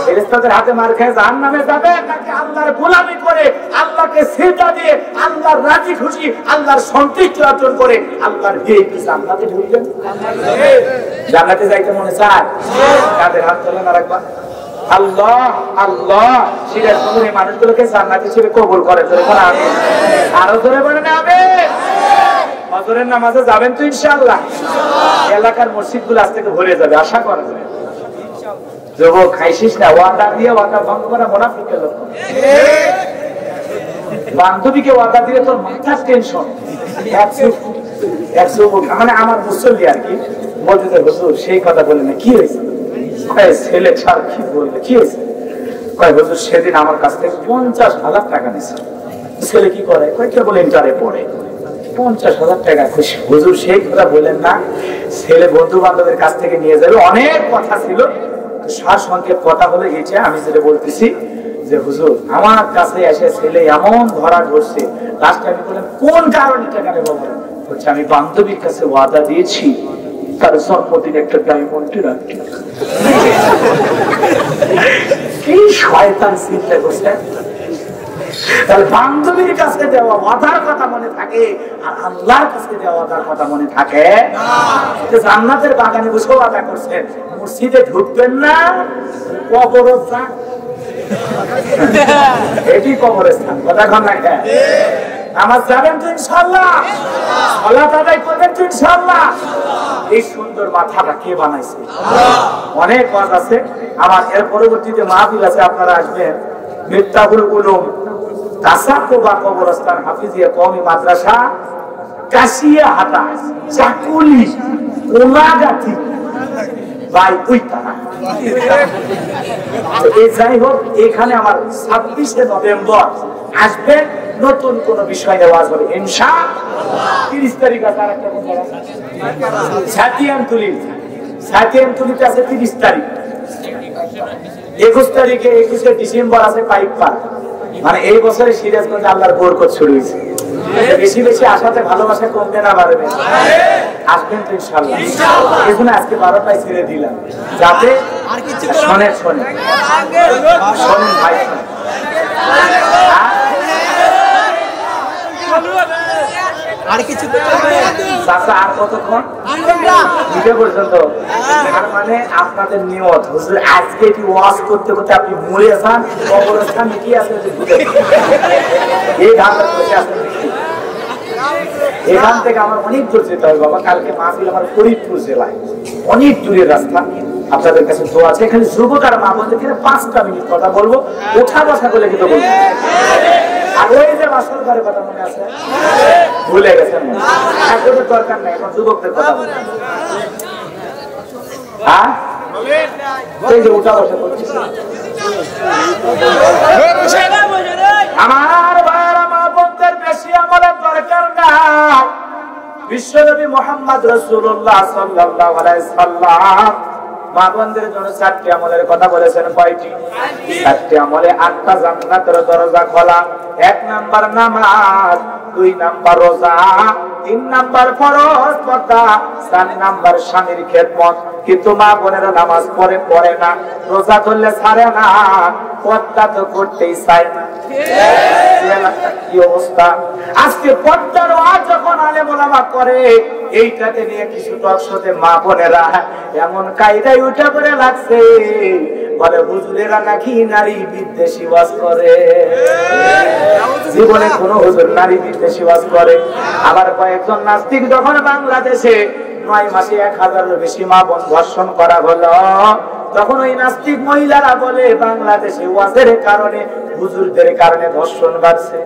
ফেরেশতাদের হাতে মার খেয়ে জাহান্নামে যাবে, নাকি আল্লাহর গোলামি করে, আল্লাহকে সিজদা দিয়ে, আল্লাহর রাজি খুশি, আল্লাহর সন্তুষ্টি অর্জন করে আল্লাহর ভিআইপি জান্নাতে ঢুকবেন? জান্নাতে যাইতে মনে চায়? কাদের হাত তোলেন আর একবার। আল্লাহ আল্লাহ সিরাজগঞ্জের এই মানুষগুলোকে জান্নাত হিসেবে কবুল করে। আমিন। আরো জোরে বলেন আমিন। ফজরের নামাজে যাবেন তো ইনশাআল্লাহ? এলাকার মসজিদগুলো আজ থেকে ভরে যাবে, আশা করা যায়। যুবক খাইছিস না, ওয়াদা দিয়ে ওয়াদা ভঙ্গ করা মুনাফিকের লক্ষণ। বান্ধবীকে ওয়াদা দিয়ে তোর মাথার টেনশন। মানে আমার মুসল্লি আর কি বলতে, হুজুর সেই কথা বলে না, কি হয়েছে? ছেলে ছাড় কি বলবে, কি হয়েছে? হুজুর সেদিন আমার কাছ থেকে 50,000 টাকা নিয়েছে। ছেলে কি করে? কেবল ইন্টারে পড়ে। 50,000 টাকা খুশি। হুজুর সেই কথা বলেন না, ছেলে বন্ধু বান্ধবের কাছ থেকে নিয়ে যাবে। অনেক কথা ছিল, সার সংক্ষেপ কথা হলে গেছে। আমি যেটা বলতেছি যে হুজুর আমার কাছে এসে ছেলে এমন ধরা ধরছে, লাস্টে আমি বললাম কোন কারণে টাকা নেবো? বলছে আমি বান্ধবীর কাছে ওয়াদা দিয়েছি তার জন্মদিন একটা ডায়মন্ড রাখি। কি শয়তান চিন্তা করছে! তাহলে বান্ধবীর কাছে দেওয়া ওয়াদার কথা মনে থাকে আর আল্লাহর কাছে দেওয়া ওয়াদার কথা মনে থাকে না। জান্নাতের বাগানে বসে ওয়াদা করছেন, মসজিদে ঢুকবেন না, কবরস্থান। এটি কবরস্থান, কথা কন না? নামাজ যাবেন তো ইনশাআল্লাহ, সালাত আদায় করবেন তো ইনশাআল্লাহ। এই সুন্দর মাথাটা কে বানাইছে? অনেক ওয়াজ আছে আমার, এর পরবর্তীতে মাহফিল আছে, আপনারা আসবেন। মিফতাহুল উলুম তাসাকুবা কবরস্থান হাফিজিয়া কওমি মাদ্রাসা কাশিয়া হাটা চাকুলি ওলাগাতি ভাই ওইতারা। এই যাই হোক, এখানে আমার 26শে নভেম্বর আসবেন, নতুন কোন বিষয় নিয়ে ওয়াজ হবে ইনশাআল্লাহ। 30 তারিখ আছে আরেকটা কোন জায়গা? সাতিয়ানতুলিতে আছে 30 তারিখ। 21 তারিখে 21শে ডিসেম্বর আছে পাইকপাড়া। মানে এই বছরে সিরাজগঞ্জে আল্লাহর বরকত শুরু হয়েছে। বেশি বেশি আসাতে ভালোবাসা কমবে না বাড়বে? আসবেন তো ইনশাআল্লাহ। এই জন্য আজকে 12টায় ছেড়ে দিলাম, যাতে শোনেন ভাই। আর কিছু আর কতক্ষণ পর্যন্ত? তার মানে আপনাদের নিয়ত হুজুর আজকে কি ওয়াজ করতে করতে আপনি মরে যান, কবরস্থানে কি আছে এই ধারণা বসে আছেন। এখান থেকে আমার অনেক দূর যেতে হবে বাবা। কালকে মাহফিল আমার ফরিদপুর জেলায়, অনেক দূরের রাস্তা। আপনাদের কাছে দোয়া আছে। এখানে যুবক আর মা বলতে 5টা মিনিট কথা বলবো, ওঠা বসা করে কিন্তু বলবো। আর ওই যে বাসর ঘরের কথা মনে আছে? ভুলে গেছেন? এখন দরকার নাই, এখন যুবকদের কথা বলবো। হ্যাঁ, এই যে ওঠা বসা করছি। আমার ভাইয়েরা মা বোনদের বেশি আমলের দরকার নাই। বিশ্বনবী মুহাম্মদ রাসূলুল্লাহ সাল্লাল্লাহু আলাইহি সাল্লাম মা বোনদের জন্য 4টি আমলের কথা বলেছেন। কয়টি? 4টি আমলে 8টা জান্নাতের দরজা খোলা। 1 নাম্বার নামাজ, 2 নাম্বার রোজা, 3 নাম্বার ফরজ পর্দা, 4 নাম্বার স্বামীর খেদমত। কিন্তু মা বোনেরা নামাজ পড়ে না, রোজা ধরলে ছাড়ে না, পর্দা তো করতেই চায় না। কি অবস্থা আজকে! পর্দার ওয়াজ যখন আলেম ওলামা করে, এইটাকে নিয়ে কিছু টকশোতে মা বোনেরা এমন কায়দায় উঠে পড়ে লাগছে, বলে হুজুরেরা নাকি নারী বিদ্বেষী ওয়াজ করে। জীবনে কোন হুজুর নারী বিদ্বেষী ওয়াজ করে? আবার কয়েকজন নাস্তিক যখন বাংলাদেশে 9 মাসে 1000-এর বেশি মা বোন ধর্ষণ করা হলো, তখন ওই নাস্তিক মহিলারা বলে বাংলাদেশে ওয়াজের কারণে, হুজুরদের কারণে ধর্ষণ বাড়ছে।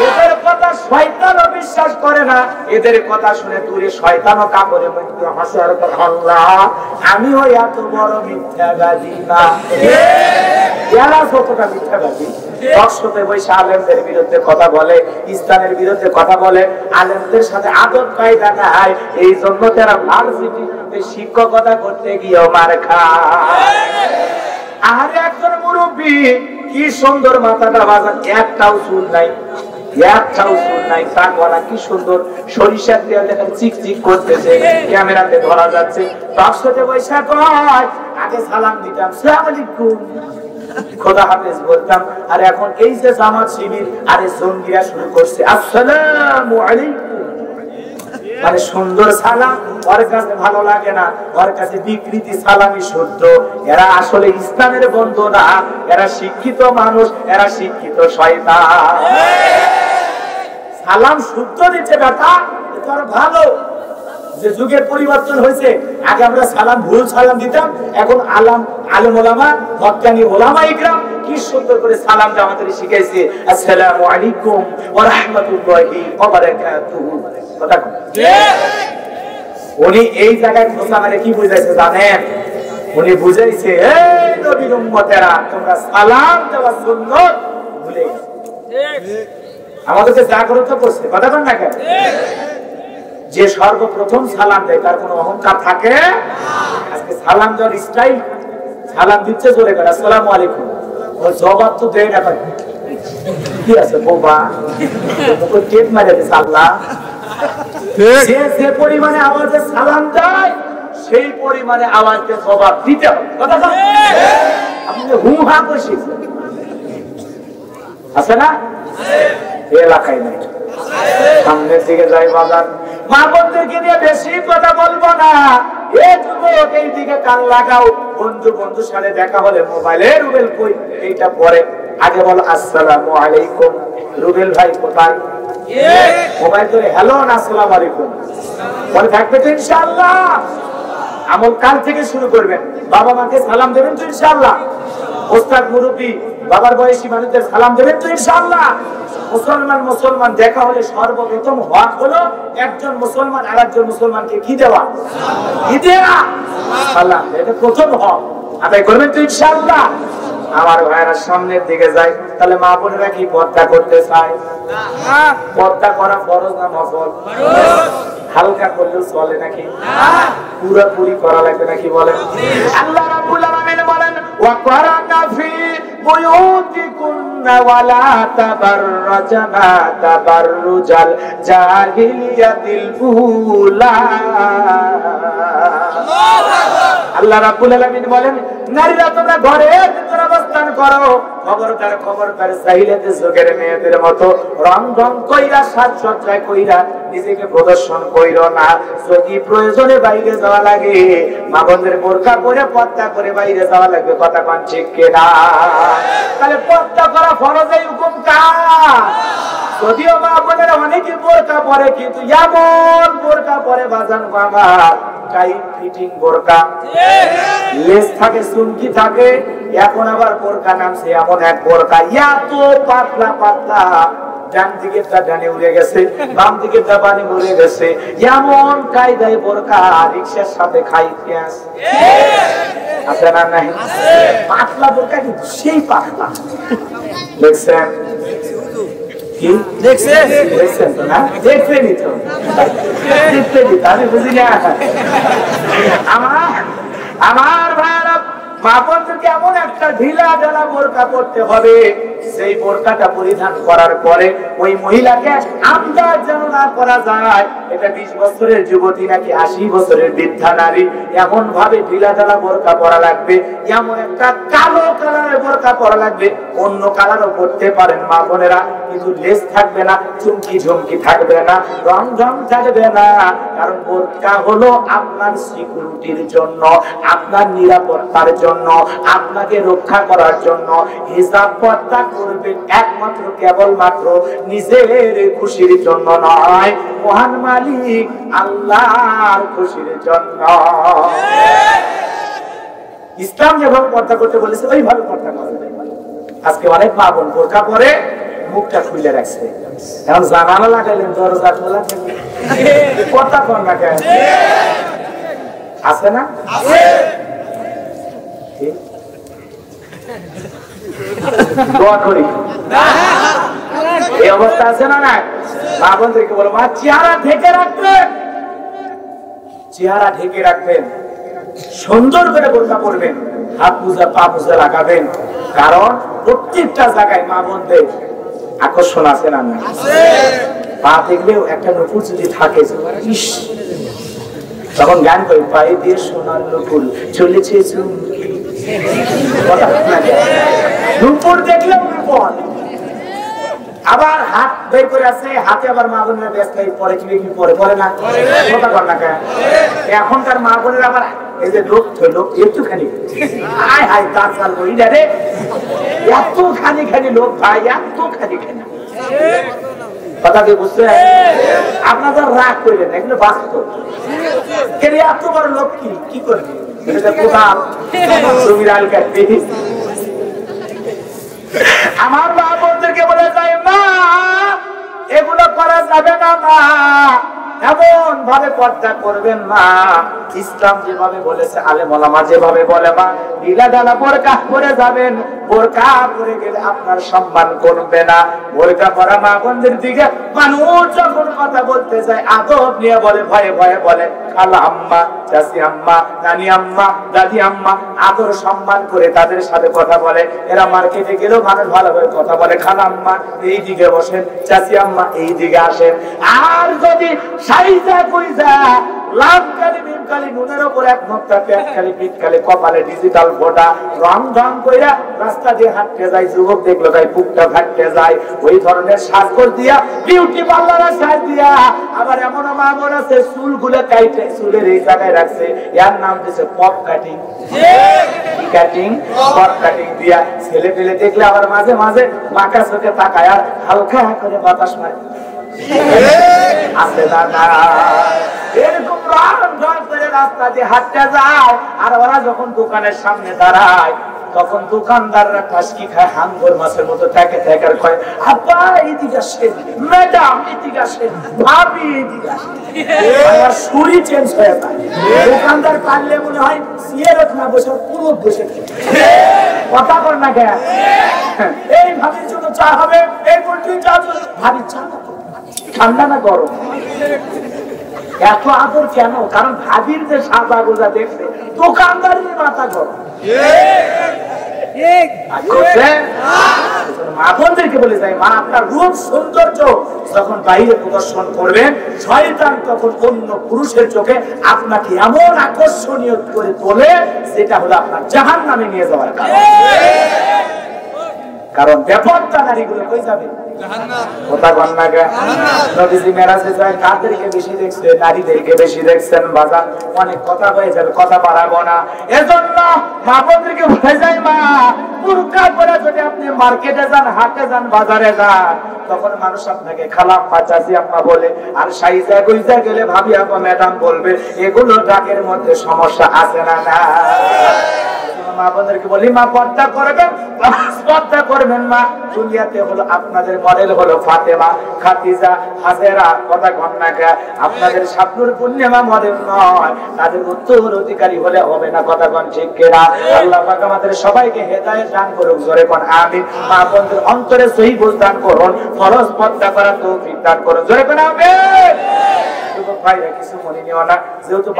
এদের কথা শয়তানও বিশ্বাস করে না। এদের কথা শুনে দূরে শয়তানও কাপড়ে মুখে হাসে আর আল্লাহ, আমিও এত বড় মিথ্যাবাদী না। এরা কতটা মিথ্যাবাদী! দর্শকতে বসে আলেমদের বিরুদ্ধে কথা বলে, ইসলামের বিরুদ্ধে কথা বলে। আলেমদের সাথে আদব কায়দা নাই, এই জন্য তারা ভার্সিটিতে শিক্ষকতা করতে গিয়েও মার খায়। আর একজন মুরব্বী কি সুন্দর মাথাটা বাজান, একটাও চুল নাই, কি সুন্দর সরিষার তেল দেখেন চিকচিক করতেছে, ক্যামেরাতে ধরা যাচ্ছে। দর্শকে বৈশা কয় আগে সালাম দিতাম, আসসালামু আলাইকুম, খোদা হাফেজ বলতাম। আর এখন এই যে জামাত শিবির আরে জঙ্গিরা শুরু করছে আসসালামু আলাইকুম, মানে সুন্দর সালাম ওর কাছে ভালো লাগে না, ওর কাছে বিকৃতি সালামি শুদ্ধ। এরা আসলে ইসলামের বন্ধু না, এরা শিক্ষিত মানুষ, এরা শিক্ষিত শয়তান। সালাম শুদ্ধ দিচ্ছে বেটা, এটা ভালো যে যুগের পরিবর্তন হয়েছে। আগে আমরা সালাম ভুল সালাম দিতাম, এখন আলেম ওলামা হক্কানি ওলামা ইকরাম কি সুন্দর করে সালামটা আমাদের শিখাইছে, আসসালামু আলাইকুম ওয়া রাহমাতুল্লাহি ওয়া বারাকাতুহু। কথা উনি এই জায়গায় খোঁচা মারে কি বুঝাইছে জানেন? উনি বুঝাইছে, এই নবীর উম্মতেরা তোমরা সালাম দেওয়া সুন্নাত ভুলে গেছো। আমাদেরকে জাগ্রত করছে, কথা বল না কেন? যে সর্বপ্রথম সালাম দেয় তার কোনো অহংকার থাকে? আজকে সালাম দেওয়ার স্টাইল, সালাম দিচ্ছে জোরে করে আসসালামু আলাইকুম, ও জবাব তো দেয় না। কি আছে বোবা, মুখে টেপ মারে দিছে আল্লাহ। যে পরিমাণে আওয়াজে সালাম দেয় সেই পরিমাণে আওয়াজকে জবাব দিতে হবে, কথা বল। আপনি হু হা করে শিখছেন আছে না? এলাকায় নেই, সামনের দিকে যাই বাজার। মা বোনদেরকে নিয়ে বেশি কথা বলবো না, এই দিকে কান লাগাও। বন্ধু বন্ধুর সাথে দেখা হলে মোবাইলে রুবেল কই এইটা পরে আগে বলো আসসালামু আলাইকুম, রুবেল ভাই কোথায়? মোবাইল ধরে হ্যালো না আসসালামু আলাইকুম বলে থাকবে তো ইনশাআল্লাহ। আমল কাল থেকে শুরু করবেন, বাবা মাকে সালাম দেবেন তো ইনশাআল্লাহ। ওস্তাদ মুরব্বি বাবার বয়সী মানুষদের সালাম দেবেন তো ইনশাআল্লাহ। মুসলমান দেখা হলে সর্বপ্রথম হক হলো একজন মুসলমান আরেকজন মুসলমানকে কি দেওয়া, কি দেওয়া, সালাম। এটা প্রথম হক, আদায় করবেন তো ইনশাআল্লাহ। আমার ভাইয়েরা সামনের দিকে যায়, তাহলে মা বোনেরা কি পর্দা করতে চায়? পর্দা করা ফরজ না নফল? হালকা করলেও চলে নাকি? পুরোপুরি করা লাগবে নাকি বলেন? আল্লাহ রাব্বুল আলামিন বলেন ওয়াকারানা ফি বুয়ুতিকুন্না ওয়ালা তাবাররাজনা তাবাররুজাল জাহিলিয়াতিল উলা। আল্লাহ রাব্বুল আলামিন বলেন নারীরা তোমরা ঘরের ভিতরে অবস্থান করো, খবরদার জাহিলিয়াতের যুগের মেয়েদের মতো রং কইরা সাজসজ্জা কইরা নিজেকে প্রদর্শন কইরো না। যদি প্রয়োজনে বাইরে যাওয়া লাগে মা বোনদের বোরকা পরে পর্দা করে বাইরে যাওয়া লাগবে, কথা কোন ঠিক কিনা? তাহলে পর্দা করা ফরজ, এই হুকুম কার? যদিও মা বোনেরা অনেকে বোরকা পরে, কিন্তু এমন বোরকা পরে বাজান বাবা টাইট ফিটিং বোরকা, লেস থাকে, চুমকি থাকে। এখন আবার বোরকা নামছে এমন এক বোরকা এত পাতলা পাতলা, ডান দিকেরটা ডানে উড়ে গেছে, বাম দিকেরটা বামে উড়ে গেছে, এমন কায়দায় বোরকা রিকশার সাথে খাই পেঁয়াজ আছে না? নাই, পাতলা বোরকা কিন্তু সেই পাতলা। দেখছেন কি? দেখছেন তো না? দেখবেনই তো, আমি বুঝি না। আমার ভাইরা মা বোনদেরকে এমন একটা ঢিলা ঢালা বোরকা পরতে হবে, সেই বোরকাটা পরিধান করার পরে ওই মহিলাকে আন্দাজ যেন না করা যায় এটা 20 বছরের যুবতী নাকি 80 বছরের বৃদ্ধা নারী। এমন ভাবে ঢিলা ঢালা বোরকা পরা লাগবে, এমন একটা কালো কালারের বোরকা পরা লাগবে। অন্য কালারও পরতে পারেন মা বোনেরা, কিন্তু লেস থাকবে না, চুমকি ঝুমকি থাকবে না, রং থাকবে না। কারণ বোরকা হলো আপনার সিকিউরিটির জন্য, আপনার নিরাপত্তার জন্য, আপনাকে রক্ষা করার জন্য। হিজাব পর্দা করবেন একমাত্র কেবলমাত্র নিজের খুশির জন্য নয়, মহান মালিক আল্লাহর খুশির জন্য। ইসলাম যেভাবে পর্দা করতে বলেছে ওইভাবে পর্দা করবে। আজকে অনেক মা বোন বোরকা পরে মুখটা খুলে রাখছে, এখন জানালা লাগাইলেন দরজা খোলা থেকে পর্দা কর না কেন? আছে না? দোয়া করি এই অবস্থা আছে না? না, মা বোনদেরকে বলো মা চেহারা ঢেকে রাখবেন, চেহারা ঢেকে রাখবেন, সুন্দর করে বোরকা পরবেন, হাত মোজা পা মোজা লাগাবেন। কারণ প্রত্যেকটা জায়গায় মা বোনদের আকর্ষণ আছে না? পা দেখলেও একটা নুপুর যদি থাকে, তখন গান করি পায়ে দিয়ে সোনার নুপুর চলেছে চুমকি, নুপুর দেখলেও নুপুর। আবার হাত বের করে আছে, হাতে আবার মা বোনেরা ব্যস্ত পরে কি পরে না, কথা বল না কেন? এখনকার মা বোনেরা আবার এই যে লোক একটুখানি হায় হায় তার চাল বই রে, এতখানি লোক ভাই, এতখানি কথা কি বুঝতে? আপনাদের রাগ করবেন না, এগুলো বাস্তব। এত বড় লোক কি করবে? আমার মা বোনদেরকে বলে যায় মা এগুলো করা যাবে না, মা এমন ভাবে পর্দা করবেন না ইসলাম যেভাবে বলেছে, আলেম ওলামা যেভাবে বলে, মা ঢিলা ঢালা বোরকা পরে যাবেন। বোরকা পরে গেলে আপনার সম্মান করবে না। বোরকা পরা মা বোনদের দিকে মানুষ যখন কথা বলতে যায় আদব নিয়ে বলে, ভয়ে ভয়ে বলে, খালা আম্মা, চাচি আম্মা, নানি আম্মা, দাদি আম্মা, আদর সম্মান করে তাদের সাথে কথা বলে। এরা মার্কেটে গেলেও মানুষ ভালোভাবে কথা বলে, খালা আম্মা এই দিকে বসেন, চাচি আম্মা এই দিকে আসেন। আর যদি সাইজা কইজা লাভকারী মিমকালী নুনের উপর এক নোকটা, পেটকালী পিঠকালী কপালে ডিজিটাল ফোটা, রং ঢং কইরা রাস্তা দিয়ে হাঁটতে যায়, যুবক দেখলো তাই বুকটা ফাটতে যায়। ওই ধরনের সাজগোজ দিয়া, বিউটি পার্লারে সাজ দিয়া, আবার এমন মা বোন আছে চুলগুলো কাইটে চুলের এই জায়গায় রাখছে, এর নাম দিয়েছে pop cutting. Cutting, pop cutting দিয়া ছেলে পেলে দেখলে আবার মাঝে মাঝে মাকা চোখে তাকায় আর হালকা করে বাতাস মারে। আছে দাদা এরকম রং করে রাস্তা দিয়ে হাঁটতে যায়। আর ওরা যখন দোকানের সামনে দাঁড়ায় তখন দোকানদাররা টাসকি খায়, হাঙ্গর মাছের মতো থেকে থেকে কয়, আব্বা এদিকে আসেন, ম্যাডাম এদিকে আসেন, ভাবি এদিকে আসেন। আমার সুরি চেঞ্জ হয়ে যায়। দোকানদার পারলে মনে হয় সিয়ারত না বসে পুরো বসে কথা কর না কেন। এই ভাবির জন্য চা হবে, এই পোল্ট্রি চা, ভাবি চা ঠান্ডা না গরম। এত আদর কেন? কারণ ভাবির যে সাজা গোজা দেখছে দোকানদারের মাথা গরম। মা বোনদেরকে বলে যায়, মা আপনার রূপ সৌন্দর্য যখন বাইরে প্রদর্শন করবেন, শয়তান তখন অন্য পুরুষের চোখে আপনাকে এমন আকর্ষণীয় করে তোলে যেটা হলো আপনার জাহান্নামে নিয়ে যাওয়ার কারণ। কারণ বেপরদা নারীগুলো কই যাবে? কথা বল না কেন? নবীজি মেরাজে যায় কাদেরকে বেশি দেখছে? নারীদেরকে বেশি দেখছেন। বাজার অনেক কথা হয়ে যাবে, কথা বাড়াবো না। এজন্য মা বোনদেরকে বলে যায়, মা বুরকা পরে যদি আপনি মার্কেটে যান, হাটে যান, বাজারে যান, তখন মানুষ আপনাকে খালা আম্মা, চাচি আম্মা বলে। আর সাইজা গুইজা গেলে ভাবি আপা, ম্যাডাম বলবে। এগুলো ডাকের মধ্যে সমস্যা আছে না? না। মা বোনদেরকে বলি, মা পর্দা করবেন, পর্দা করবেন। মা দুনিয়াতে হলো আপনাদের মডেল হলো ফাতেমা, খাদিজা, হাজেরা, কথা কন্যাকা। আপনাদের স্বপ্নের পূর্ণিমা মডেল নয়, তাদের উত্তর অধিকারী হলে হবে না। কথা কন ঠিক কিনা? আল্লাহ পাক আমাদের সবাইকে হেদায়েত দান করুক, জোরে কোন আমিন। মা বোনদের অন্তরে সহি বুঝ দান করুন, ফরজ পর্দা করার তৌফিক দান করুন, জোরে কোন আমিন। যুবক ভাইরা কিছু মনে নিও না, যেহেতু